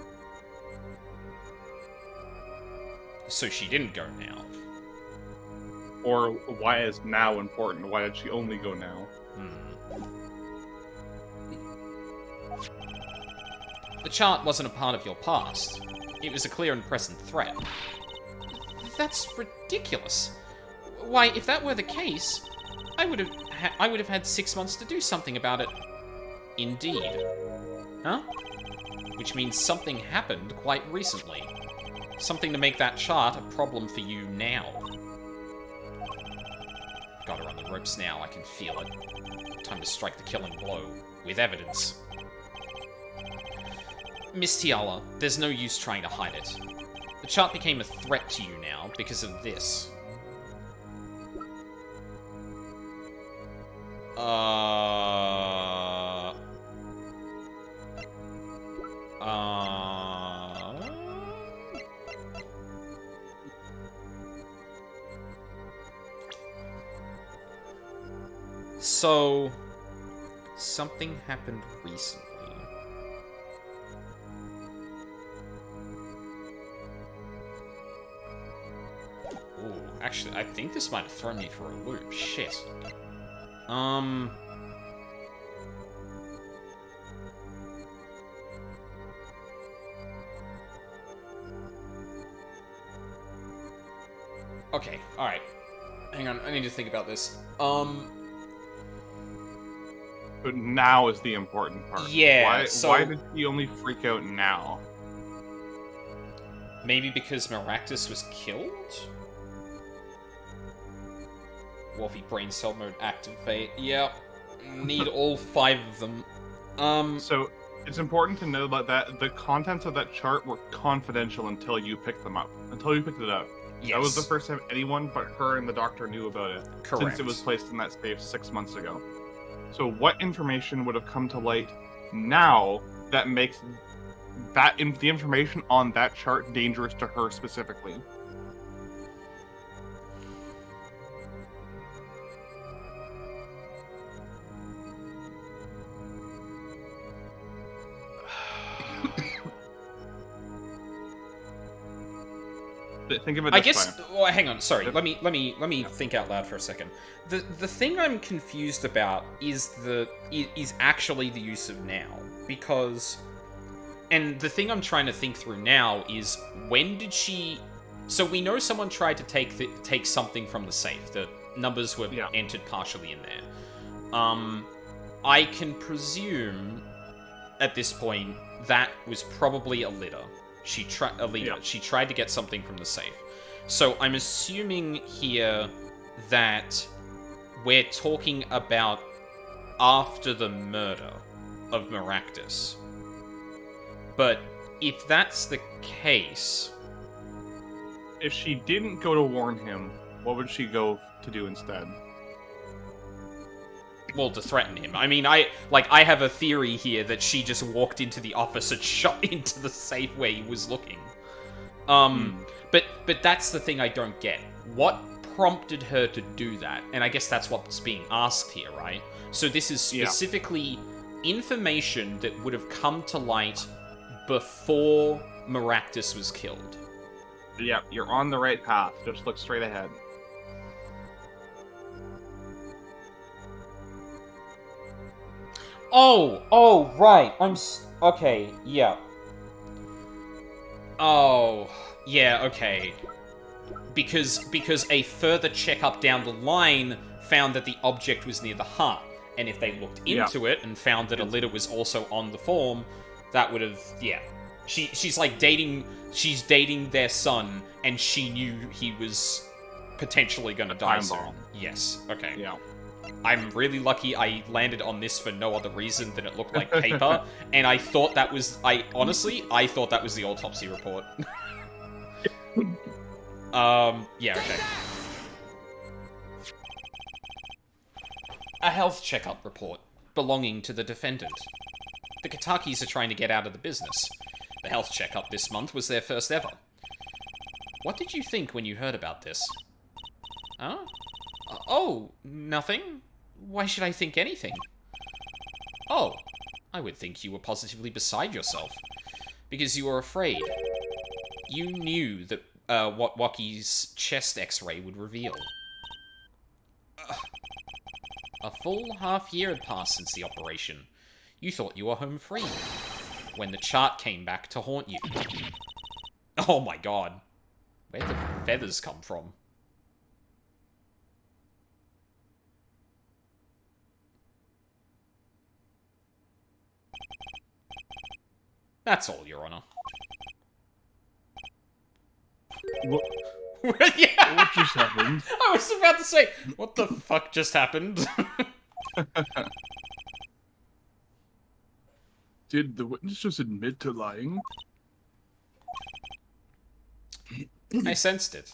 So she didn't go now.
Or why is now important? Why did she only go now?
The chart wasn't a part of your past. It was a clear and present threat. That's ridiculous. Why, if that were the case, I would have had 6 months to do something about it. Indeed. Huh? Which means something happened quite recently. Something to make that chart a problem for you now. Got her on the ropes now, I can feel it. Time to strike the killing blow. With evidence. Miss Tiala, there's no use trying to hide it. The chart became a threat to you now because of this. So, something happened recently. Ooh, actually, I think this might have thrown me for a loop. Shit. Okay, alright. Hang on, I need to think about this.
But now is the important part.
Yeah,
why did he only freak out now?
Maybe because Maractus was killed? Wolfie Brain Cell Mode activate. Yep. Need all 5 of them.
So, it's important to know that the contents of that chart were confidential until you picked them up. Until you picked it up.
Yes.
That was the first time anyone but her and the doctor knew about it.
Correct.
Since it was placed in that safe 6 months ago. So what information would have come to light now that makes the information on that chart dangerous to her specifically? Think of it this
I guess.
way.
Well, hang on. Sorry. Let me think out loud for a second. The thing I'm confused about is actually the use of now, because, and the thing I'm trying to think through now is, when did she? So we know someone tried to take something from the safe. The numbers were entered partially in there. I can presume at this point that was probably Alita. She tried to get something from the safe. So I'm assuming here that we're talking about after the murder of Maractus. But if that's the case...
If she didn't go to warn him, what would she go to do instead?
Well, to threaten him. I mean, I have a theory here that she just walked into the office and shot into the safe where he was looking. But that's the thing I don't get. What prompted her to do that? And I guess that's what's being asked here, right? So this is specifically information that would have come to light before Maractus was killed.
Yep, you're on the right path. Just look straight ahead.
Oh, right. Okay, yeah. Oh, yeah, okay. Because a further checkup down the line found that the object was near the heart, and if they looked into it and found that a litter was also on the form, that would have, She's like dating their son, and she knew he was potentially gonna die soon. Yes, okay.
Yeah.
I'm really lucky I landed on this for no other reason than it looked like paper, and I thought that was... I thought that was the autopsy report. Yeah, okay. A health checkup report belonging to the defendant. The Katakis are trying to get out of the business. The health checkup this month was their first ever. What did you think when you heard about this? Huh? Oh, nothing. Why should I think anything? Oh, I would think you were positively beside yourself. Because you were afraid. You knew that what Waki's chest x-ray would reveal. A full half-year had passed since the operation. You thought you were home free. When the chart came back to haunt you. Oh my god. Where'd the feathers come from? That's all, Your Honor.
What just happened?
I was about to say, what the fuck just happened?
Did the witness just admit to lying?
I sensed it.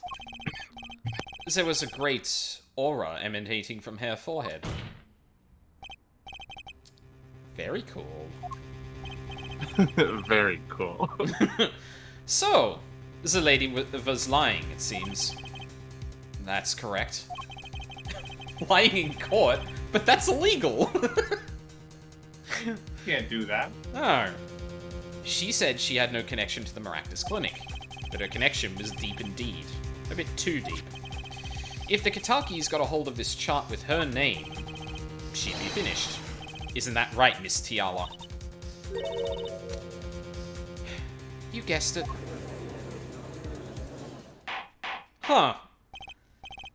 There was a great aura emanating from her forehead. Very cool.
Very cool.
So, the lady was lying, it seems. That's correct. Lying in court? But that's illegal!
Can't do that.
Oh. She said she had no connection to the Maractus Clinic, but her connection was deep indeed. A bit too deep. If the Katakis got a hold of this chart with her name, she'd be finished. Isn't that right, Miss Tiala? You guessed it. Huh.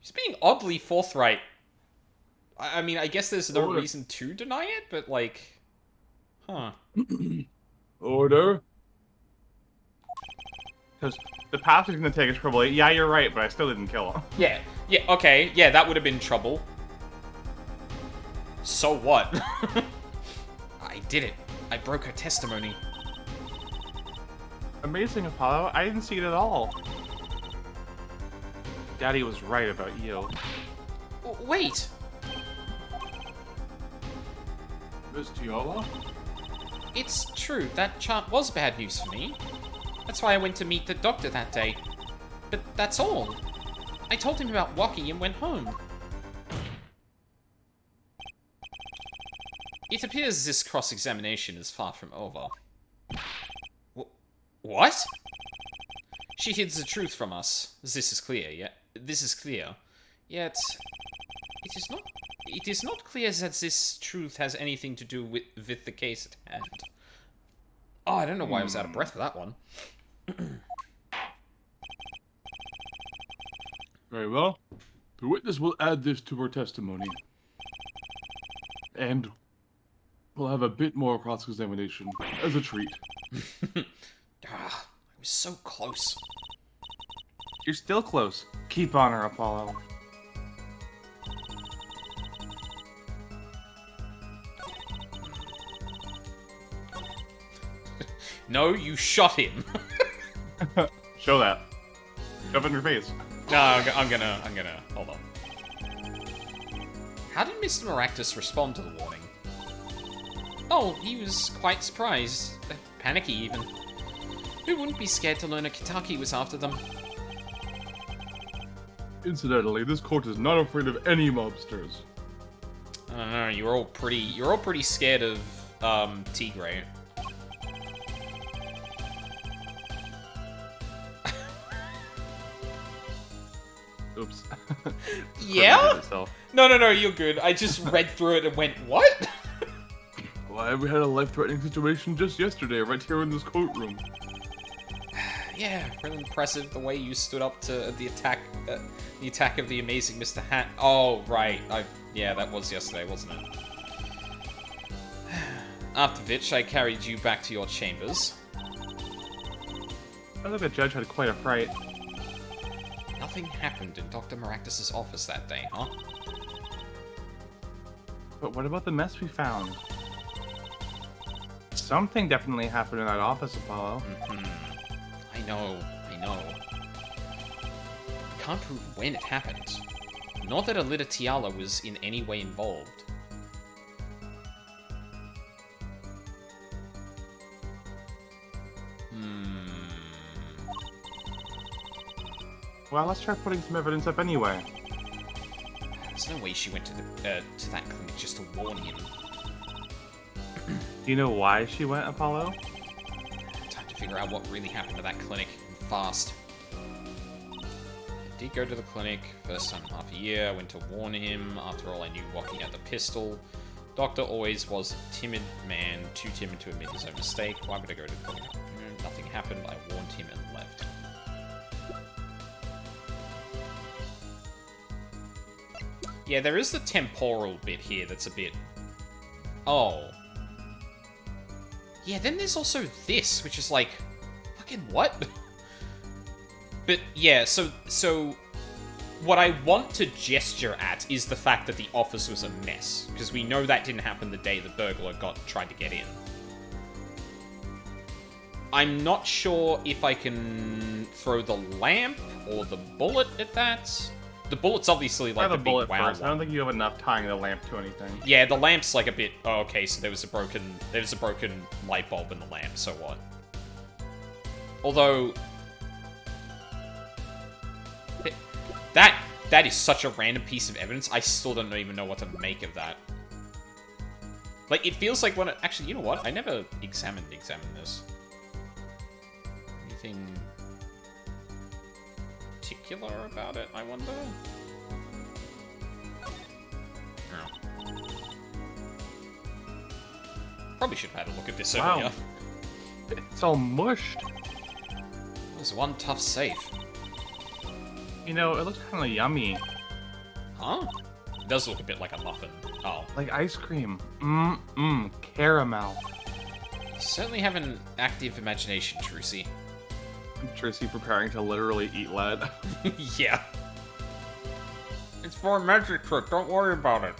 She's being oddly forthright. I mean, I guess there's no reason to deny it, but like... Huh.
Order? Because the path is going to take us probably... Yeah, you're right, but I still didn't kill him.
Yeah, okay. Yeah, that would have been trouble. So what? I did it. I broke her testimony.
Amazing, Apollo. I didn't see it at all. Daddy was right about you.
Wait.
Miss Tiala?
It's true. That chart was bad news for me. That's why I went to meet the doctor that day. But that's all. I told him about Waki and went home. It appears this cross-examination is far from over. What? She hides the truth from us. This is clear, Yet, it is not clear that this truth has anything to do with the case at hand. Oh, I don't know why I was out of breath for that one.
Very well. The witness will add this to her testimony. And we'll have a bit more cross-examination as a treat.
I was so close.
You're still close. Keep on her, Apollo.
No, you shot him.
Show that. Shove it in your face.
No, I'm gonna. Hold on. How did Mr. Maractus respond to the warning? Oh, he was quite surprised. Panicky, even. Who wouldn't be scared to learn a Kitaki was after them?
Incidentally, this court is not afraid of any mobsters.
I don't know, you're all pretty scared of, Tigray.
Oops.
Yeah? No, you're good. I just read through it and went, what?
Why, we had a life-threatening situation just yesterday, right here in this courtroom.
Yeah, really impressive the way you stood up to the attack of the amazing Mr. Hat. Oh, right. Yeah, that was yesterday, wasn't it? After which, I carried you back to your chambers.
I think the judge had quite a fright.
Nothing happened in Dr. Maractus' office that day, huh?
But what about the mess we found? Something definitely happened in that office, Apollo.
I know. Can't prove when it happened. Nor that Alida Tiala was in any way involved.
Well, let's try putting some evidence up anyway.
There's no way she went to that clinic just to warn him.
Do you know why she went, Apollo?
Time to figure out what really happened to that clinic, and fast. I did go to the clinic, first time in half a year. I went to warn him. After all, I knew walking out the pistol. Doctor always was a timid man, too timid to admit his own mistake. Why would I go to the clinic? Nothing happened. I warned him and left. Yeah, there is the temporal bit here that's a bit... Oh. Yeah, then there's also this, which is like... Fucking what? But, yeah, so... What I want to gesture at is the fact that the office was a mess. Because we know that didn't happen the day the burglar tried to get in. I'm not sure if I can throw the lamp or the bullet at that. The bullet's obviously like the big wow
first. I don't think you have enough tying the lamp to anything.
Yeah, the lamp's like a bit... Oh, okay, so there was a broken light bulb in the lamp, so what? Although... That is such a random piece of evidence, I still don't even know what to make of that. Like, it feels like when it... Actually, you know what? I never examined this. Anything particular about it, I wonder? No. Probably should have had a look at this earlier.
It's all mushed.
It was one tough safe.
You know, it looks kind of yummy.
Huh? It does look a bit like a muffin. Oh.
Like ice cream. Caramel.
You certainly have an active imagination, Trucy.
Trucy preparing to literally eat lead.
Yeah. It's for a magic trick, don't worry about it.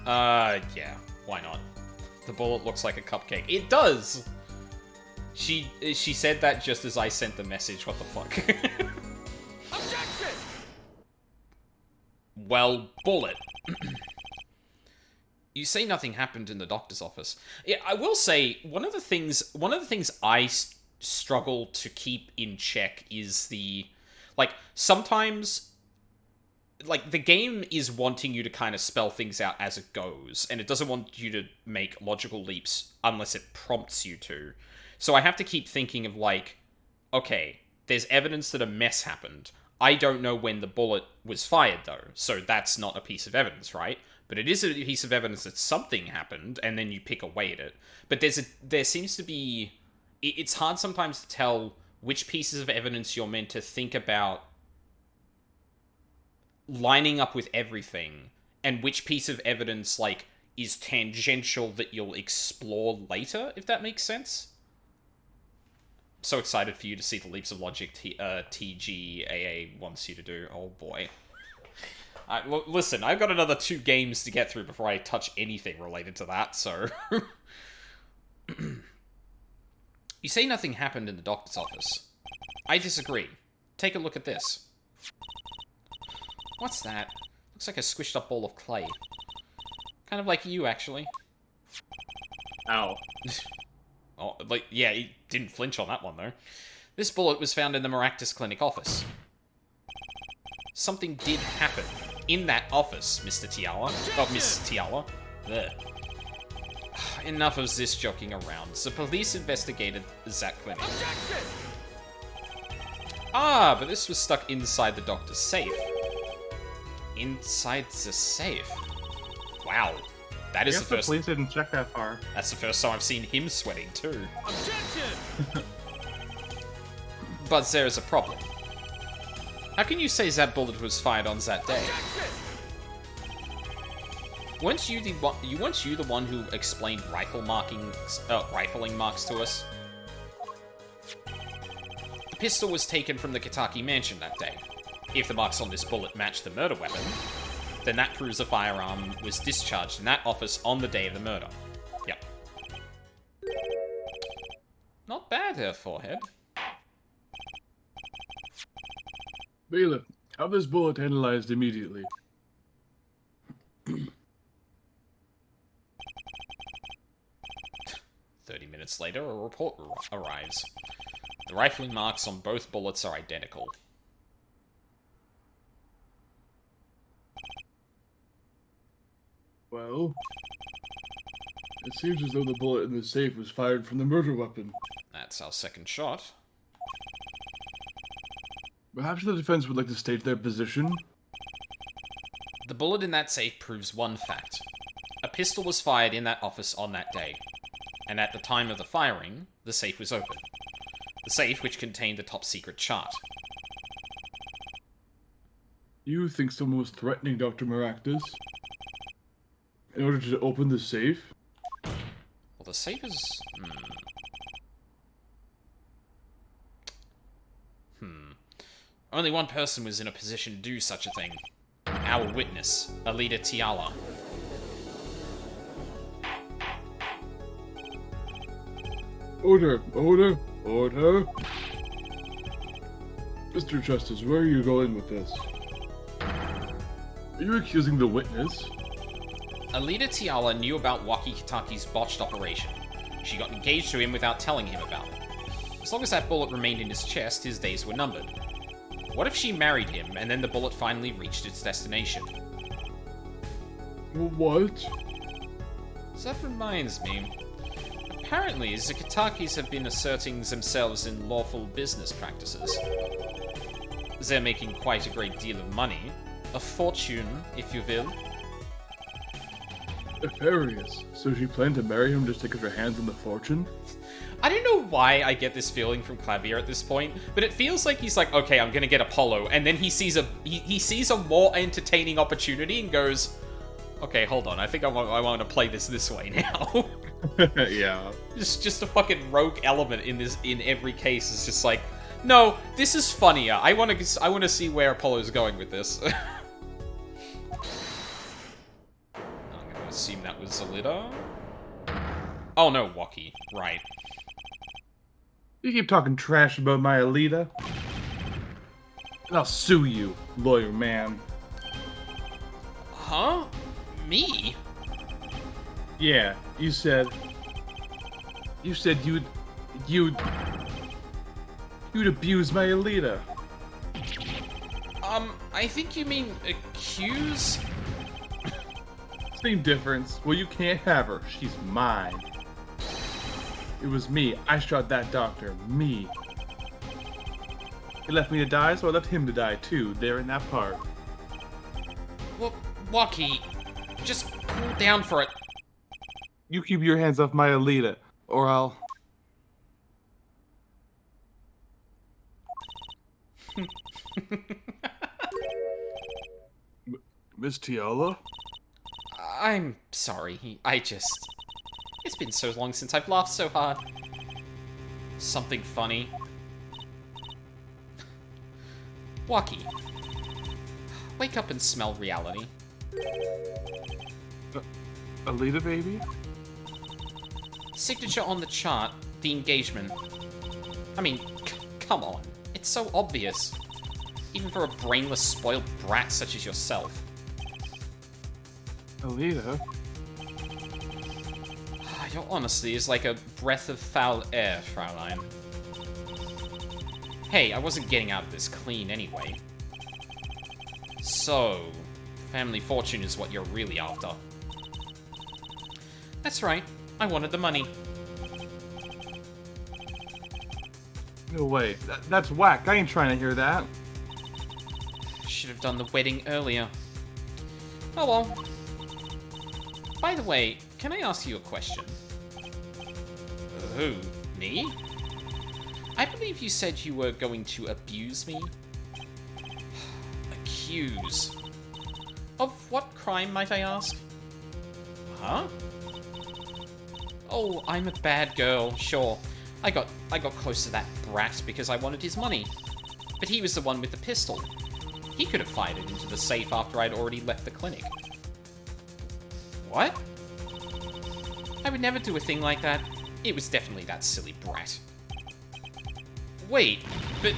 Yeah, why not? The bullet looks like a cupcake. It does! She said that just as I sent the message, what the fuck?
Objection!
Well, bullet. You say nothing happened in the doctor's office. Yeah, I will say, one of the things I struggle to keep in check is the... Like, sometimes... Like, the game is wanting you to kind of spell things out as it goes, and it doesn't want you to make logical leaps unless it prompts you to. So I have to keep thinking of, like, okay, there's evidence that a mess happened. I don't know when the bullet was fired, though, so that's not a piece of evidence, right? But it is a piece of evidence that something happened, and then you pick away at it. But there seems to be... It's hard sometimes to tell which pieces of evidence you're meant to think about lining up with everything, and which piece of evidence, like, is tangential that you'll explore later, if that makes sense. So excited for you to see the leaps of logic TGAA wants you to do. Oh boy. Listen, I've got another 2 games to get through before I touch anything related to that, so... You say nothing happened in the doctor's office. I disagree. Take a look at this. What's that? Looks like a squished up ball of clay. Kind of like you, actually.
Ow.
Oh, like, yeah, he didn't flinch on that one, though. This bullet was found in the Maractus Clinic office. Something did happen in that office, Mr. Tiala. Oh, Miss Tiala. There. Enough of this joking around. The police investigated that clinic.
Objection!
Ah, but this was stuck inside the doctor's safe. Inside the safe? Wow. That is the first...
the police didn't check that far.
That's the first time I've seen him sweating, too.
Objection!
But there is a problem. How can you say that bullet was fired on that day?
Objection!
Weren't you the one who explained rifling marks to us? The pistol was taken from the Kitaki mansion that day. If the marks on this bullet match the murder weapon, then that proves the firearm was discharged in that office on the day of the murder. Yep. Not bad there, forehead.
Bailiff, have this bullet analyzed immediately.
30 minutes later, a report arrives. The rifling marks on both bullets are identical.
Well, it seems as though the bullet in the safe was fired from the murder weapon.
That's our second shot.
Perhaps the defense would like to state their position.
The bullet in that safe proves one fact. A pistol was fired in that office on that day. And at the time of the firing, the safe was open. The safe which contained the top-secret chart.
You think someone was threatening Dr. Maractus in order to open the safe?
Well, the safe is... Only one person was in a position to do such a thing. Our witness, Alida Tiala.
Order! Order! Order! Mr. Justice, where are you going with this? Are you accusing the witness?
Alida Tiala knew about Waki Kitaki's botched operation. She got engaged to him without telling him about it. As long as that bullet remained in his chest, his days were numbered. What if she married him, and then the bullet finally reached its destination?
What?
So that reminds me. Apparently, the Kitakis have been asserting themselves in lawful business practices. They're making quite a great deal of money. A fortune, if you will.
Nefarious. So she planned to marry him just to get her hands on the fortune?
I don't know why I get this feeling from Clavier at this point, but it feels like he's like, okay, I'm gonna get Apollo, and then he sees a more entertaining opportunity and goes, okay, hold on, I think I want to play this way now.
Yeah.
Just a fucking rogue element in every case is just like, no, this is funnier. I want to see where Apollo's going with this. I'm gonna assume that was Alida. Oh no, Waki. Right.
You keep talking trash about my Alida, and I'll sue you, lawyer man.
Huh? Me?
Yeah, you said you'd abuse my Alida.
I think you mean accuse?
Same difference. Well, you can't have her. She's mine. It was me. I shot that doctor. Me. He left me to die, so I left him to die too. There in that part.
Well, Waki, just cool down for it.
You keep your hands off my Alida, or I'll... Miss Tiala?
I'm sorry. It's been so long since I've laughed so hard. Something funny. Waki, Wake up and smell reality.
Alita baby?
Signature on the chart, the engagement. I mean, come on. It's so obvious. Even for a brainless, spoiled brat such as yourself.
Alita?
Your honesty is like a breath of foul air, Fraulein. Hey, I wasn't getting out of this clean anyway. So, family fortune is what you're really after. That's right. I wanted the money.
No way. That's whack. I ain't trying to hear that.
Should have done the wedding earlier. Oh well. By the way, can I ask you a question? Who? Me? I believe you said you were going to abuse me? Accuse. Of what crime, might I ask? Huh? Oh, I'm a bad girl, sure. I got close to that brat because I wanted his money. But he was the one with the pistol. He could have fired it into the safe after I'd already left the clinic. What? I would never do a thing like that. It was definitely that silly brat. Wait, but...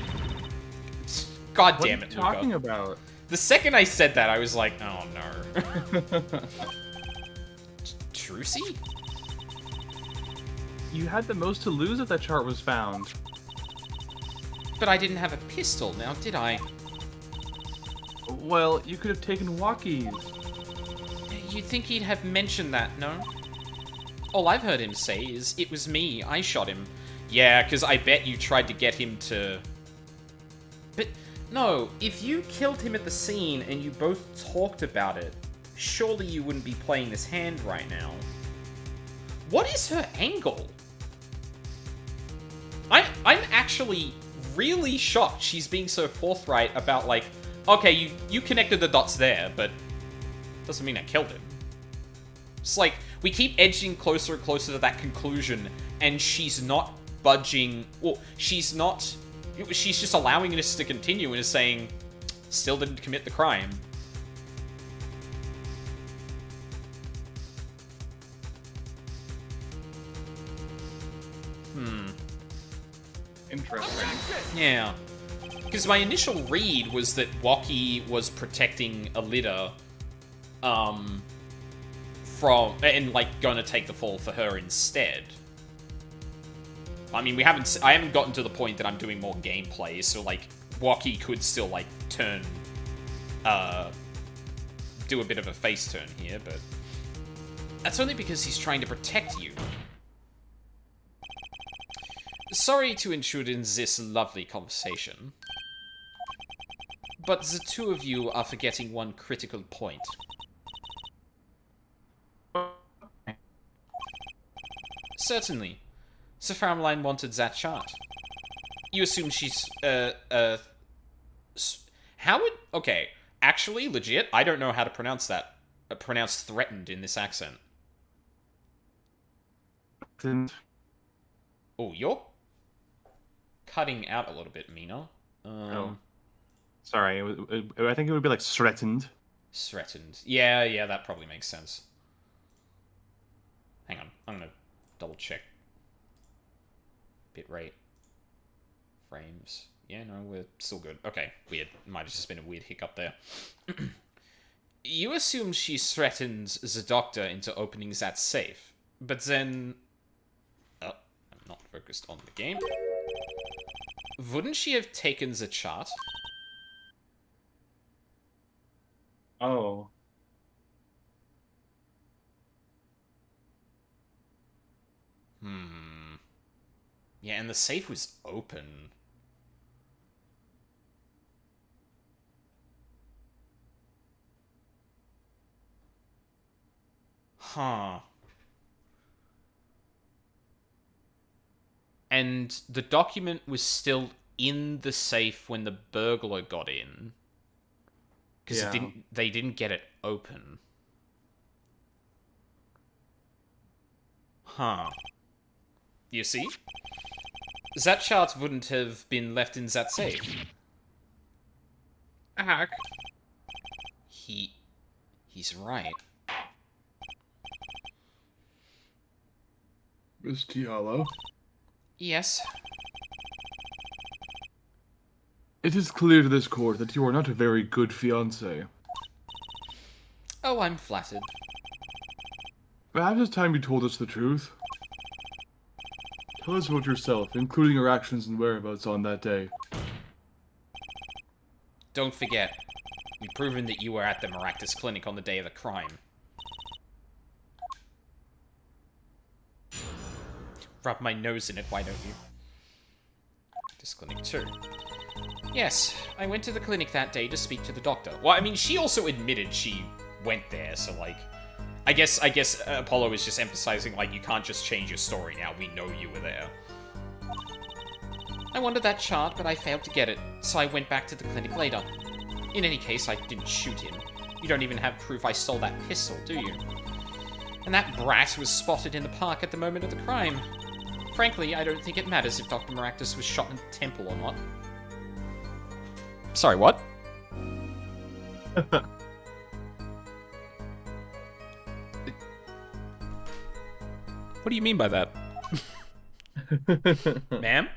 God damn it,
What are you talking
Luca.
about?
The second I said that, I was like, oh no. Trucy?
You had the most to lose if that chart was found.
But I didn't have a pistol now, did I?
Well, you could have taken walkies.
You'd think he'd have mentioned that, no? All I've heard him say is, it was me, I shot him. Yeah, because I bet you tried to get him to... But, no, if you killed him at the scene and you both talked about it, surely you wouldn't be playing this hand right now. What is her angle? I'm actually really shocked she's being so forthright about, like, okay, you connected the dots there, but doesn't mean I killed him. It's like, we keep edging closer and closer to that conclusion, and she's not budging, well, she's just allowing this to continue and is saying, still didn't commit the crime.
Interesting.
Yeah. Because my initial read was that Waki was protecting Alita, and, like, gonna take the fall for her instead. I mean, I haven't gotten to the point that I'm doing more gameplay, so, like, Waki could still, like, do a bit of a face turn here, but that's only because he's trying to protect you. Sorry to intrude in this lovely conversation, but the two of you are forgetting one critical point. Certainly. Sir Fraulein wanted that chart. You assume she's, how would... Okay, actually, legit, I don't know how to pronounce that. Pronounce threatened in this accent. Oh, you're cutting out a little bit, Mina.
Oh. Sorry, I think it would be like threatened.
Threatened. Yeah, that probably makes sense. Hang on, I'm gonna double check. Bitrate. Frames. Yeah, no, we're still good. Okay, weird. Might have just been a weird hiccup there. You assume she threatened the doctor into opening that safe, but then... Oh, I'm not focused on the game. Wouldn't she have taken the chart?
Oh.
Yeah, and the safe was open. Huh. And the document was still in the safe when the burglar got in. Because they didn't get it open. Huh. You see? That chart wouldn't have been left in that safe.
Hack.
He's right.
Miss Tiala,
Yes.
it is clear to this court that you are not a very good fiancé.
Oh, I'm flattered.
Perhaps it's time you told us the truth. Tell us about yourself, including your actions and whereabouts on that day.
Don't forget, you've proven that you were at the Maractus Clinic on the day of the crime. Rub my nose in it, why don't you? This clinic too. Yes, I went to the clinic that day to speak to the doctor. Well, I mean, she also admitted she went there, so like... I guess Apollo is just emphasizing, like, you can't just change your story now, we know you were there. I wanted that chart, but I failed to get it, so I went back to the clinic later. In any case, I didn't shoot him. You don't even have proof I stole that pistol, do you? And that brat was spotted in the park at the moment of the crime. Frankly, I don't think it matters if Dr. Maractus was shot in the temple or not. Sorry, what? What do you mean by that? Ma'am?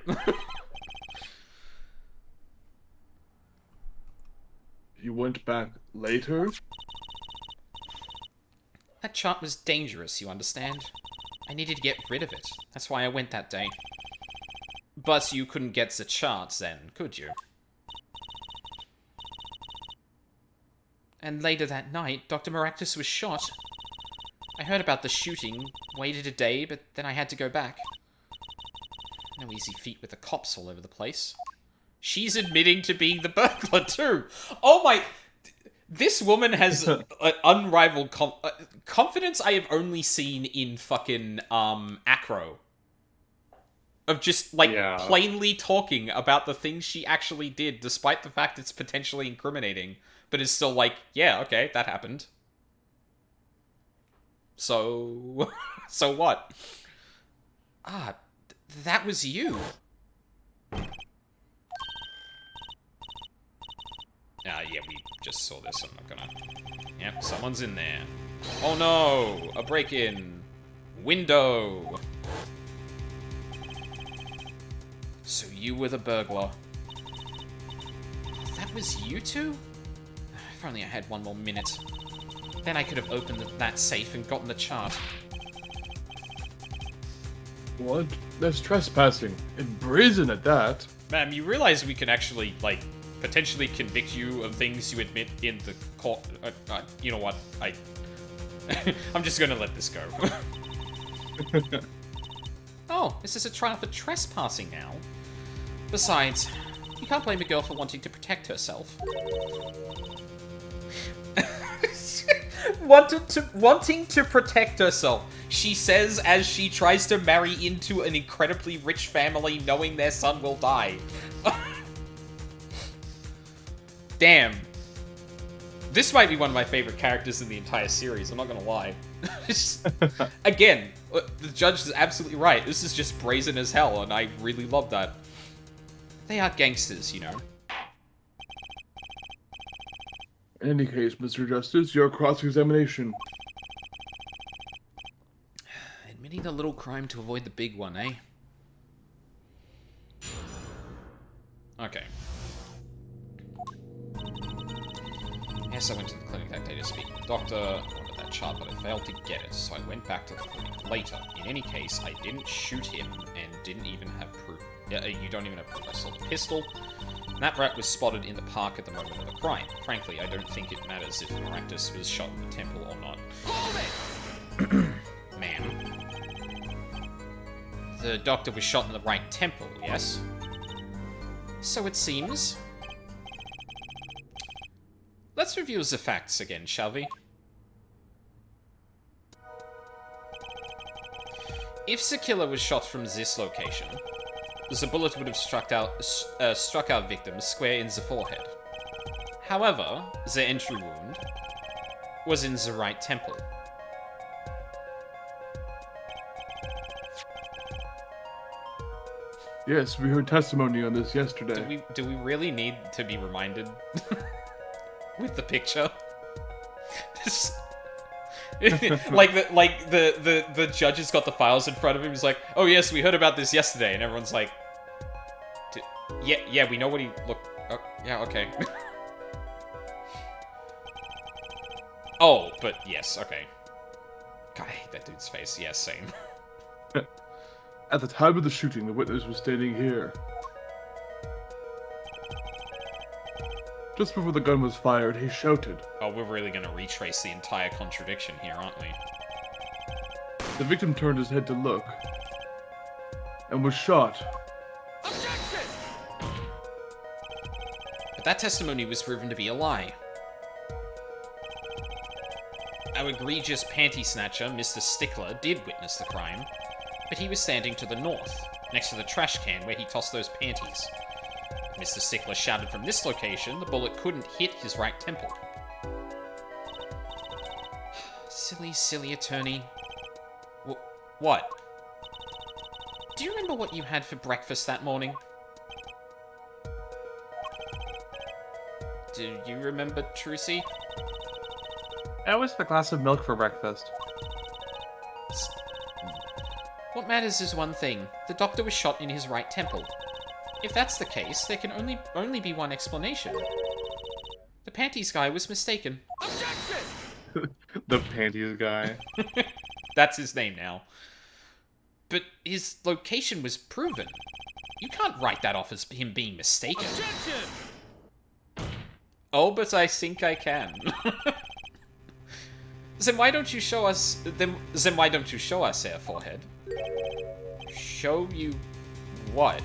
You went back later?
That chart was dangerous, you understand? I needed to get rid of it. That's why I went that day. But you couldn't get the charts then, could you? And later that night, Dr. Maractus was shot. I heard about the shooting, waited a day, but then I had to go back. No easy feat with the cops all over the place. She's admitting to being the burglar too! Oh my... This woman has an unrivaled confidence I have only seen in fucking, Acro. Of just, like, plainly talking about the things she actually did, despite the fact it's potentially incriminating. But it's still like, yeah, okay, that happened. So... so what? Ah, that was you. Yeah, we just saw this, I'm not gonna... Yep, someone's in there. Oh no! A break-in! Window! So you were the burglar. That was you two? If only I had one more minute. Then I could have opened that safe and gotten the chart.
What? That's trespassing. And brazen at that.
Ma'am, you realize we can actually, like, potentially convict you of things you admit in the court. You know what? I'm just gonna let this go. Oh, this is a trial for trespassing now. Besides, you can't blame a girl for wanting to protect herself. Wanting to protect herself, she says as she tries to marry into an incredibly rich family knowing their son will die. Damn. This might be one of my favorite characters in the entire series, I'm not gonna lie. Again, the judge is absolutely right. This is just brazen as hell, and I really love that. They are gangsters, you know.
In any case, Mr. Justice, your cross-examination.
Admitting the little crime to avoid the big one, eh? Okay. Yes, I went to the clinic that day to speak to the doctor. I wanted that chart, but I failed to get it, so I went back to the clinic later. In any case, I didn't shoot him and didn't even have proof. You don't even have proof I saw the pistol. That rat was spotted in the park at the moment of the crime. Frankly, I don't think it matters if Maractus was shot in the temple or not. Ma'am. The doctor was shot in the right temple, yes? So it seems. Let's review the facts again, shall we? If the killer was shot from this location, the bullet would have struck our victim square in the forehead. However, the entry wound was in the right temple.
Yes, we heard testimony on this yesterday.
Do we really need to be reminded with the picture? the judge has got the files in front of him. He's like, "Oh yes, we heard about this yesterday," and everyone's like, "Yeah, we know what he looked. Oh, yeah, okay." Oh, but yes, okay. God, I hate that dude's face. Yeah, same.
At the time of the shooting, the witness was standing here. Just before the gun was fired, he shouted.
Oh, we're really gonna retrace the entire contradiction here, aren't we?
The victim turned his head to look and was shot.
Objection!
But that testimony was proven to be a lie. Our egregious panty snatcher, Mr. Stickler, did witness the crime, but he was standing to the north, next to the trash can where he tossed those panties. Mr. Stickler shouted from this location, the bullet couldn't hit his right temple. Silly attorney. What? Do you remember what you had for breakfast that morning? Do you remember, Trucy?
That was the glass of milk for breakfast.
What matters is one thing. The doctor was shot in his right temple. If that's the case, there can only be one explanation. The panties guy was mistaken.
Objection!
The panties guy.
That's his name now. But his location was proven. You can't write that off as him being mistaken.
Objection!
Oh, but I think I can. Then why don't you show us... Then why don't you show us, Air Forehead? Show you what?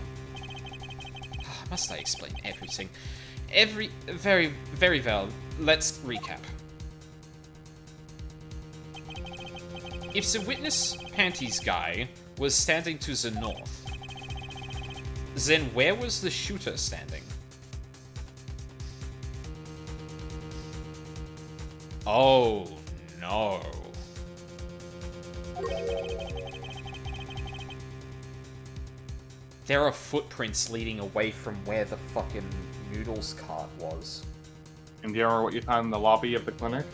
Must I explain everything? Very, very well. Let's recap. If the witness panties guy was standing to the north, then where was the shooter standing? Oh, no. There are footprints leading away from where the fucking noodles cart was.
And do you remember what you found in the lobby of the clinic?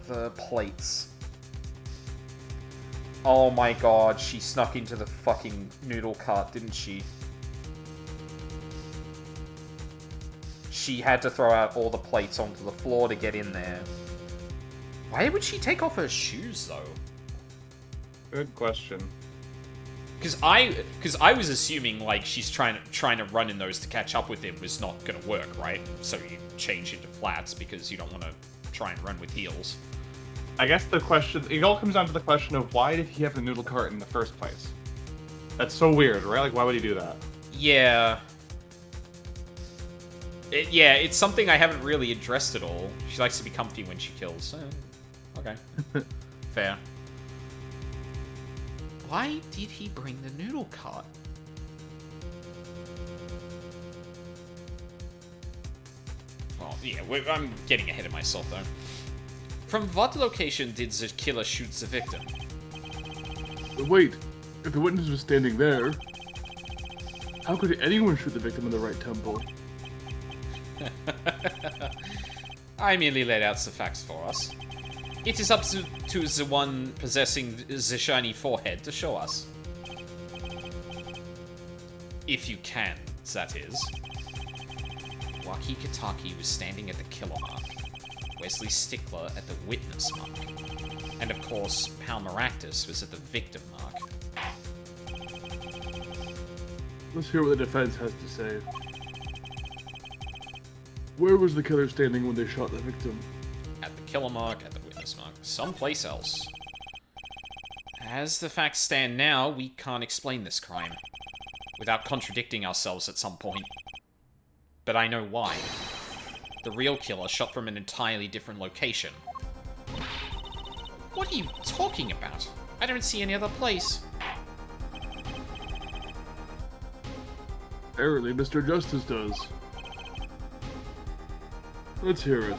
The plates. Oh my god, she snuck into the fucking noodle cart, didn't she? She had to throw out all the plates onto the floor to get in there. Why would she take off her shoes, though?
Good question.
Because I was assuming, like, she's trying to run in those to catch up with him was not going to work, right? So you change into flats because you don't want to try and run with heels.
I guess the question, it all comes down to the question of why did he have the noodle cart in the first place? That's so weird, right? Like, why would he do that?
Yeah. It's something I haven't really addressed at all. She likes to be comfy when she kills. Okay. Fair. Why did he bring the noodle cart? Well, yeah, I'm getting ahead of myself, though. From what location did the killer shoot the victim?
But wait, if the witness was standing there, how could anyone shoot the victim in the right temple?
I merely laid out the facts for us. It is up to the one possessing the shiny forehead to show us. If you can, that is. Waki Kataki was standing at the killer mark, Wesley Stickler at the witness mark, and of course, Palmaractus was at the victim mark.
Let's hear what the defense has to say. Where was the killer standing when they shot the victim?
At the killer mark, at the witness mark, someplace else. As the facts stand now, we can't explain this crime without contradicting ourselves at some point. But I know why. The real killer shot from an entirely different location. What are you talking about? I don't see any other place.
Apparently, Mr. Justice does. Let's hear it.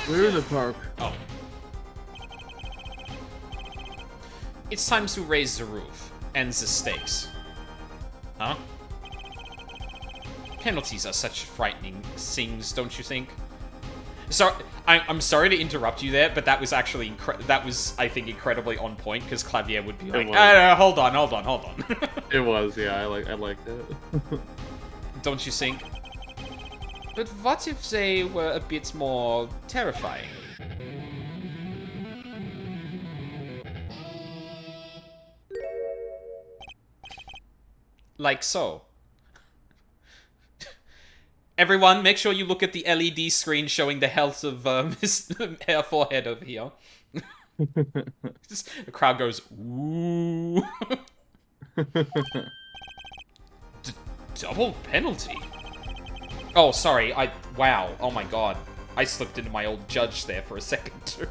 We're in the park.
Oh. It's time to raise the roof and the stakes. Huh? Penalties are such frightening things, don't you think? So, I'm sorry to interrupt you there, but that was actually, I think, incredibly on point, because Clavier would be like, hold on.
It was, yeah, I liked it.
Don't you think? But what if they were a bit more terrifying? Like so. Everyone, make sure you look at the LED screen showing the health of Mr. Hair Forehead over here. The crowd goes, ooh. Double penalty? Oh, sorry, wow, oh my god. I slipped into my old judge there for a second, too.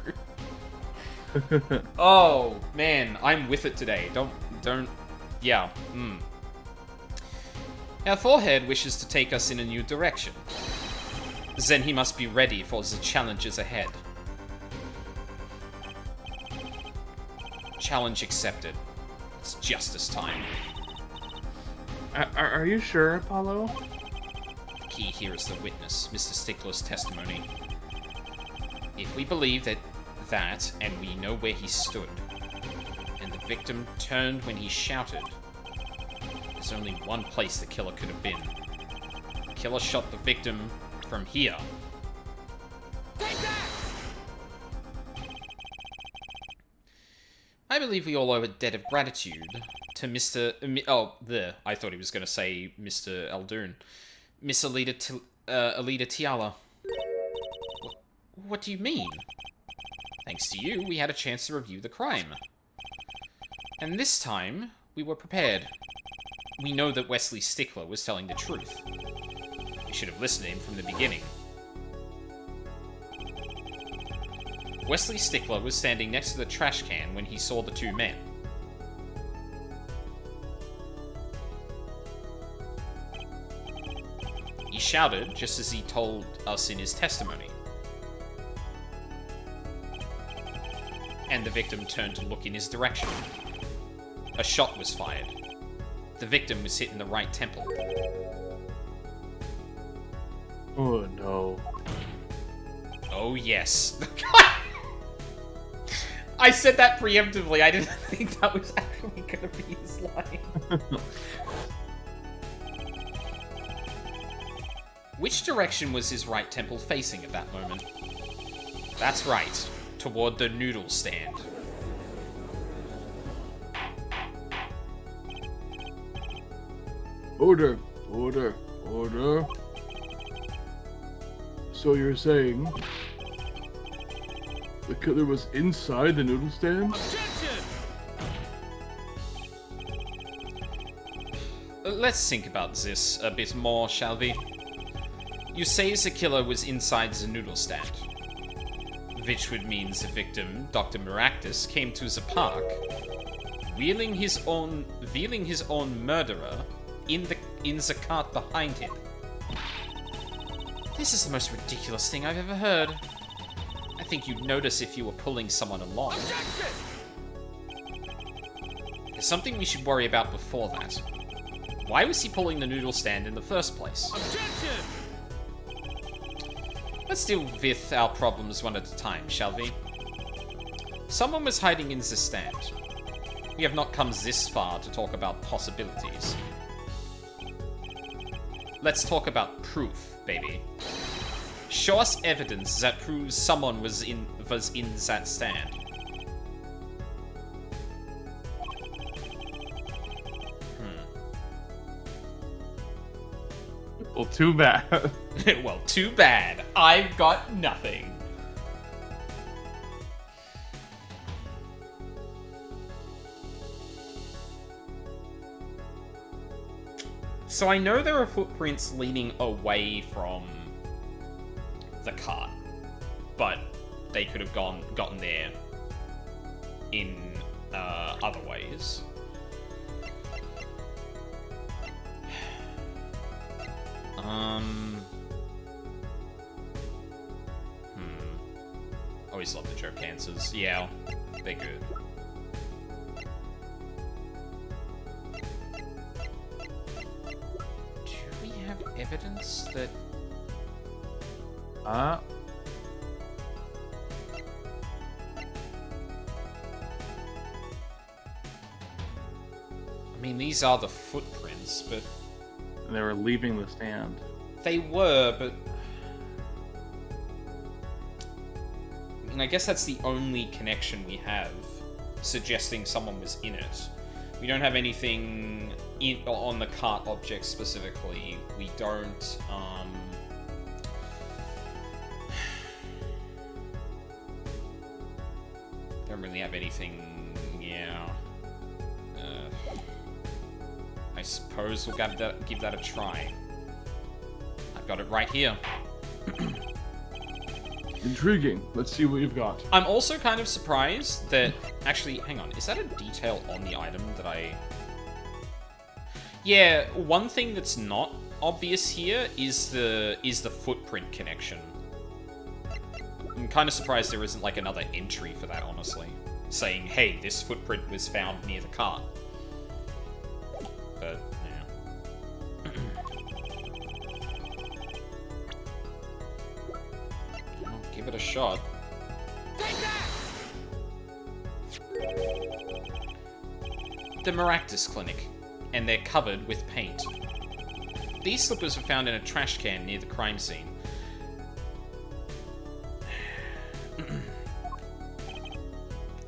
Oh, man, I'm with it today. Yeah, Our forehead wishes to take us in a new direction. Then he must be ready for the challenges ahead. Challenge accepted. It's justice time.
Are you sure, Apollo?
The key here is the witness, Mr. Stickler's testimony. If we believe that and we know where he stood, and the victim turned when he shouted, there's only one place the killer could have been. The killer shot the victim from here.
Take that!
I believe we all owe a debt of gratitude to Mr. I thought he was going to say Mr. Eldoon. Miss Alita Tiala. What do you mean? Thanks to you, we had a chance to review the crime. And this time, we were prepared. We know that Wesley Stickler was telling the truth. We should have listened to him from the beginning. Wesley Stickler was standing next to the trash can when he saw the two men. He shouted, just as he told us in his testimony. And the victim turned to look in his direction. A shot was fired. The victim was hit in the right temple.
Oh no.
Oh yes. I said that preemptively. I didn't think that was actually going to be his line. Which direction was his right temple facing at that moment? That's right, toward the noodle stand.
Order. So you're saying the killer was inside the noodle stand?
Objection!
Let's think about this a bit more, shall we? You say the killer was inside the noodle stand, which would mean the victim, Dr. Maractus, came to the park, wheeling his own murderer in the cart behind him. This is the most ridiculous thing I've ever heard. I think you'd notice if you were pulling someone along.
Objection!
There's something we should worry about before that. Why was he pulling the noodle stand in the first place?
Objection!
Let's deal with our problems one at a time, shall we? Someone was hiding in the stand. We have not come this far to talk about possibilities. Let's talk about proof, baby. Show us evidence that proves someone was in that stand.
Well, too bad.
Well, too bad. I've got nothing. So I know there are footprints leading away from the cart, but they could have gotten there in other ways. Always love the joke answers. Yeah, they're good. Do we have evidence that...
Uh,
I mean, these are the footprints, but...
they were leaving the stand.
They were, but... I mean, I guess that's the only connection we have suggesting someone was in it. We don't have anything on the cart object specifically. We don't, don't really have anything, yeah. I suppose we'll give that a try. I've got it right here.
Intriguing. Let's see what you've got.
I'm also kind of surprised that... Actually, hang on. Is that a detail on the item that I... Yeah, one thing that's not obvious here is the footprint connection. I'm kind of surprised there isn't, like, another entry for that, honestly. Saying, hey, this footprint was found near the cart. But, yeah. I'll give it a shot.
Take that!
The Maractus Clinic, and they're covered with paint. These slippers were found in a trash can near the crime scene.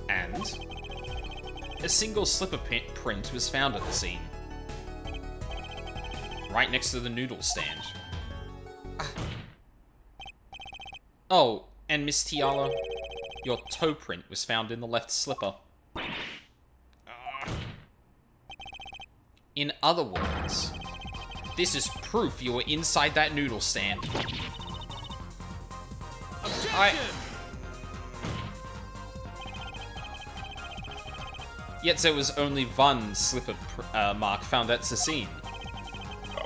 And a single slipper print was found at the scene. Right next to the noodle stand. Oh, and Miss Tiala, your toe print was found in the left slipper. In other words, this is proof you were inside that noodle stand. Yet there was only one slipper mark found at the scene.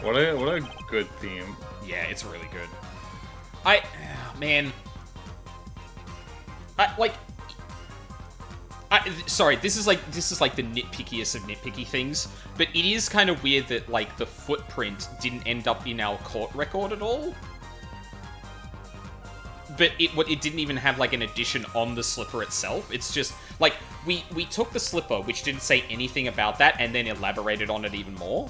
What a good theme.
Yeah, it's really good. Man. Sorry, this is like the nitpickiest of nitpicky things, but it is kind of weird that, like, the footprint didn't end up in our court record at all. But it didn't even have, like, an addition on the slipper itself. It's just, like, we took the slipper, which didn't say anything about that, and then elaborated on it even more.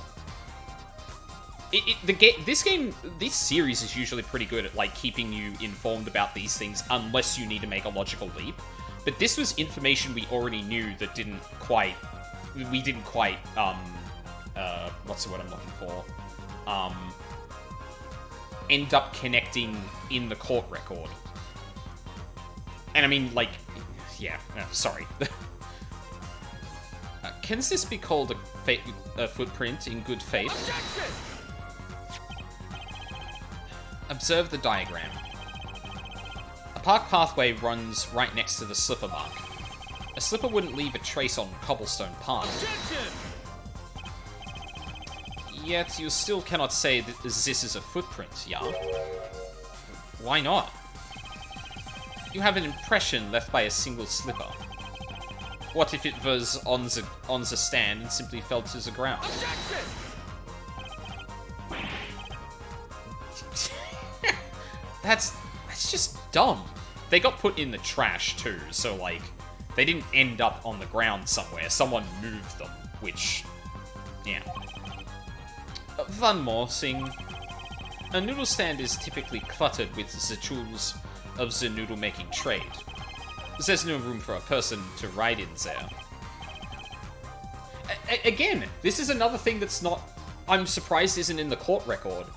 This series is usually pretty good at, like, keeping you informed about these things, unless you need to make a logical leap. But this was information we already knew that we didn't quite, what's the word I'm looking for? End up connecting in the court record. And I mean, like, yeah, sorry. Can this be called a footprint in good faith?
Objection!
Observe the diagram. A park pathway runs right next to the slipper mark. A slipper wouldn't leave a trace on cobblestone path.
Objection!
Yet you still cannot say that this is a footprint, yeah? Why not? You have an impression left by a single slipper. What if it was on the stand and simply fell to the ground?
Objection!
That's just dumb. They got put in the trash too, so, like, they didn't end up on the ground somewhere. Someone moved them, which, yeah. One more thing. A noodle stand is typically cluttered with the tools of the noodle-making trade. There's no room for a person to ride in there. Again, this is another thing that's not... I'm surprised isn't in the court record.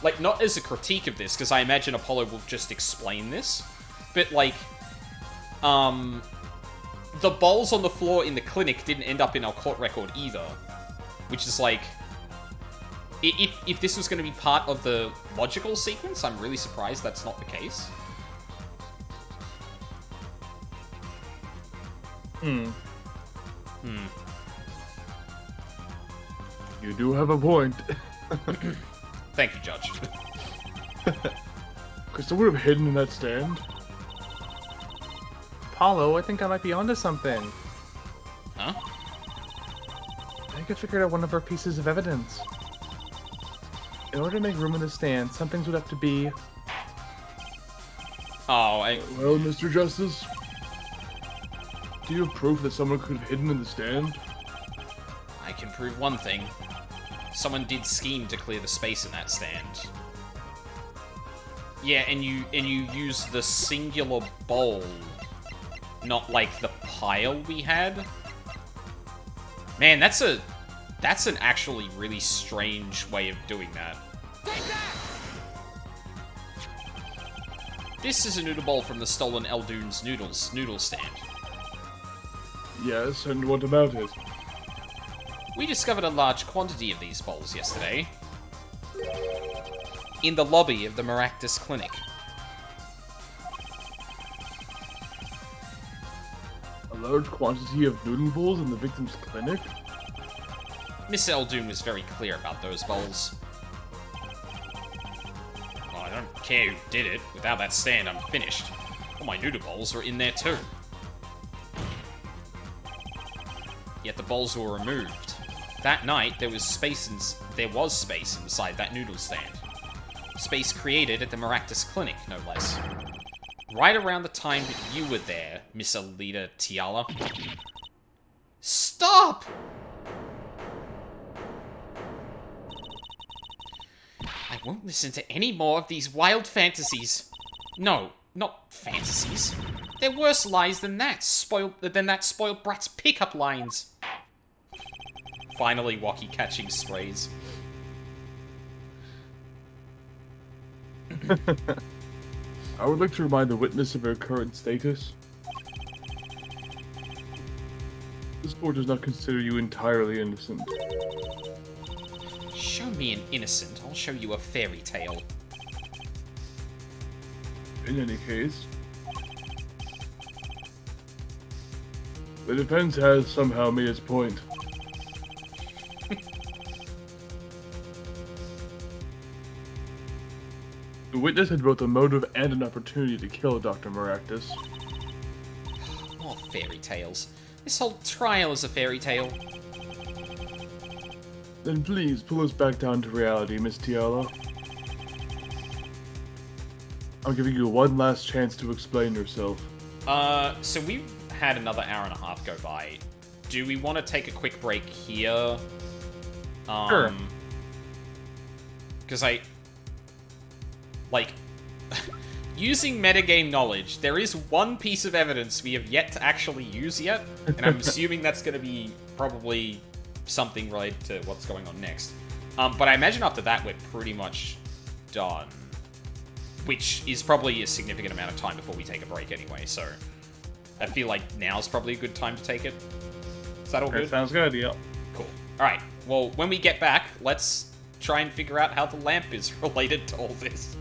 Like, not as a critique of this, because I imagine Apollo will just explain this. But, like, the bowls on the floor in the clinic didn't end up in our court record either. Which is, like... If this was going to be part of the logical sequence, I'm really surprised that's not the case.
You do have a point.
Thank you, Judge.
Could someone have hidden in that stand?
Apollo, I think I might be onto something.
Huh?
I think I figured out one of our pieces of evidence. In order to make room in the stand, some things would have to be...
Oh,
Well, Mr. Justice, do you have proof that someone could have hidden in the stand?
I can prove one thing. Someone did scheme to clear the space in that stand. Yeah, and you use the singular bowl, not like the pile we had. Man, that's an actually really strange way of doing that. This is a noodle bowl from the stolen Eldoon's noodle stand.
Yes, and what about it?
We discovered a large quantity of these bowls yesterday in the lobby of the Maractus Clinic.
A large quantity of noodle bowls in the victim's clinic?
Miss Eldoon was very clear about those bowls. Well, I don't care who did it. Without that stand, I'm finished. All my noodle bowls were in there too. Yet the bowls were removed. That night, there was space inside that noodle stand. Space created at the Maractus Clinic, no less. Right around the time that you were there, Miss Alita Tiala. Stop! I won't listen to any more of these wild fantasies. No, not fantasies. They're worse lies than that spoiled brat's pickup lines. Finally, Wacky catching strays.
I would like to remind the witness of her current status. This court does not consider you entirely innocent.
Show me an innocent, I'll show you a fairy tale.
In any case, the defense has somehow made its point. The witness had both a motive and an opportunity to kill Dr. Maractus.
More fairy tales. This whole trial is a fairy tale.
Then please pull us back down to reality, Miss Tiala. I'm giving you one last chance to explain yourself.
So we've had another hour and a half go by. Do we want to take a quick break here?
Sure.
Because using metagame knowledge, there is one piece of evidence we have yet to actually use yet, and I'm assuming that's going to be probably something related to what's going on next. But I imagine after that we're pretty much done. Which is probably a significant amount of time before we take a break anyway, so I feel like now's probably a good time to take it. Is that all good?
Sounds good, yeah.
Cool. Alright, well, when we get back, let's try and figure out how the lamp is related to all this.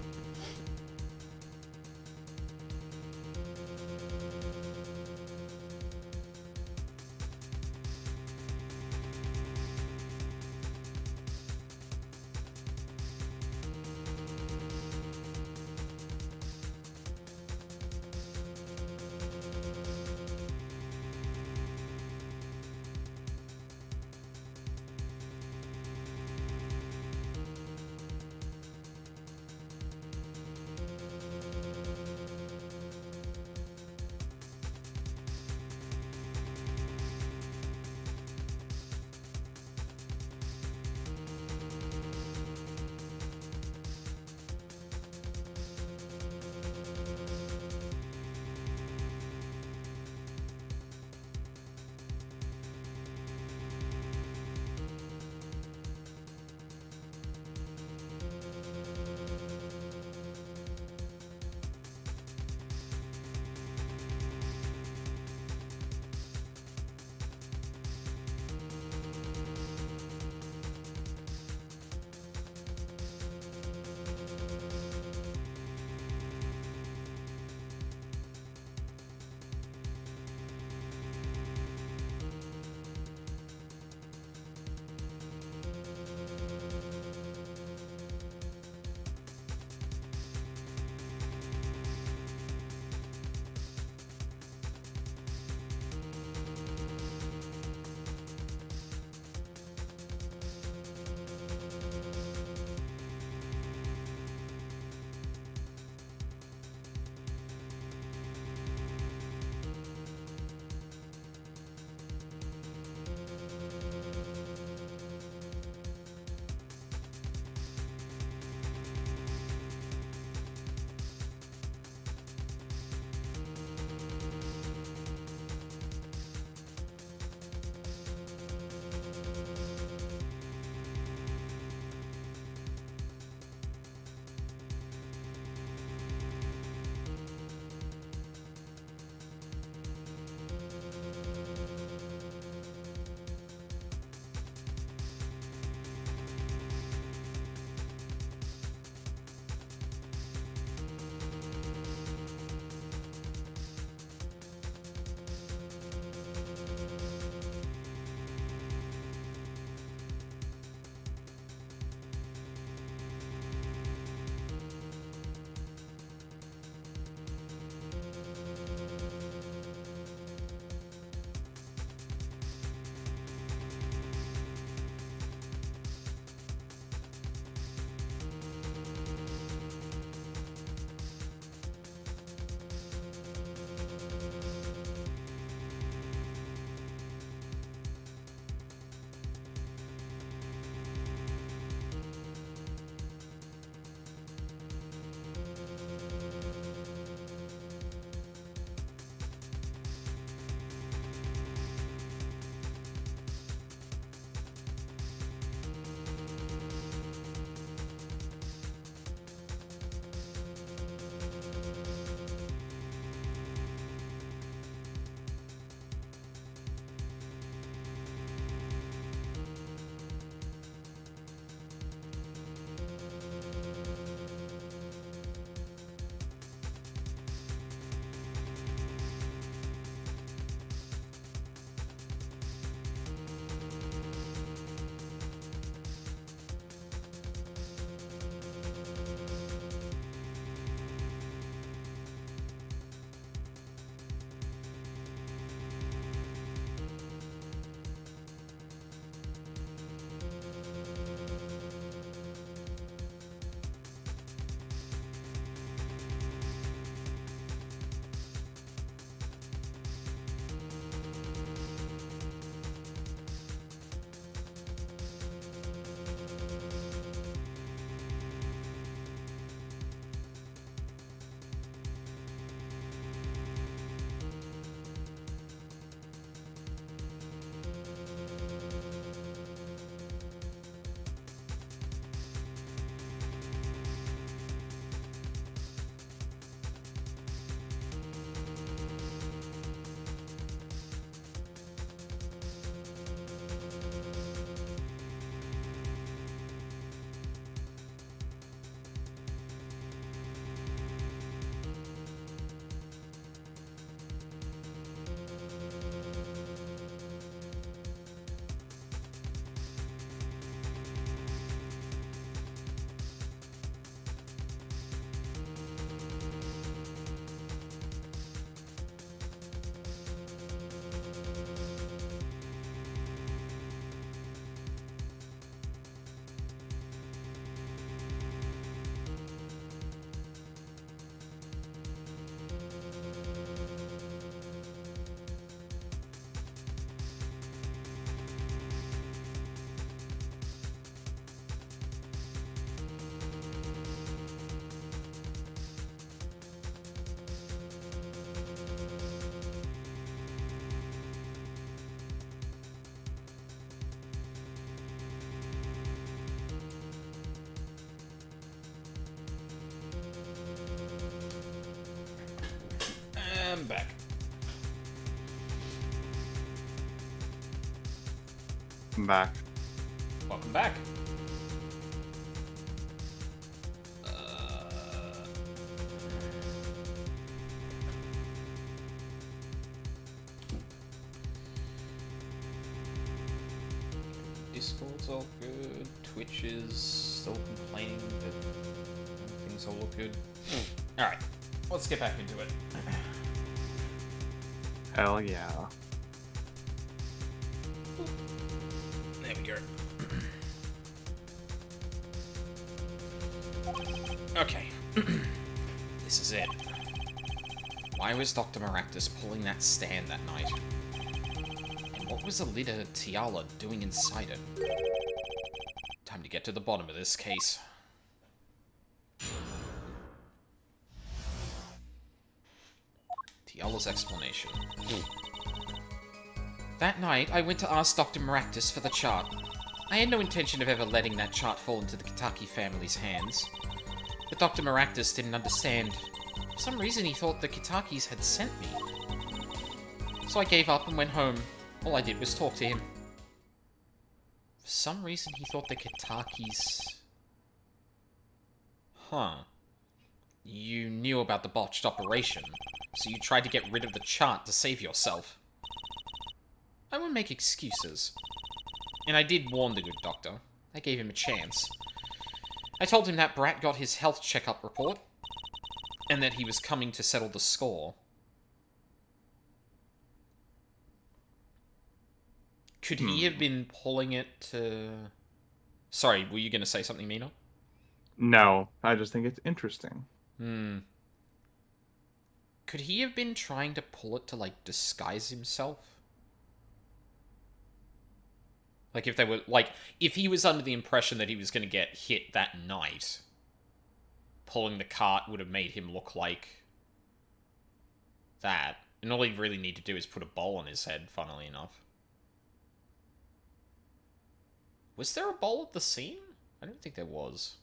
I'm back.
I'm back.
Welcome back. Discord's all good. Twitch is still complaining that things all look good. Alright, let's get back into it.
Hell yeah.
There we go. Okay. This is it. Why was Dr. Maractus pulling that stand that night? And what was Alida Tiala doing inside it? Time to get to the bottom of this case. Tiala's explanation. That night, I went to ask Dr. Maractus for the chart. I had no intention of ever letting that chart fall into the Kitaki family's hands. But Dr. Maractus didn't understand. For some reason, he thought the Kitakis had sent me. So I gave up and went home. All I did was talk to him. For some reason, he thought the Kitakis... Huh. You knew about the botched operation, so you tried to get rid of the chart to save yourself. I won't make excuses. And I did warn the good doctor. I gave him a chance. I told him that Brat got his health checkup report, and that he was coming to settle the score. Could he have been pulling it to... Sorry, were you going to say something, Mina?
No, I just think it's interesting.
Could he have been trying to pull it to, like, disguise himself? Like, if they were... Like, if he was under the impression that he was going to get hit that night, pulling the cart would have made him look like that. And all he'd really need to do is put a bowl on his head, funnily enough. Was there a bowl at the scene? I don't think there was.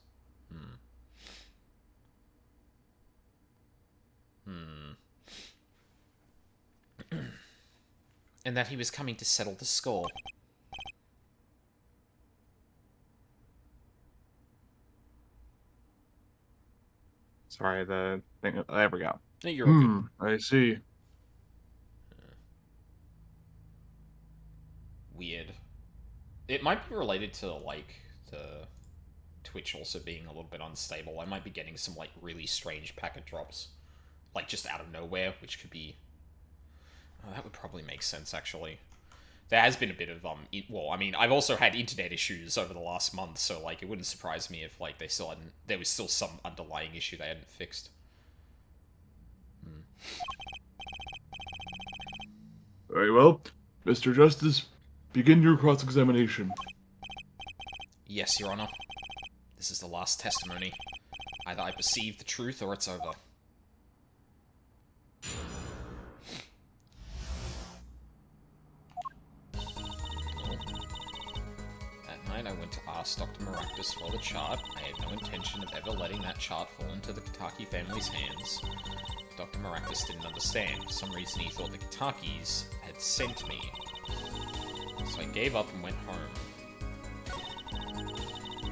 And that he was coming to settle the score.
Sorry, the thing... There we go.
No, you're okay.
I see.
Weird. It might be related to, like, the Twitch also being a little bit unstable. I might be getting some, like, really strange packet drops. Like, just out of nowhere, which could be... Oh, that would probably make sense, actually. There has been a bit of, well, I mean, I've also had internet issues over the last month, so, like, it wouldn't surprise me if, like, they still hadn't... There was still some underlying issue they hadn't fixed.
Very well. Mr. Justice, begin your cross-examination.
Yes, Your Honor. This is the last testimony. Either I perceive the truth or it's over. That night I went to ask Dr. Maractus for the chart. I had no intention of ever letting that chart fall into the Kitaki family's hands. Dr. Maractus didn't understand. For some reason he thought the Kitakis had sent me. So I gave up and went home.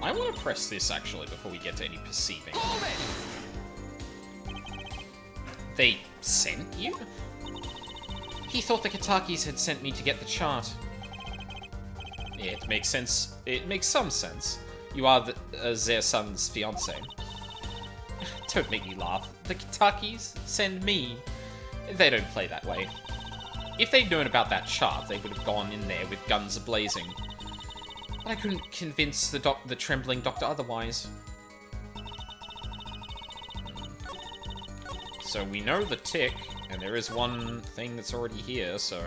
I want to press this, actually, before we get to any perceiving. They sent you? He thought the Kitakis had sent me to get the chart. Yeah, it makes sense. It makes some sense. You are their son's fiancé. Don't make me laugh. The Kitakis send me. They don't play that way. If they'd known about that chart, they would have gone in there with guns a-blazing. But I couldn't convince the trembling doctor otherwise. So we know the tick, and there is one thing that's already here, so...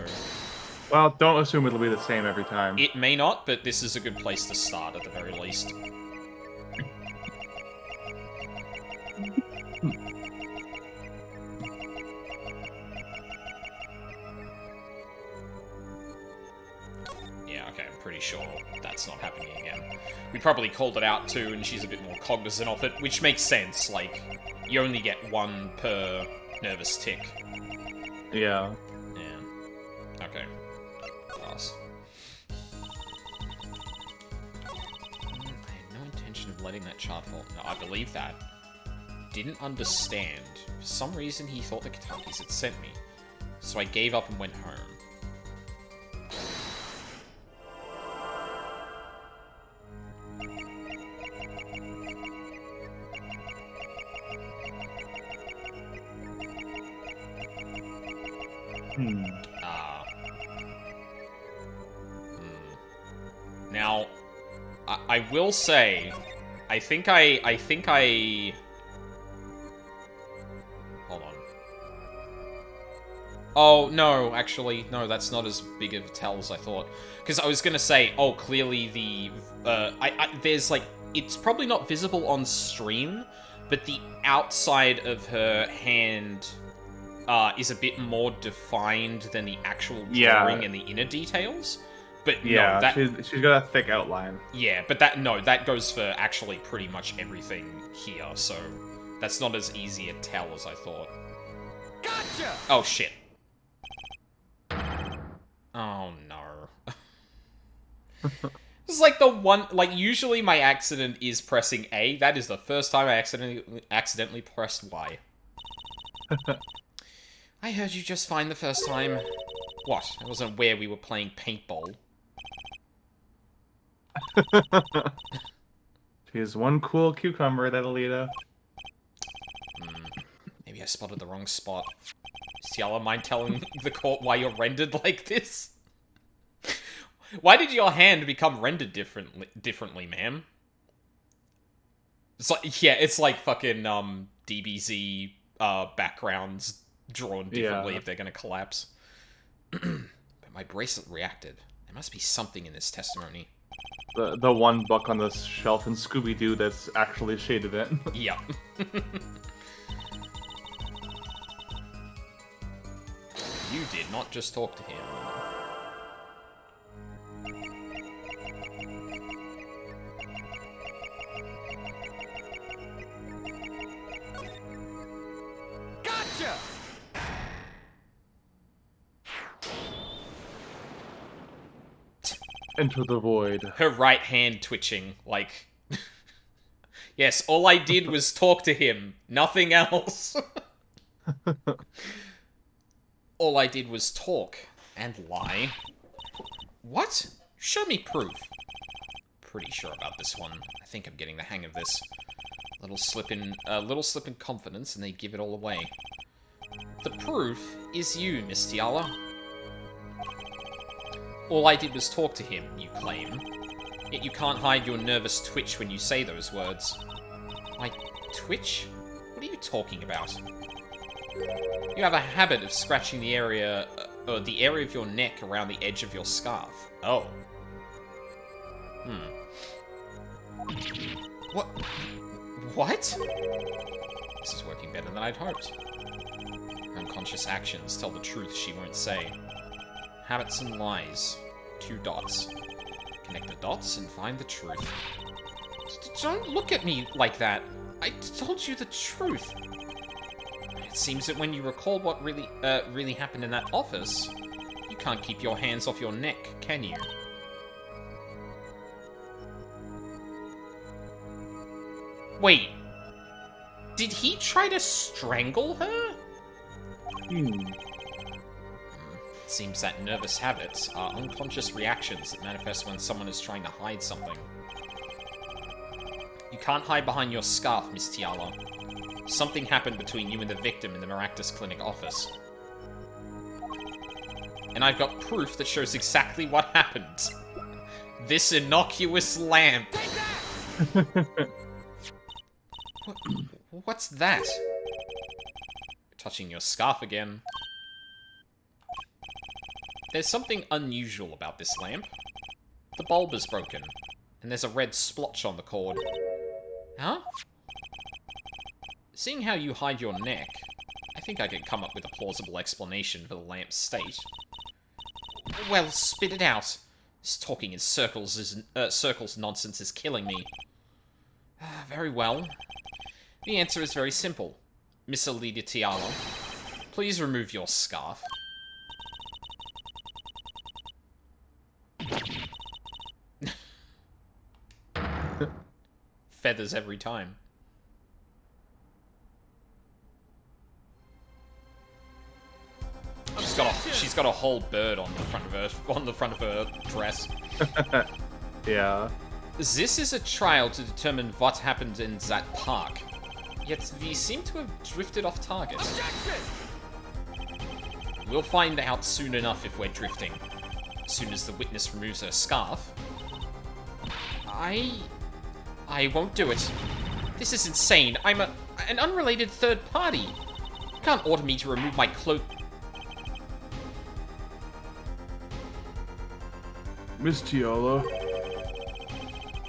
Well, don't assume it'll be the same every time.
It may not, but this is a good place to start at the very least. Yeah, okay, I'm pretty sure that's not happening again. We probably called it out too, and she's a bit more cognizant of it, which makes sense. Like, you only get one per nervous tick.
Yeah.
Yeah. Okay. Pass. I had no intention of letting that chart fall. No, I believe that. Didn't understand. For some reason, he thought the Kentuckys had sent me. So I gave up and went home. Ah. Now, I will say, I think I... Hold on. Oh, no, actually, no, that's not as big of a tell as I thought. Because I was gonna say, oh, clearly the, there's, like, it's probably not visible on stream, but the outside of her hand, is a bit more defined than the actual drawing and the inner details. But
Yeah,
no, that...
she's got a thick outline.
Yeah, but that goes for actually pretty much everything here, so that's not as easy a tell as I thought.
Gotcha!
Oh, shit. Oh, no. This is like the one, like, usually my accident is pressing A. That is the first time I accidentally pressed Y. I heard you just fine the first time. What? I wasn't aware we were playing paintball.
She's one cool cucumber, that Alita.
Maybe I spotted the wrong spot. Ciala, mind telling the court why you're rendered like this? Why did your hand become rendered differently, ma'am? It's like, yeah, it's like fucking, DBZ, backgrounds drawn differently if they're gonna collapse. But my bracelet reacted. There must be something in this testimony.
The one book on the shelf in Scooby-Doo that's actually shaded in.
Yep. You did not just talk to him.
Gotcha!
Into the void.
Her right hand twitching, like... Yes, all I did was talk to him. Nothing else. All I did was talk. And lie. What? Show me proof. Pretty sure about this one. I think I'm getting the hang of this. Little slip in confidence, and they give it all away. The proof is you, Miss Tiala. All I did was talk to him, you claim. Yet you can't hide your nervous twitch when you say those words. My twitch? What are you talking about? You have a habit of scratching the area of your neck around the edge of your scarf. Oh. What? What? This is working better than I'd hoped. Unconscious actions tell the truth she won't say. Habits and lies. 2 dots. Connect the dots and find the truth. Don't look at me like that. I told you the truth. It seems that when you recall what really happened in that office, you can't keep your hands off your neck, can you? Wait. Did he try to strangle her? Seems that nervous habits are unconscious reactions that manifest when someone is trying to hide something. You can't hide behind your scarf, Miss Tiala. Something happened between you and the victim in the Maractus Clinic office. And I've got proof that shows exactly what happened. This innocuous lamp. What's that? Touching your scarf again. There's something unusual about this lamp. The bulb is broken, and there's a red splotch on the cord. Huh? Seeing how you hide your neck, I think I could come up with a plausible explanation for the lamp's state. Well, spit it out. This talking in circles nonsense is killing me. Very well. The answer is very simple, Miss Alida Tiala. Please remove your scarf. Feathers every time. She's got a whole bird on the front of her dress.
Yeah.
This is a trial to determine what happened in that park. Yet we seem to have drifted off target. We'll find out soon enough if we're drifting. As soon as the witness removes her scarf. I won't do it. This is insane. I'm an unrelated third party. You can't order me to remove my cloak.
Miss Tiala,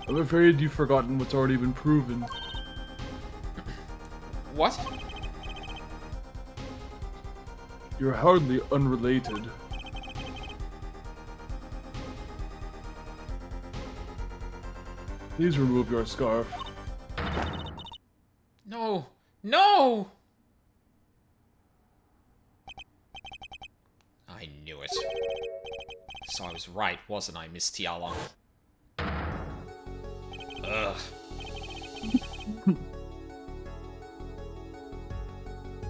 I'm afraid you've forgotten what's already been proven.
What?
You're hardly unrelated. Please remove your scarf.
No. No! I knew it. So I was right, wasn't I, Miss Tiala? Ugh.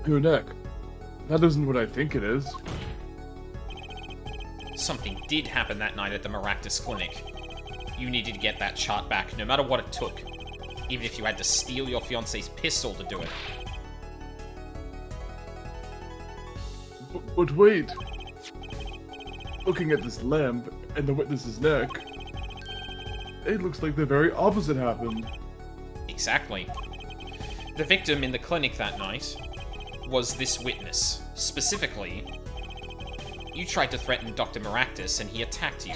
Your neck. That isn't what I think it is.
Something did happen that night at the Maractus Clinic. You needed to get that chart back, no matter what it took. Even if you had to steal your fiance's pistol to do it.
But wait. Looking at this lamp and the witness's neck, it looks like the very opposite happened.
Exactly. The victim in the clinic that night was this witness. Specifically, you tried to threaten Dr. Maractus and he attacked you.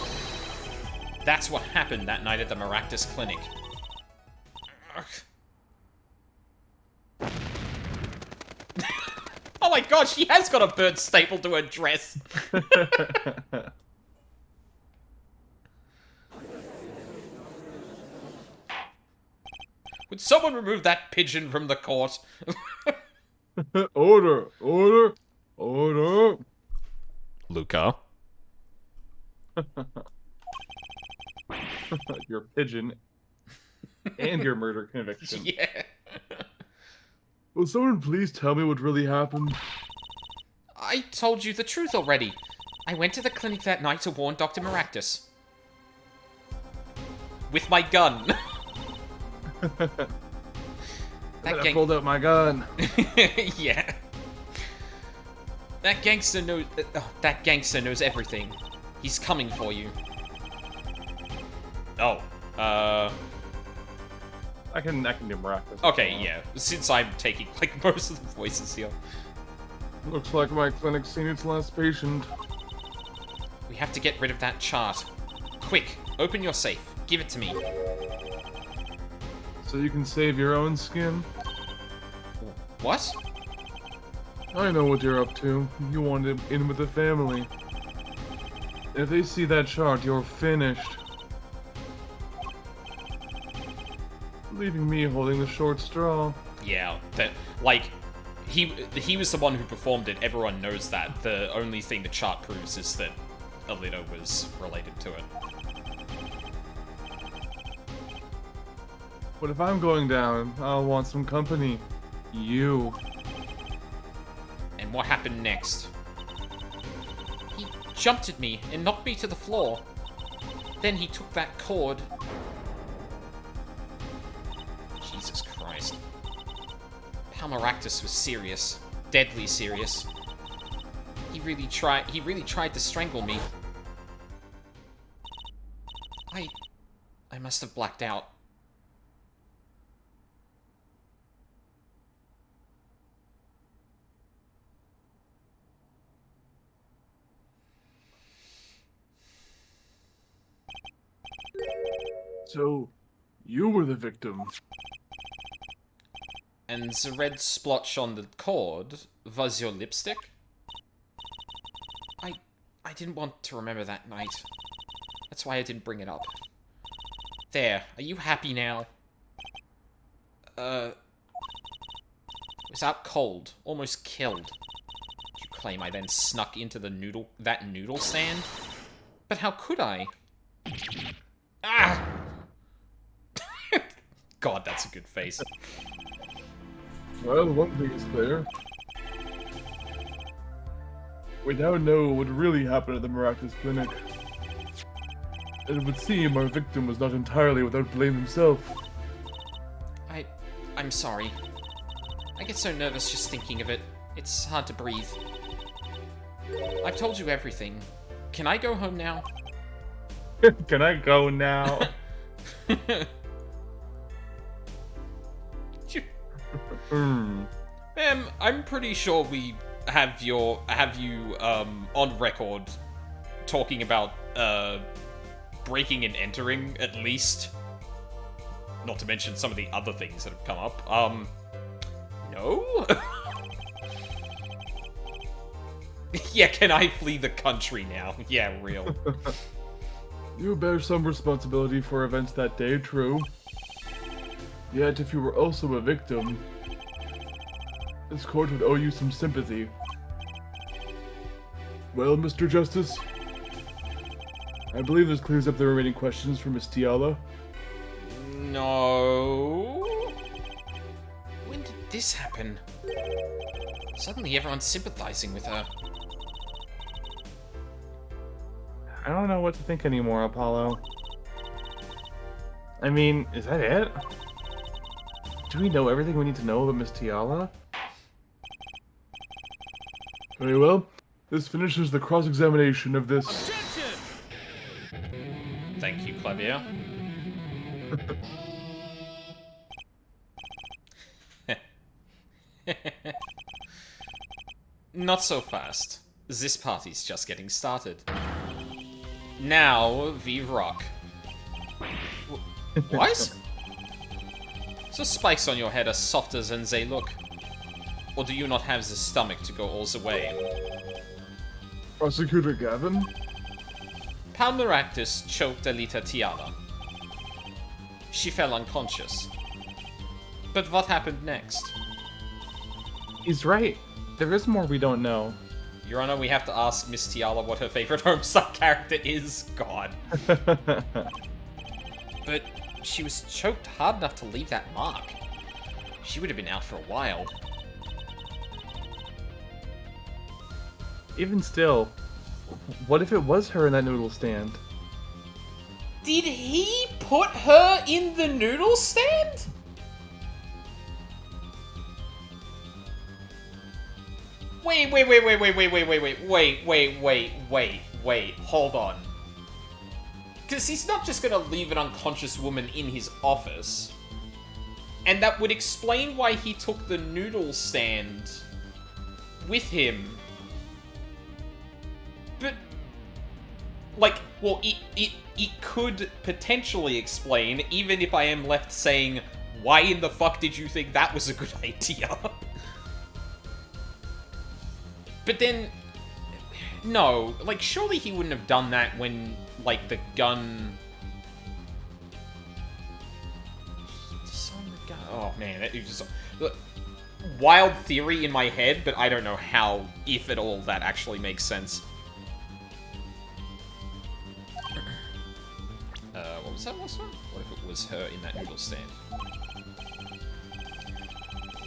That's what happened that night at the Maractus Clinic. Oh my god, she has got a bird stapled to her dress! Would someone remove that pigeon from the court?
Order! Order! Order!
Luca?
Your pigeon. And your murder conviction.
Yeah.
Will someone please tell me what really happened?
I told you the truth already. I went to the clinic that night to warn Dr. Maractus. With my gun.
I pulled out my gun.
Yeah. That gangster knows. That gangster knows everything. He's coming for you. Oh.
I can do miraculous.
Okay, yeah. Since I'm taking like most of the voices here,
Looks like my clinic's seen its last patient.
we have to get rid of that chart. Quick, open your safe. Give it to me.
So you can save your own skin?
What?
I know what you're up to. You want him in with the family. If they see that chart, you're finished. Leaving me holding the short straw.
Yeah, that like he was the one who performed it. Everyone knows that. The only thing the chart proves is that Alita was related to it.
But if I'm going down, I'll want some company. You.
And what happened next? He jumped at me and knocked me to the floor. Then he took that cord. Jesus Christ. Palmaractus was serious. Deadly serious. He really tried to strangle me. I must have blacked out.
So, you were the victim.
And the red splotch on the cord was your lipstick? I didn't want to remember that night. That's why I didn't bring it up. There, are you happy now? It was out cold, almost killed. claim I then snuck into the that noodle stand. But how could I? Ah! God, that's a good face.
Well, one thing is clear. We now know what really happened at the Maractus Clinic. It would seem our victim was not entirely without blame himself.
I'm sorry. I get so nervous just thinking of it. It's hard to breathe. I've told you everything. Can I go home now?
Can I go now?
Ma'am, I'm pretty sure we have you on record talking about breaking and entering, at least. Not to mention some of the other things that have come up. No? Yeah, can I flee the country now? Yeah, real.
You bear some responsibility for events that day, true. Yet, if you were also a victim, this court would owe you some sympathy. Well, Mr. Justice, I believe this clears up the remaining questions for Miss Tiala.
No. When did this happen? Suddenly everyone's sympathizing with her.
I don't know what to think anymore, Apollo. I mean, is that it? Do we know everything we need to know about Miss Tiala?
Very well. This finishes the cross-examination of this...
Objection!
Thank you, Clavier. Not so fast. This party's just getting started. Now, we rock. What? So spikes on your head are softer than they look? Or do you not have the stomach to go all the way?
Prosecutor Gavin?
Palmeractus choked Alita Tiala. She fell unconscious. But what happened next?
He's right. There is more we don't know.
Your Honor, we have to ask Miss Tiala what her favorite Homestuck character is. God. But she was choked hard enough to leave that mark. She would have been out for a while.
Even still, what if it was her in that noodle stand?
Did he put her in the noodle stand? Wait, hold on. Because he's not just gonna leave an unconscious woman in his office. And that would explain why he took the noodle stand with him. But, like, well, it could potentially explain, even if I am left saying, why in the fuck did you think that was a good idea? But then, no, like, surely he wouldn't have done that when, like, the gun... Oh, man, that is just... Wild theory in my head, but I don't know how, if at all, that actually makes sense. What was that last one? What if it was her in that noodle stand?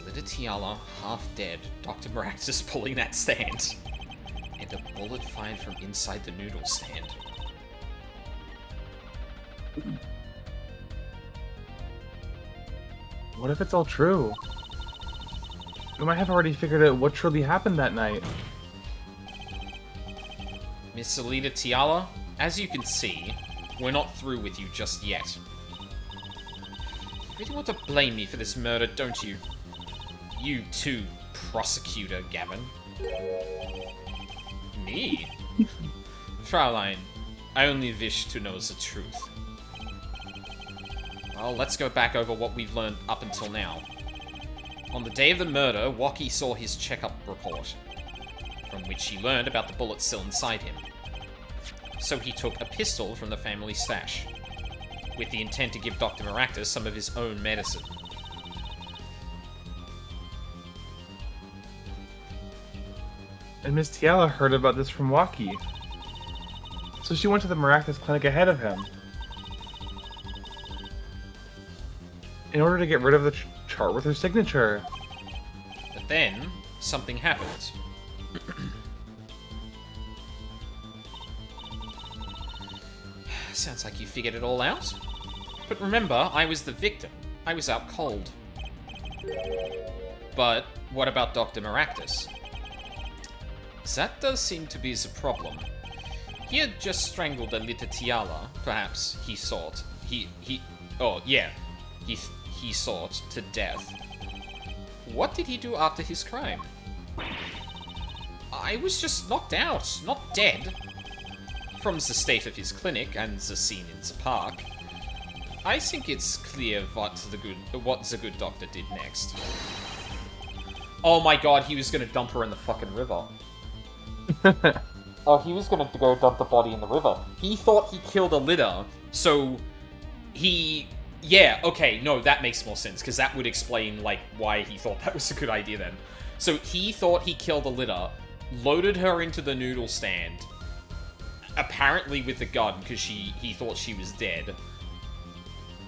Little Tiala, half dead, Dr. Maractus pulling that stand, and a bullet fired from inside the noodle stand.
What if it's all true? We might have already figured out what truly happened that night.
Miss Alita Tiala, as you can see, we're not through with you just yet. You really want to blame me for this murder, don't you? You too, Prosecutor Gavin. Me? Fraulein, I only wish to know the truth. Well, let's go back over what we've learned up until now. On the day of the murder, Waki saw his checkup report, from which he learned about the bullet still inside him. So he took a pistol from the family stash, with the intent to give Dr. Maractus some of his own medicine.
And Miss Tiala heard about this from Waki. So she went to the Maractus clinic ahead of him. In order to get rid of the chart with her signature.
But then, something happened. Sounds like you figured it all out. But remember, I was the victim. I was out cold. But what about Dr. Maractus? That does seem to be the problem. He had just strangled a little Tiala, perhaps, he thought. He thought to death. What did he do after his crime? I was just knocked out, not dead. From the state of his clinic and the scene in the park, I think it's clear what the good doctor did next. Oh my god, he was gonna dump her in the fucking river. Oh, he was gonna go dump the body in the river. He thought he killed a litter, so he... Yeah, okay, no, that makes more sense, because that would explain, like, why he thought that was a good idea then. So he thought he killed a litter, loaded her into the noodle stand, apparently with the gun, because he thought she was dead,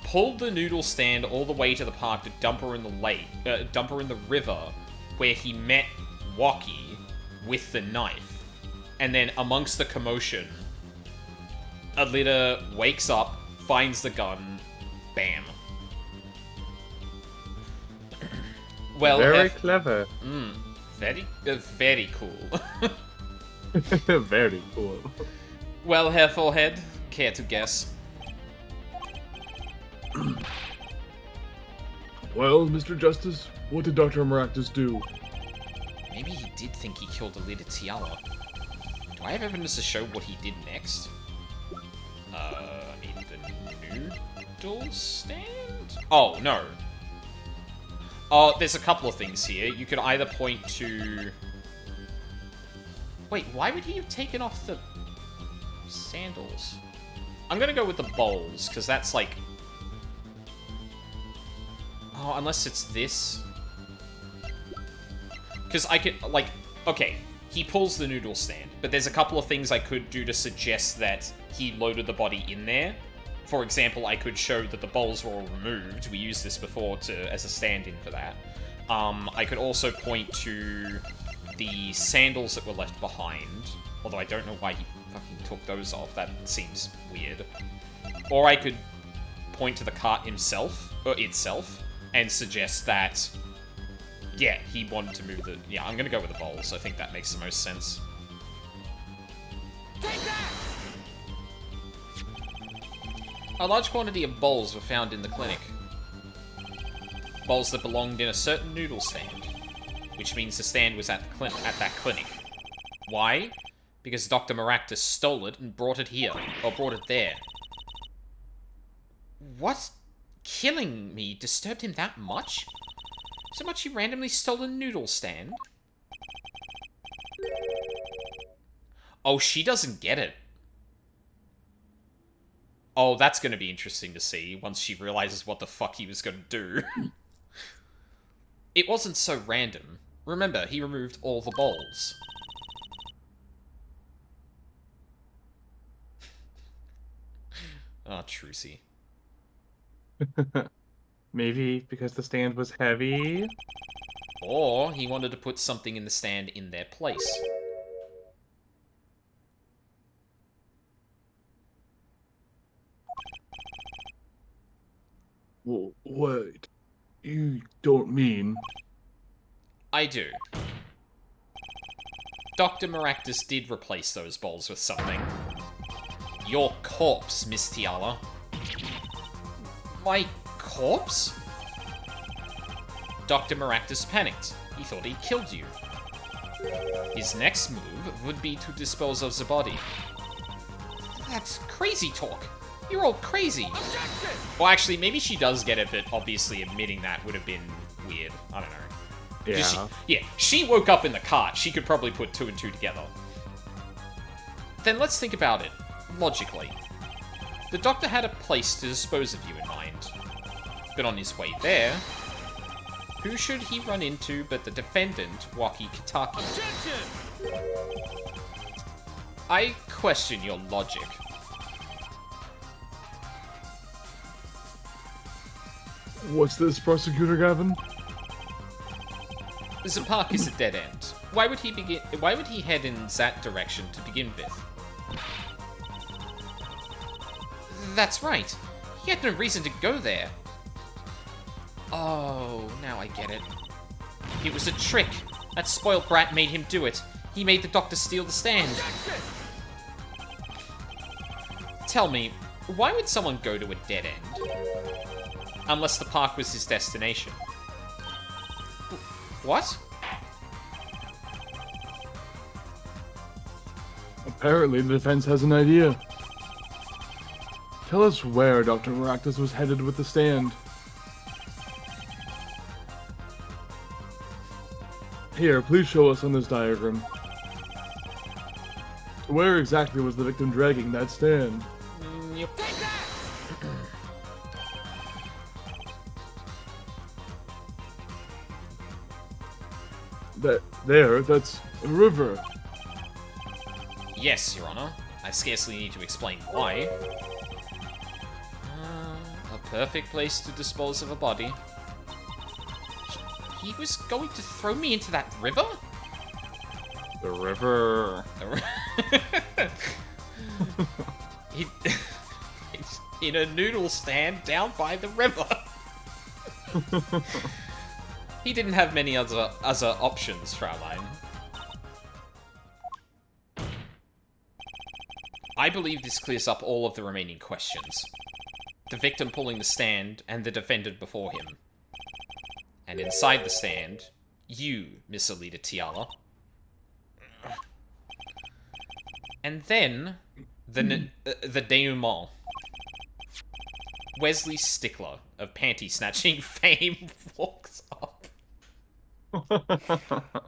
pulled the noodle stand all the way to the park to dump her in the river, where he met Waki with the knife. And then, amongst the commotion, Alita wakes up, finds the gun, bam. Well,
very clever.
Very cool.
Very cool.
Well, Herr Forehead, care to guess?
Well, Mr. Justice, what did Dr. Maractus do?
Maybe he did think he killed Alita Tiala. Do I have evidence to show what he did next? I mean, the noodle stand? Oh, no. There's a couple of things here. You could either point to... Wait, why would he have taken off the sandals? I'm gonna go with the bowls, because that's like... Oh, unless it's this. Because I could, like... Okay, he pulls the noodle stand, but there's a couple of things I could do to suggest that he loaded the body in there. For example, I could show that the bowls were all removed. We used this before as a stand-in for that. I could also point to the sandals that were left behind, although I don't know why he fucking took those off. That seems weird. Or I could point to the cart itself, and suggest that, yeah, he wanted to move the... Yeah, I'm gonna go with the bowls. I think that makes the most sense.
Take that!
A large quantity of bowls were found in the clinic. Bowls that belonged in a certain noodle stand, which means the stand was at that clinic. Why? Because Dr. Maractus stole it and brought it here, or brought it there. What? Killing me disturbed him that much? So much he randomly stole a noodle stand? Oh, she doesn't get it. Oh, that's going to be interesting to see once she realizes what the fuck he was going to do. It wasn't so random. Remember, he removed all the bowls. Ah, Trucy.
Maybe because the stand was heavy?
Or he wanted to put something in the stand in their place.
Well, wait. You don't mean...
I do. Dr. Maractus did replace those bowls with something. Your corpse, Miss Tiala. My corpse? Dr. Maractus panicked. He thought he'd killed you. His next move would be to dispose of the body. That's crazy talk. You're all crazy.
Objection!
Well, actually, maybe she does get it, but obviously admitting that would have been weird. I don't know.
Yeah.
She woke up in the cart. She could probably put 2 and 2 together. Then let's think about it, logically. The doctor had a place to dispose of you in mind. But on his way there, who should he run into but the defendant, Waki Kitaki?
Objection!
I question your logic.
What's this, Prosecutor Gavin?
The park is a dead end. Why would he head in that direction to begin with? That's right. He had no reason to go there. Oh, now I get it. It was a trick. That spoiled brat made him do it. He made the doctor steal the stand. Tell me, why would someone go to a dead end? Unless the park was his destination. What?
Apparently, the defense has an idea. Tell us where Dr. Maractus was headed with the stand. Here, please show us on this diagram. Where exactly was the victim dragging that stand?
Yep.
That's a river.
Yes, Your Honor. I scarcely need to explain why. A perfect place to dispose of a body. He was going to throw me into that river?
The river.
He, in a noodle stand down by the river. He didn't have many other options, Fraulein. I believe this clears up all of the remaining questions. The victim pulling the stand, and the defendant before him. And inside the stand, you, Miss Alita Tiala. And then, the denouement. Wesley Stickler of panty snatching fame walks up.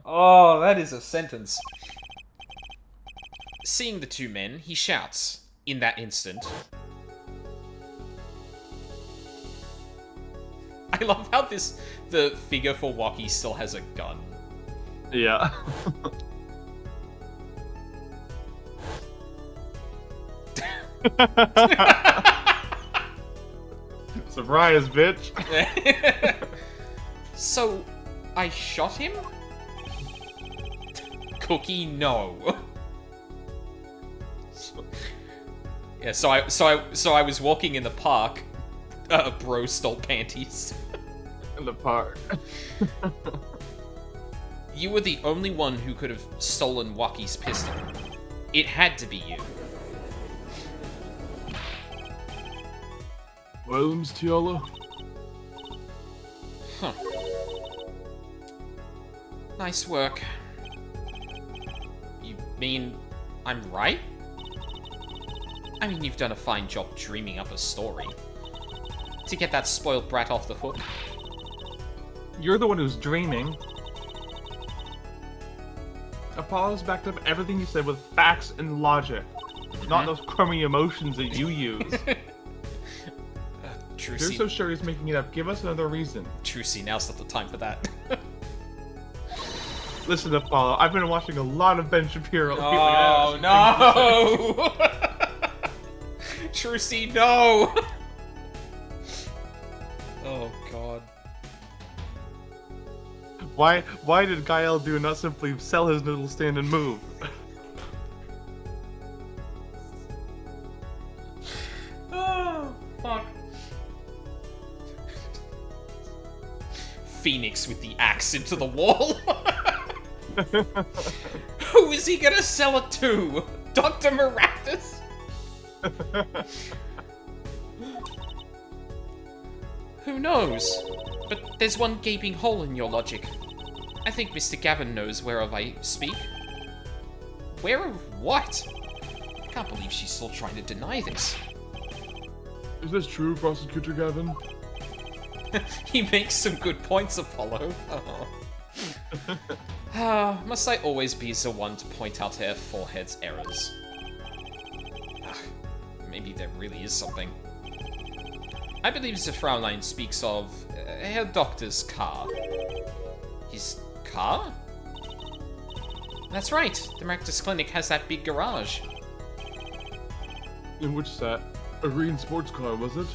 Oh, that is a sentence. Seeing the two men, he shouts, in that instant. I love how the figure for Waki still has a gun.
Yeah. Surprise, bitch.
So, I shot him? Cookie, no. Yeah, so I was walking in the park. Bro stole panties.
In the park.
You were the only one who could have stolen Waki's pistol. It had to be you.
Well, Miss Tiala?
Huh. Nice work. You mean I'm right? I mean, you've done a fine job dreaming up a story. To get that spoiled brat off the hook.
You're the one who's dreaming. Apollo's backed up everything you said with facts and logic. Not those crummy emotions that you use. You're so sure he's making it up. Give us another reason.
Trucy, now's not the time for that.
Listen, Apollo, I've been watching a lot of Ben Shapiro.
Oh, no! Trucy, no! Oh, God.
Why did Gael do not simply sell his noodle stand and move?
Oh, fuck. Phoenix with the axe into the wall. Who is he gonna sell it to? Dr. Maractus? Who knows? But there's one gaping hole in your logic. I think Mr. Gavin knows whereof I speak. Where of what? I can't believe she's still trying to deny this.
Is this true, Prosecutor Gavin?
He makes some good points, Apollo. Must I always be the one to point out her forehead's errors? Maybe there really is something. I believe the Fraulein speaks of her doctor's car. His car? That's right. The Marctus Clinic has that big garage.
In which set? A green sports car, was it?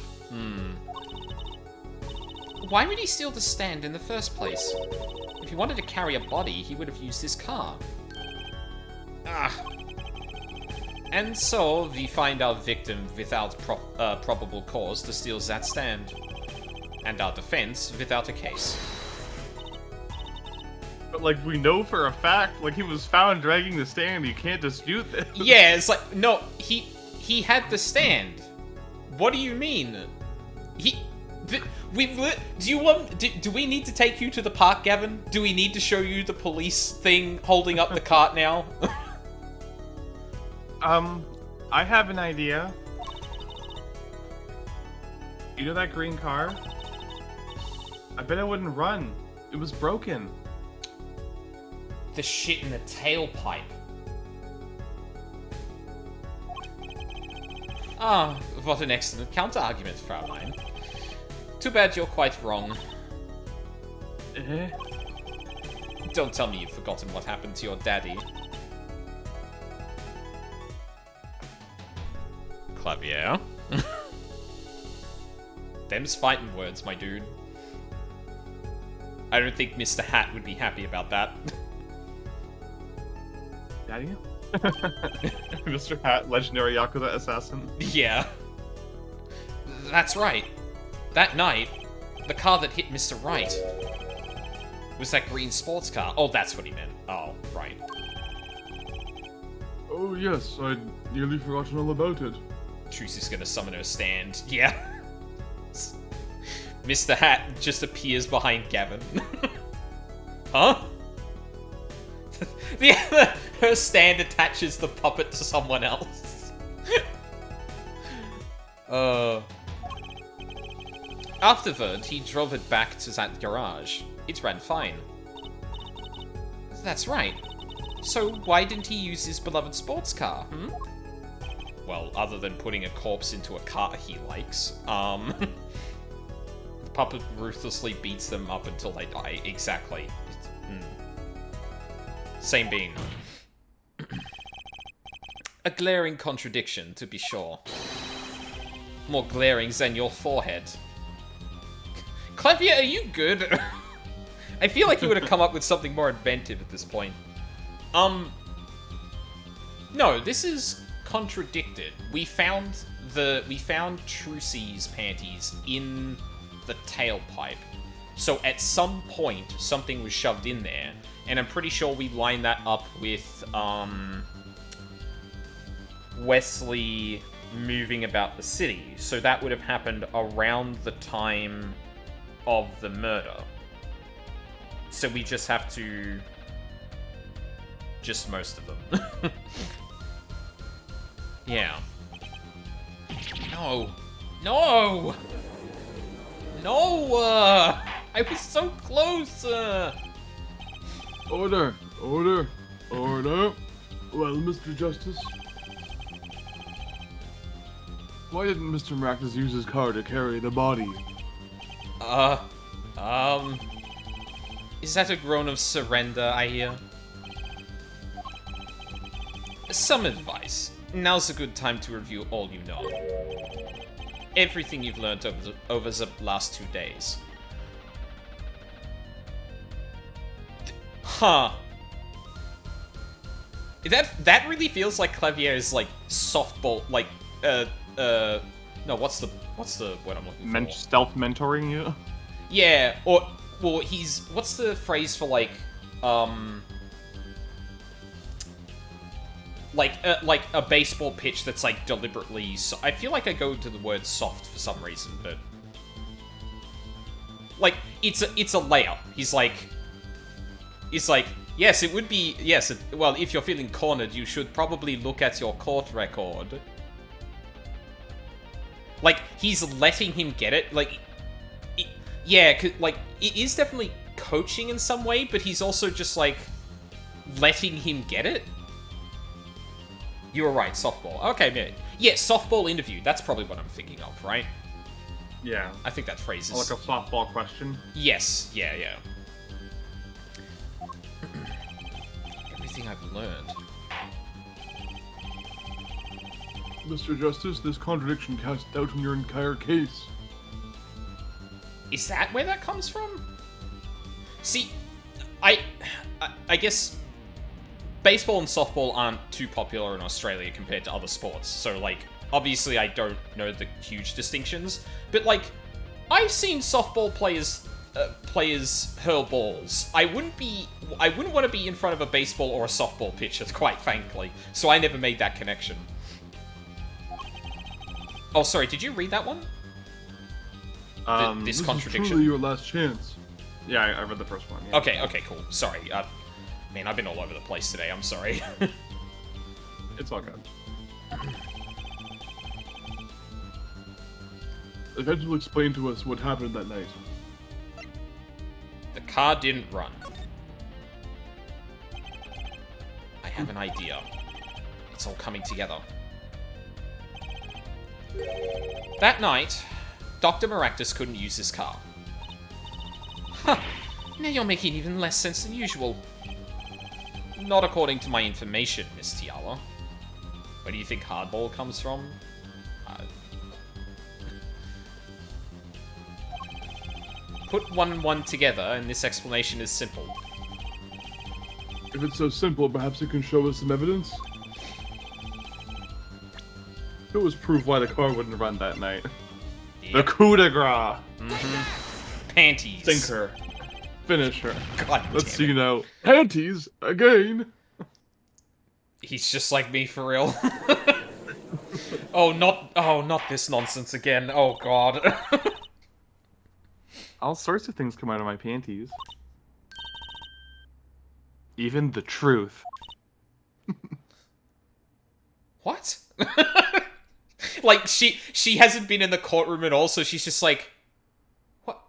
Why would he steal the stand in the first place? If he wanted to carry a body, he would have used his car. And so, we find our victim without probable cause to steal that stand. And our defense without a case.
But, like, we know for a fact, like, he was found dragging the stand. You can't dispute this.
Yeah, it's like, no, he had the stand. What do you mean? Do we need to take you to the park, Gavin? Do we need to show you the police thing holding up the cart now?
I have an idea. You know that green car? I bet it wouldn't run. It was broken.
The shit in the tailpipe. Ah, what an excellent counter-argument, Fraulein. Too bad you're quite wrong.
Eh?
Don't tell me you've forgotten what happened to your daddy. Clavier. Them's fighting words, my dude. I don't think Mr. Hat would be happy about that.
Daddy? Mr. Hat, legendary Yakuza assassin.
Yeah. That's right. That night, the car that hit Mr. Wright was that green sports car. Oh, that's what he meant. Oh, right.
Oh yes, I'd nearly forgotten all about it.
Trucy's gonna summon her stand. Yeah. Mr. Hat just appears behind Gavin. Huh? Her stand attaches the puppet to someone else. Afterward, he drove it back to that garage. It ran fine. That's right. So why didn't he use his beloved sports car, Well, other than putting a corpse into a car he likes, the puppet ruthlessly beats them up until they die. Exactly. Same being. A glaring contradiction, to be sure. More glaring than your forehead. Clavier, are you good? I feel like you would have come up with something more inventive at this point. No, this is contradicted. We found Trucy's panties in the tailpipe. So at some point, something was shoved in there. And I'm pretty sure we lined that up with, Wesley moving about the city. So that would have happened around the time of the murder. So we just have to... just most of them. Yeah. No! No! No! I was so close!
Order! Order! Order! Well, Mr. Justice? Why didn't Mr. Marctus use his car to carry the body?
Is that a groan of surrender, I hear? Some advice. Now's a good time to review all you know. Everything you've learned over the last 2 days. Huh. That really feels like Clavier is like softball, like, no, what's the word I'm looking for?
Stealth mentoring you?
Yeah, or, well, he's, what's the phrase for, like a baseball pitch that's, like, deliberately, I feel like I go to the word soft for some reason, but, like, it's a layup. He's like, yes, it would be, yes, well, if you're feeling cornered, you should probably look at your court record. Like, he's letting him get it, like, yeah, like, it is definitely coaching in some way, but he's also just, like, letting him get it. You were right, softball. Okay, man. Yeah, softball interview. That's probably what I'm thinking of, right?
Yeah.
I think that phrase is...
Like a softball question?
Yes. Yeah. anything I've learned.
Mr. Justice, this contradiction casts doubt on your entire case.
Is that where that comes from? See, I guess baseball and softball aren't too popular in Australia compared to other sports. So, like, obviously I don't know the huge distinctions. But, like, I've seen softball players hurl balls. I wouldn't want to be in front of a baseball or a softball pitcher, quite frankly. So I never made that connection. Oh, sorry, did you read that one? This contradiction.
Is truly your last chance.
Yeah, I read the first one. Yeah.
Okay, cool. Sorry. Man, I've been all over the place today. I'm sorry.
It's all good.
Evans will explain to us what happened that night.
The car didn't run. I have an idea. It's all coming together. That night, Dr. Maractus couldn't use his car. Huh. Now you're making even less sense than usual. Not according to my information, Miss Tiala. Where do you think hardball comes from? Put one and one together, and this explanation is simple.
If it's so simple, perhaps you can show us some evidence?
It was proof why the car wouldn't run that night.
Yep.
The coup de grace.
Panties.
Sink her. Finish her.
God
Let's
damn
see
it.
now.
Panties? Again?
He's just like me for real. Oh, not this nonsense again. Oh god.
All sorts of things come out of my panties. Even the truth.
What? Like, she hasn't been in the courtroom at all, so she's just like, what?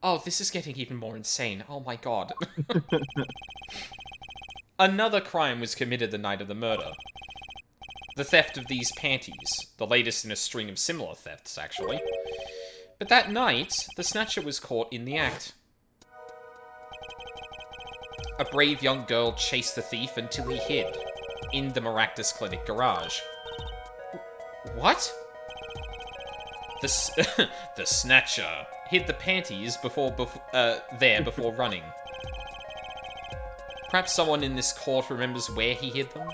Oh, this is getting even more insane. Oh my god. Another crime was committed the night of the murder. The theft of these panties. The latest in a string of similar thefts, actually. But that night, the snatcher was caught in the act. A brave young girl chased the thief until he hid in the Maractus Clinic garage. What? The snatcher hid the panties before running. Perhaps someone in this court remembers where he hid them?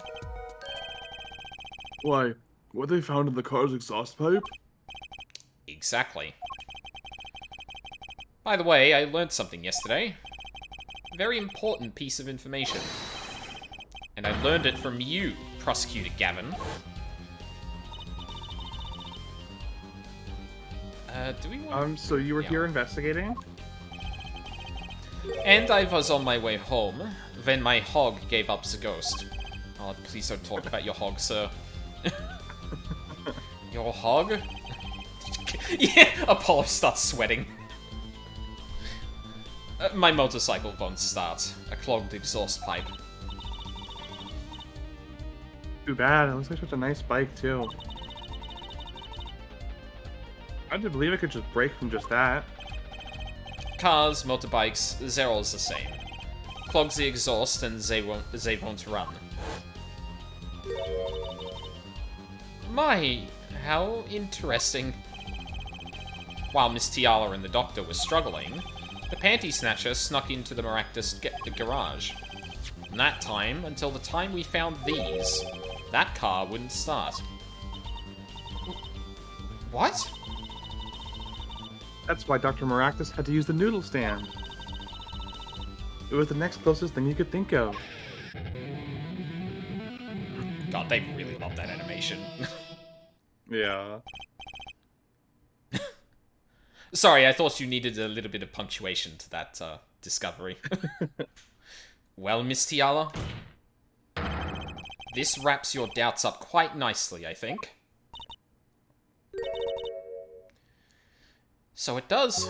Why, what they found in the car's exhaust pipe?
Exactly. By the way, I learned something yesterday. Very important piece of information. And I learned it from you, Prosecutor Gavin. Do we want...
So you were
Yeah.
here investigating?
And I was on my way home, when my hog gave up the ghost. Oh, please don't talk about your hog, sir. Your hog? Yeah, Apollo starts sweating. My motorcycle won't start. A clogged exhaust pipe.
Too bad. It looks like such a nice bike, too. I didn't believe it could just break from just that.
Cars, motorbikes, they're all the same. Clogs the exhaust and they won't run. My, how interesting. While Miss Tiala and the doctor were struggling, the panty snatcher snuck into the Maractus garage. From that time until the time we found these, that car wouldn't start. What?
That's why Dr. Maractus had to use the noodle stand. It was the next closest thing you could think of.
God, they really love that animation.
Yeah.
Sorry, I thought you needed a little bit of punctuation to that discovery. Well, Miss Tiala, this wraps your doubts up quite nicely, I think. So it does.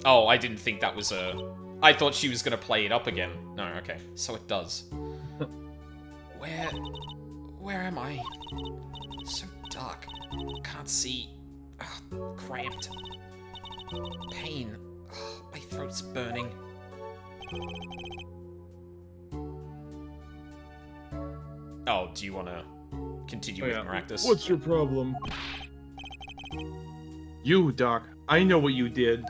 Oh, I didn't think that was a... I thought she was going to play it up again. No, okay. So it does. Where am I? So dark. Can't see. Ugh, cramped. Pain. Ugh, my throat's burning. Oh, do you want to continue with Maractus?
What's your problem?
You, Doc. I know what you did.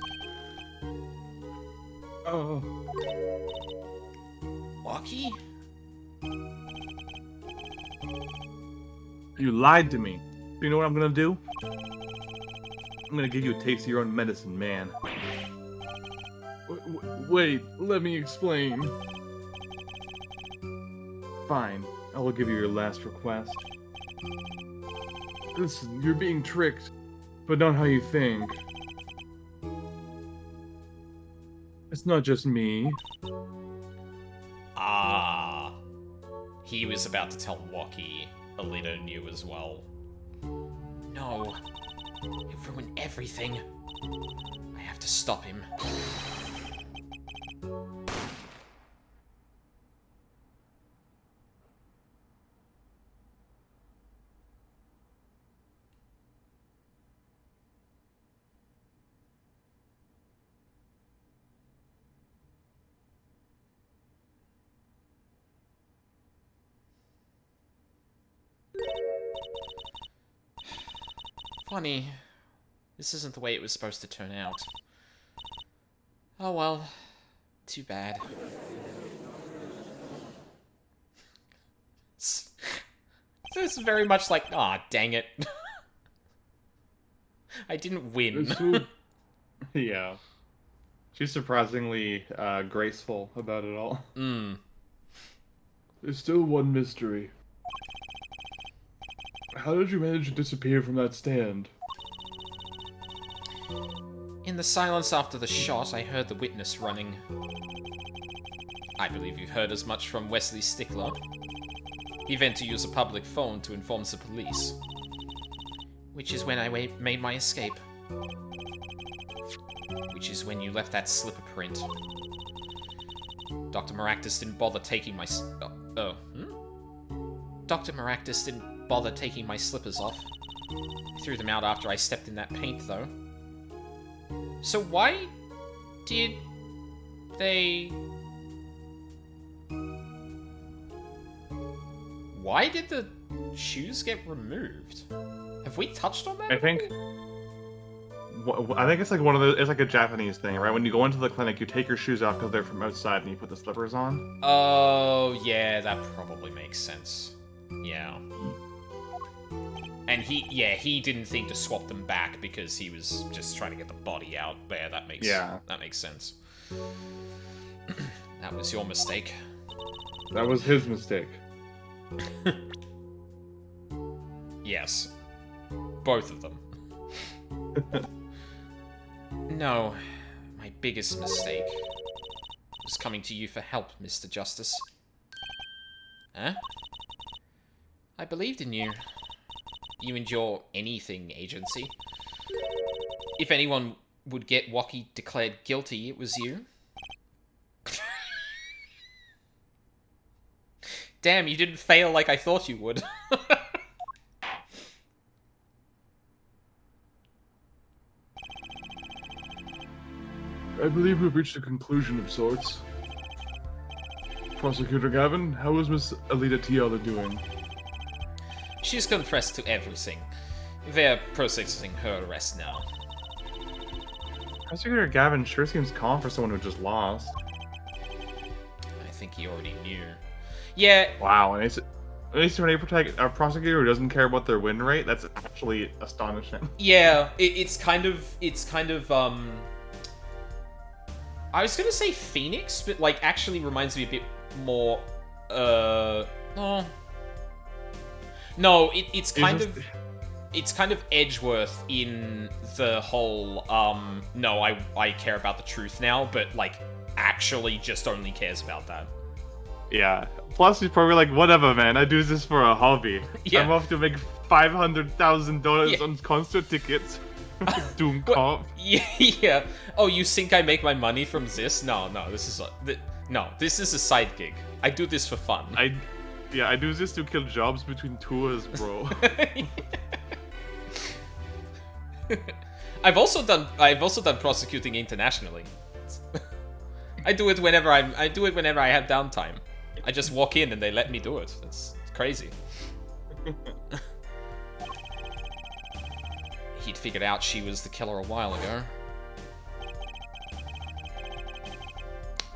Oh,
Walkie?
You lied to me. You know what I'm gonna do? I'm gonna give you a taste of your own medicine, man.
wait, let me explain.
Fine. I will give you your last request.
Listen, you're being tricked, but not how you think. It's not just me.
Ah. He was about to tell Walkie Alita knew as well. No. He'll ruin everything. I have to stop him. Funny. This isn't the way it was supposed to turn out. Oh well. Too bad. So it's very much like, ah, dang it. I didn't win.
So,
Yeah. She's surprisingly graceful about it all.
there's still one mystery. How did you manage to disappear from that stand?
In the silence after the shot, I heard the witness running. I believe you've heard as much from Wesley Stickler. He went to use a public phone to inform the police. Which is when I made my escape. Which is when you left that slipper print. Dr. Maractus didn't bother taking my... Dr. Maractus didn't bother taking my slippers off. He threw them out after I stepped in that paint, though. So why did they... Why did the shoes get removed? Have we touched on that?
I think it's like one of the. It's like a Japanese thing, right? When you go into the clinic, you take your shoes off because they're from outside, and you put the slippers on.
Oh, yeah, that probably makes sense. Yeah. And he didn't think to swap them back because he was just trying to get the body out. Yeah, that makes sense. That was your mistake.
That was his mistake.
Yes. Both of them. No, my biggest mistake was coming to you for help, Mr. Justice. Huh? I believed in you. You and your anything agency. If anyone would get Walkie declared guilty, it was you. Damn, you didn't fail like I thought you would.
I believe we've reached a conclusion of sorts. Prosecutor Gavin, how is Miss Alita Tiala doing?
She's confessed to everything. They're processing her arrest now.
Prosecutor Gavin sure seems calm for someone who just lost.
I think he already knew. Yeah.
Wow, and at least when a prosecutor who doesn't care about their win rate, that's actually astonishing.
Yeah, it's kind of I was gonna say Phoenix, but like actually reminds me a bit more oh. No, it's kind of Edgeworth in the whole no, I care about the truth now, but like actually just only cares about that.
Yeah. Plus, he's probably like, whatever, man. I do this for a hobby.
Yeah.
I'm off to make $500,000 on concert tickets. Doom cop.
Yeah. Oh, you think I make my money from this? No. This is this is a side gig. I do this for fun.
I do this to kill jobs between tours, bro.
I've also done prosecuting internationally. I do it whenever I have downtime. I just walk in and they let me do it. It's crazy. He'd figured out she was the killer a while ago.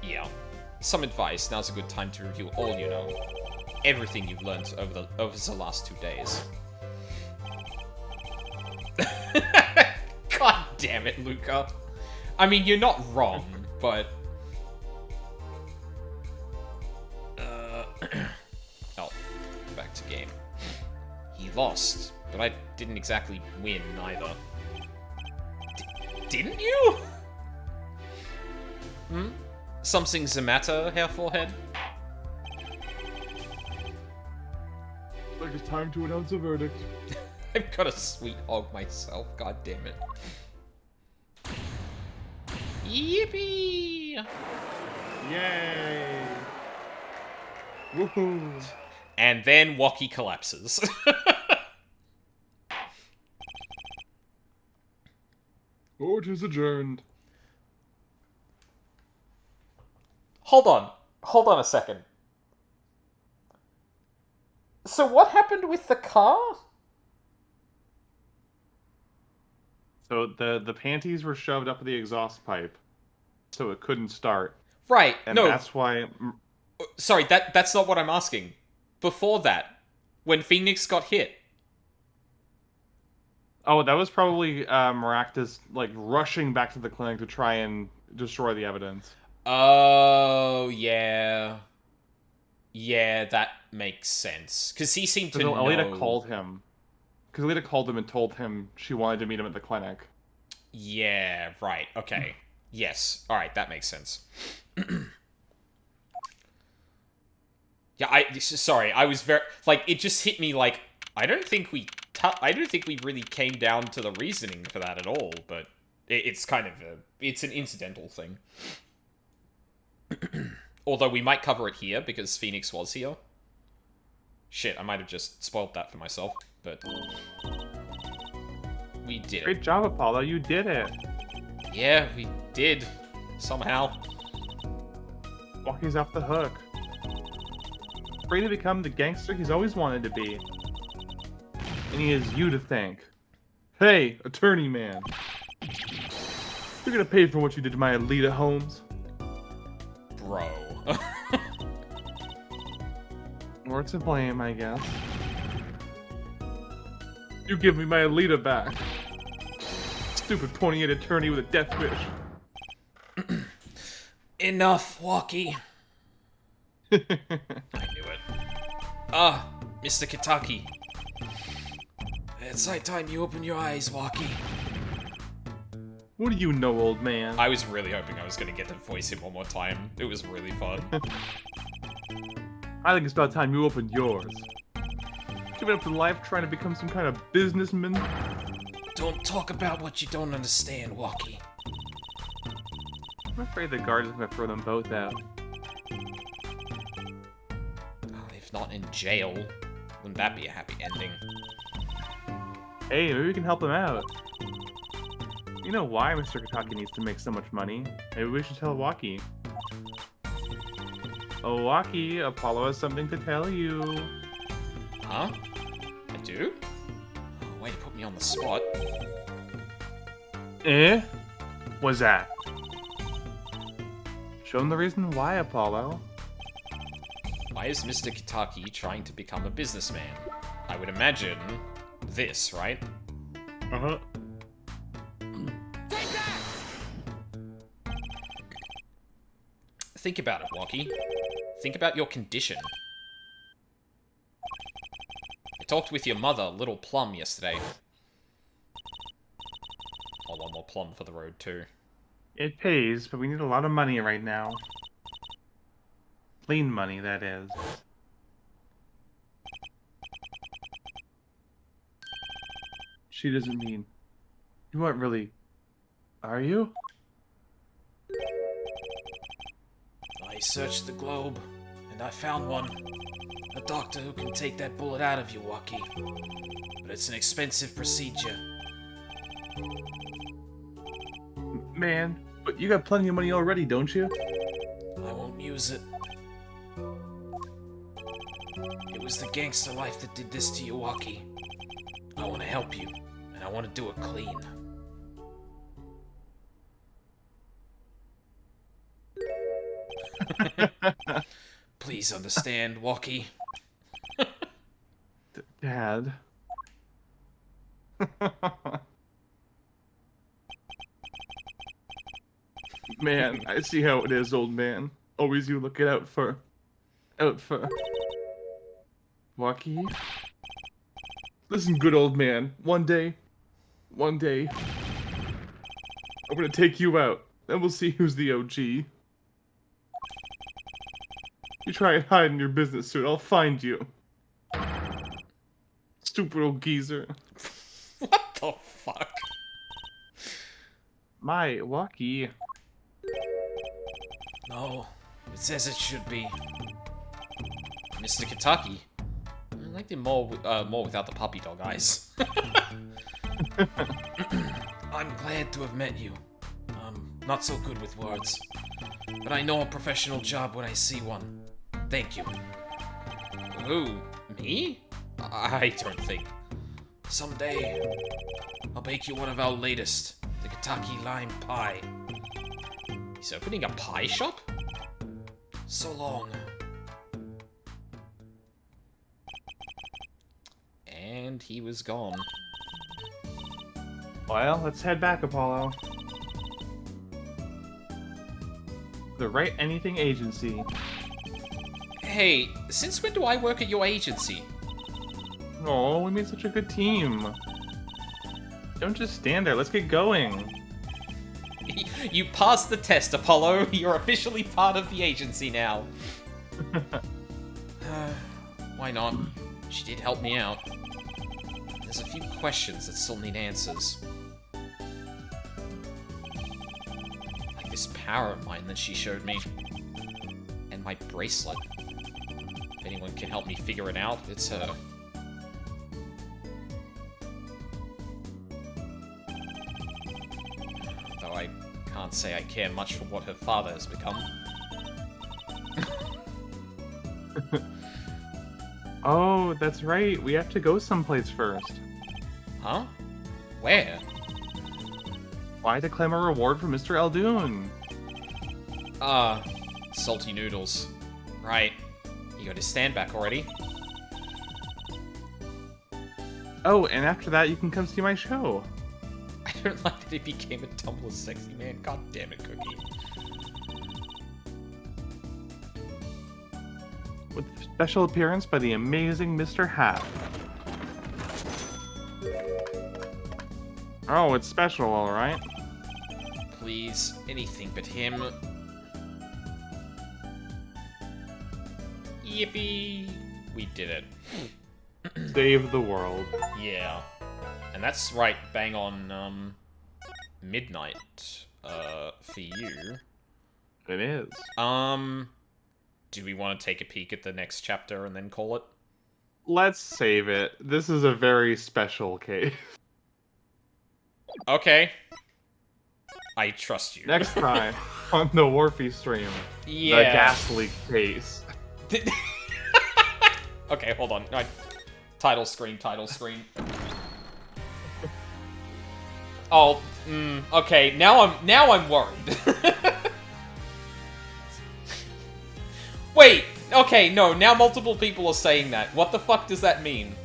Yeah. Some advice. Now's a good time to review all you know. Everything you've learned over the last 2 days. God damn it, Luca. I mean, you're not wrong, but... oh, back to game. He lost, but I didn't exactly win, either. Didn't you? Hmm? Something's the matter, Hair Forehead?
Like it's time to announce a verdict.
I've got a sweet hog myself, god damn it. Yippee!
Yay! Woohoo!
And then Wocky collapses.
Court is adjourned.
Hold on a second. So what happened with the car?
So the panties were shoved up the exhaust pipe, so it couldn't start.
Right,
And
no.
that's why...
Sorry, that's not what I'm asking. Before that, when Phoenix got hit.
Oh, that was probably Maractus, like, rushing back to the clinic to try and destroy the evidence.
Oh, yeah. Yeah, that makes sense. Because he seemed to know...
Alita called him. Because Alita called him and told him she wanted to meet him at the clinic.
Yeah, right, okay. Yes, alright, that makes sense. Yeah, sorry, I was very... Like, it just hit me like, I don't think we really came down to the reasoning for that at all, but it's kind of it's an incidental thing. Although we might cover it here, because Phoenix was here. Shit, I might have just spoiled that for myself, but... We did it.
Great job, Apollo, you did it!
Yeah, we did. Somehow.
Walkie's off the hook. Free to become the gangster he's always wanted to be. And he has you to thank. Hey, attorney man. You're gonna pay for what you did to my Alita Holmes.
Bro.
Or to blame, I guess. You give me my Alita back. Stupid pointy-headed attorney with a death wish.
Enough, Walkie. I knew it. Ah, Mr. Kitaki. It's high time you open your eyes, Walkie.
What do you know, old man?
I was really hoping I was going to get to voice him one more time. It was really fun.
I think it's about time you opened yours. Giving up to life trying to become some kind of businessman?
Don't talk about what you don't understand, Walkie.
I'm afraid the guard is gonna throw them both out.
If not in jail, wouldn't that be a happy ending?
Hey, maybe we can help him out. You know why Mr. Kitaki needs to make so much money? Maybe we should tell Waki. Oh, Waki, Apollo has something to tell you.
Huh? I do? Oh, way to put me on the spot.
Eh? What's that? Show him the reason why, Apollo.
Why is Mr. Kitaki trying to become a businessman? I would imagine this, right?
Uh-huh.
Take that!
Think about it, Walkie. Think about your condition. I talked with your mother, Little Plum, yesterday. Oh, one more plum for the road, too.
It pays, but we need a lot of money right now. Clean money, that is. She doesn't mean... You aren't really... Are you?
I searched the globe, and I found one. A doctor who can take that bullet out of you, Walkie. But it's an expensive procedure.
Man, but you got plenty of money already, don't you?
I won't use it. It was the gangster life that did this to you, Waki. I want to help you, and I want to do it clean. Please understand, Waki.
Dad. Man, I see how it is, old man. Always you looking out for Waki. Listen, good old man. One day, I'm gonna take you out. Then we'll see who's the OG. You try and hide in your business suit, I'll find you. Stupid old geezer.
What the fuck?
My Waki.
No, it says it should be. Mr. Kentucky. I liked him more without the puppy dog eyes. I'm glad to have met you. Not so good with words. But I know a professional job when I see one. Thank you. Who? Me? I don't think. Someday, I'll bake you one of our latest, the Kentucky Lime Pie. He's opening a pie shop? So long. And he was gone.
Well, let's head back, Apollo. The Right Anything Agency.
Hey, since when do I work at your agency?
Oh, we made such a good team. Don't just stand there, let's get going.
You passed the test, Apollo. You're officially part of the agency now. Why not? She did help me out. There's a few questions that still need answers. Like this power of mine that she showed me. And my bracelet. If anyone can help me figure it out, it's her. Though I can't say I care much for what her father has become.
Oh, that's right. We have to go someplace first.
Huh? Where?
Why to claim a reward from Mr. Eldoon?
Salty noodles. Right. You got his stand back already?
Oh, and after that, you can come see my show.
I don't like that he became a Tumblr sexy man. God damn it, Cookie.
With special appearance by the amazing Mr. Hat. Oh, it's special, alright.
Please, anything but him. Yippee! We did it.
Save the world.
Yeah. And that's right bang on, midnight, for you.
It is.
Do we want to take a peek at the next chapter and then call it?
Let's save it. This is a very special case.
Okay. I trust you.
Next time on the Warfy stream,
Yeah.
the ghastly case.
Okay, hold on. Title screen. Oh, okay. Now I'm worried. Wait. Okay, no. Now multiple people are saying that. What the fuck does that mean?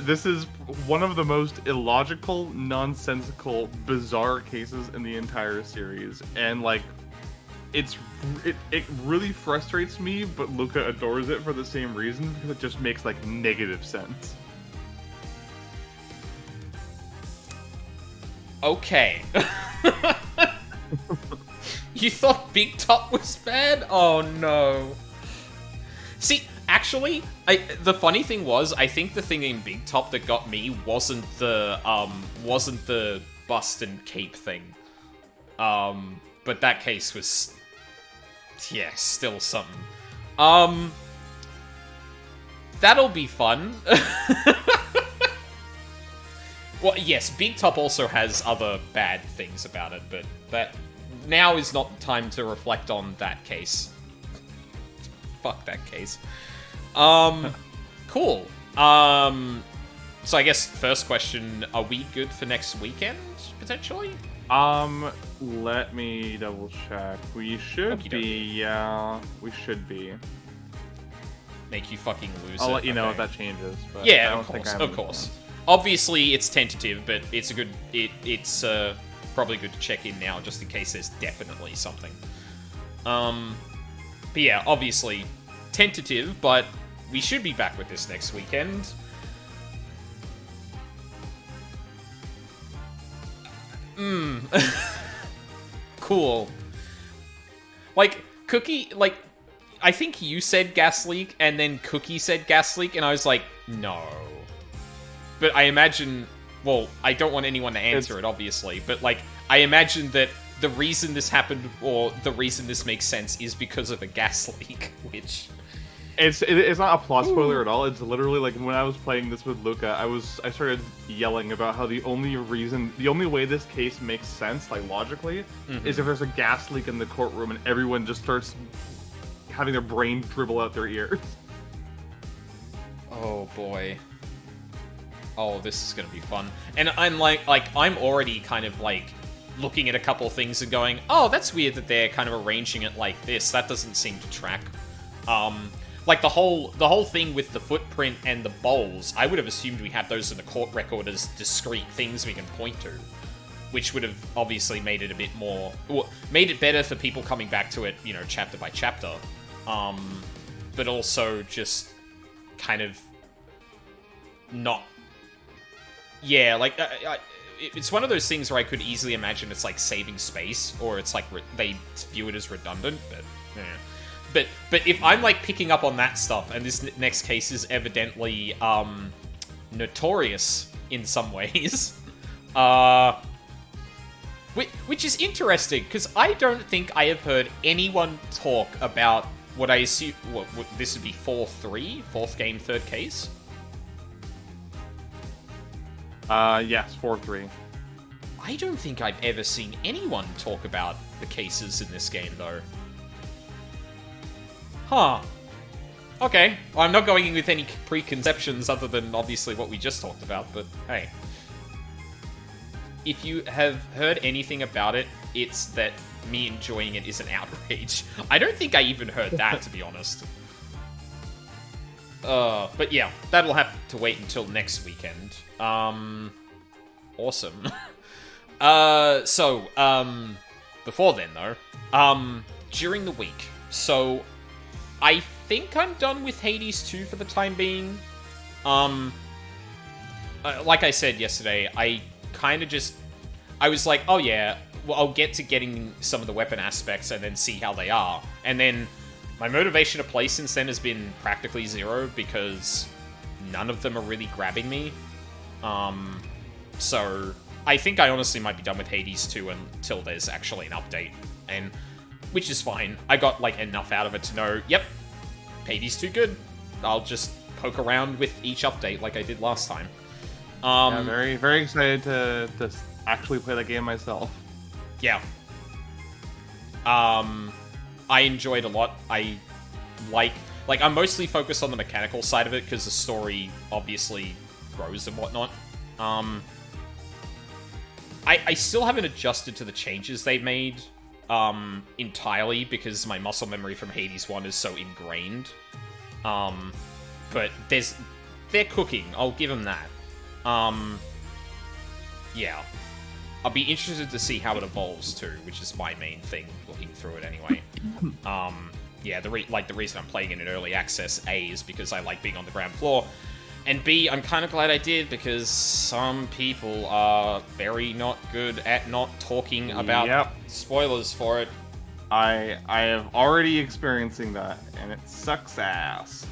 This is one of the most illogical, nonsensical, bizarre cases in the entire series, and like, it really frustrates me, but Luca adores it for the same reason, because it just makes like negative sense.
Okay. You thought Big Top was bad? Oh no. See, actually, the funny thing was, I think the thing in Big Top that got me wasn't the bust and cape thing. But that case was, yeah, still something. That'll be fun. Well, yes, Big Top also has other bad things about it, but that now is not time to reflect on that case. Fuck that case. Cool. So I guess first question, are we good for next weekend, potentially?
Let me double check. We should
Okey-dokey.
be, yeah. We should be.
Make you fucking lose it.
I'll let you know
Okay.
if that changes. But I
Yeah,
don't
of
think
course,
I have
of
any
course.
plans.
Obviously, it's tentative, but it's a good. It's probably good to check in now, just in case there's definitely something. But yeah, obviously tentative, but we should be back with this next weekend. Cool. Like Cookie, like I think you said gas leak, and then Cookie said gas leak, and I was like, no. But I imagine, well, I don't want anyone to answer it, obviously, but like, I imagine that the reason this happened, or the reason this makes sense, is because of a gas leak, which...
It's not a plot spoiler at all. It's literally like when I was playing this with Luca, I started yelling about how the only way this case makes sense, like logically, is if there's a gas leak in the courtroom and everyone just starts having their brain dribble out their ears.
Oh boy. Oh, this is gonna be fun. And I'm like I'm already kind of like looking at a couple things and going, oh, that's weird that they're kind of arranging it like this. That doesn't seem to track. Like the whole thing with the footprint and the bowls, I would have assumed we had those in the court record as discrete things we can point to, which would have obviously made it a bit more, made it better for people coming back to it, you know, chapter by chapter. But also just kind of not. Yeah, like it's one of those things where I could easily imagine it's like saving space, or it's like they view it as redundant, but yeah. But if I'm like picking up on that stuff, and this next case is evidently notorious in some ways, which is interesting because I don't think I have heard anyone talk about what I assume what this would be 4th game, third case.
Yes, 4-3.
I don't think I've ever seen anyone talk about the cases in this game though. Huh. Okay. Well, I'm not going in with any preconceptions other than obviously what we just talked about, but hey. If you have heard anything about it, it's that me enjoying it is an outrage. I don't think I even heard that, to be honest. But yeah, that'll have to wait until next weekend. Awesome. Before then, though, during the week, so I think I'm done with Hades 2 for the time being. Like I said yesterday, I kind of just... I was like, oh yeah, well, I'll get to getting some of the weapon aspects and then see how they are. And then my motivation to play since then has been practically zero because none of them are really grabbing me. So I think I honestly might be done with Hades 2 until there's actually an update. And... which is fine. I got, like, enough out of it to know, yep, Hades 2 good. I'll just poke around with each update like I did last time.
Yeah, very, very excited to actually play that game myself.
Yeah. I enjoyed a lot. I like, I'm mostly focused on the mechanical side of it, because the story obviously grows and whatnot. I still haven't adjusted to the changes they've made, entirely, because my muscle memory from Hades 1 is so ingrained. But they're cooking, I'll give them that. Yeah. I'll be interested to see how it evolves too, which is my main thing, looking through it anyway. Yeah, the reason I'm playing it in early access, A, is because I like being on the ground floor, and B, I'm kind of glad I did, because some people are very not good at not talking about spoilers for it.
I have already experiencing that, and it sucks ass.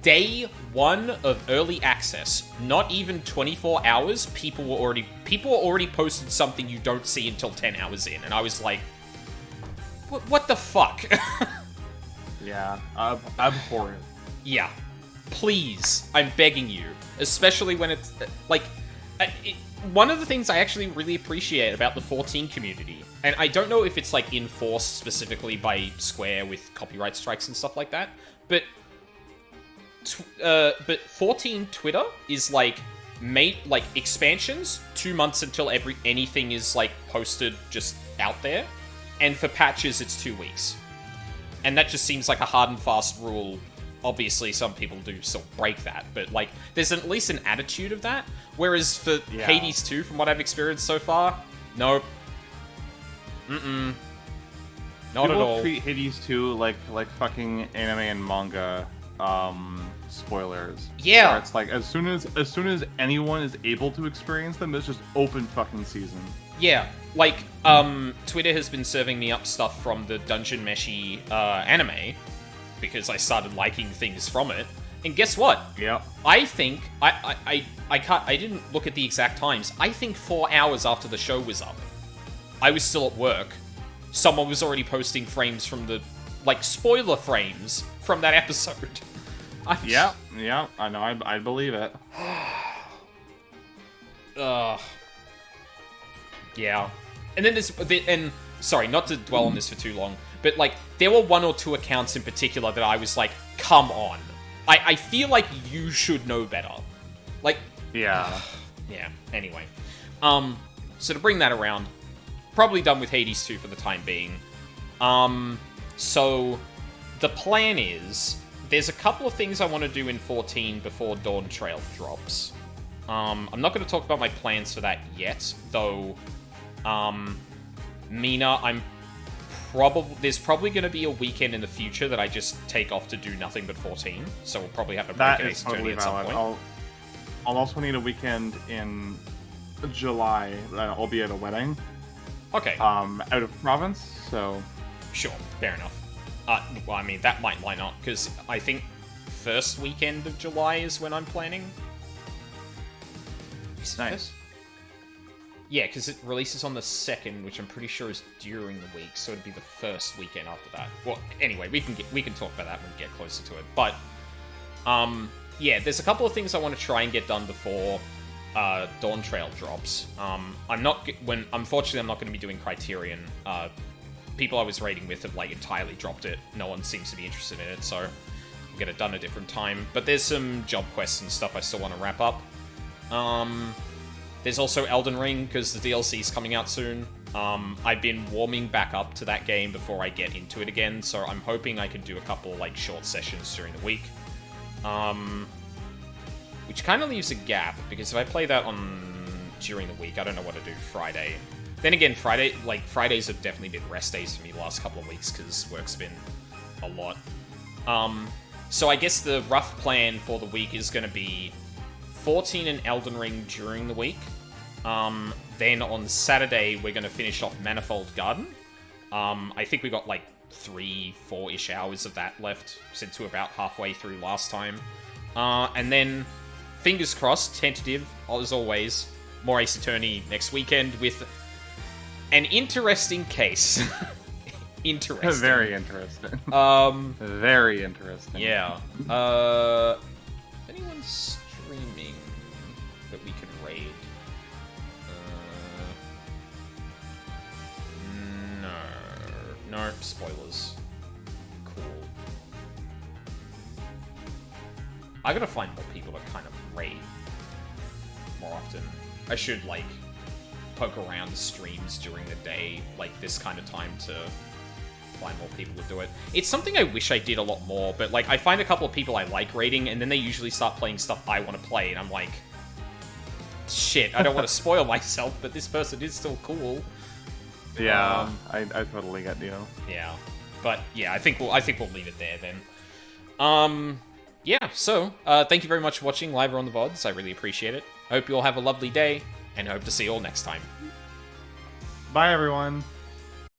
Day 1 of early access, not even 24 hours, people were already posted something you don't see until 10 hours in, and I was like, what the fuck?
Yeah, abhorrent.
Yeah. Please, I'm begging you. Especially when it's, like, one of the things I actually really appreciate about the 14 community, and I don't know if it's, like, enforced specifically by Square with copyright strikes and stuff like that, but 14 Twitter is like expansions 2 months until anything is like posted just out there, and for patches it's 2 weeks, and that just seems like a hard and fast rule. Obviously some people do still break that, but like there's at least an attitude of that, whereas for Hades 2, from what I've experienced so far, nope. Not at all.
Treat Hades 2 like fucking anime and manga spoilers.
Yeah.
Where it's like as soon as anyone is able to experience them, it's just open fucking season.
Yeah, like Twitter has been serving me up stuff from the Dungeon Meshi anime because I started liking things from it. And guess what?
Yeah.
I think I didn't look at the exact times. I think 4 hours after the show was up, I was still at work. Someone was already posting frames from the, like, spoiler frames from that episode.
Yeah, I know, I believe it.
Yeah. And then sorry, not to dwell on this for too long, but, like, there were 1 or 2 accounts in particular that I was like, come on. I feel like you should know better. Like...
Yeah.
Yeah, anyway. So to bring that around, probably done with Hades 2 for the time being. So the plan is, there's a couple of things I want to do in 14 before Dawn Trail drops. I'm not going to talk about my plans for that yet, though. Mina, there's probably going to be a weekend in the future that I just take off to do nothing but 14, so we'll probably have a break at Ace Attorney at some point.
I'll also need a weekend in July. I'll be at a wedding.
Okay.
Out of province, so...
Sure, fair enough. Well, I mean, that might line up, because I think first weekend of July is when I'm planning.
Nice.
Yeah, because it releases on the 2nd, which I'm pretty sure is during the week, so it'd be the first weekend after that. Well, anyway, we can talk about that when we get closer to it. But, yeah, there's a couple of things I want to try and get done before Dawn Trail drops. Unfortunately, I'm not going to be doing Criterion. People I was raiding with have, like, entirely dropped it. No one seems to be interested in it, so I'll get it done a different time. But there's some job quests and stuff I still want to wrap up. There's also Elden Ring, because the DLC is coming out soon. I've been warming back up to that game before I get into it again, so I'm hoping I can do a couple, like, short sessions during the week. Which kind of leaves a gap, because if I play that during the week, I don't know what to do Friday. Then again, Fridays have definitely been rest days for me the last couple of weeks, because work's been a lot. So I guess the rough plan for the week is going to be 14 and Elden Ring during the week. Then on Saturday, we're going to finish off Manifold Garden. I think we got like 3-4-ish hours of that left, since we were about halfway through last time. And then, fingers crossed, tentative, as always, more Ace Attorney next weekend with an interesting case. Interesting.
Very interesting. Very interesting.
Yeah. Anyone's streaming that we can raid? No. Spoilers. Cool. I gotta find more people to kind of raid more often. I should, like, poke around the streams during the day, like, this kind of time to find more people to do it. It's something I wish I did a lot more, but, like, I find a couple of people I like raiding, and then they usually start playing stuff I want to play, and I'm like, shit, I don't want to spoil myself, but this person is still cool.
Yeah, I totally get you.
Yeah, but yeah, I think we'll leave it there then. Yeah, so thank you very much for watching live or on the VODs. I really appreciate it. I hope you all have a lovely day, and I hope to see you all next time.
Bye, everyone.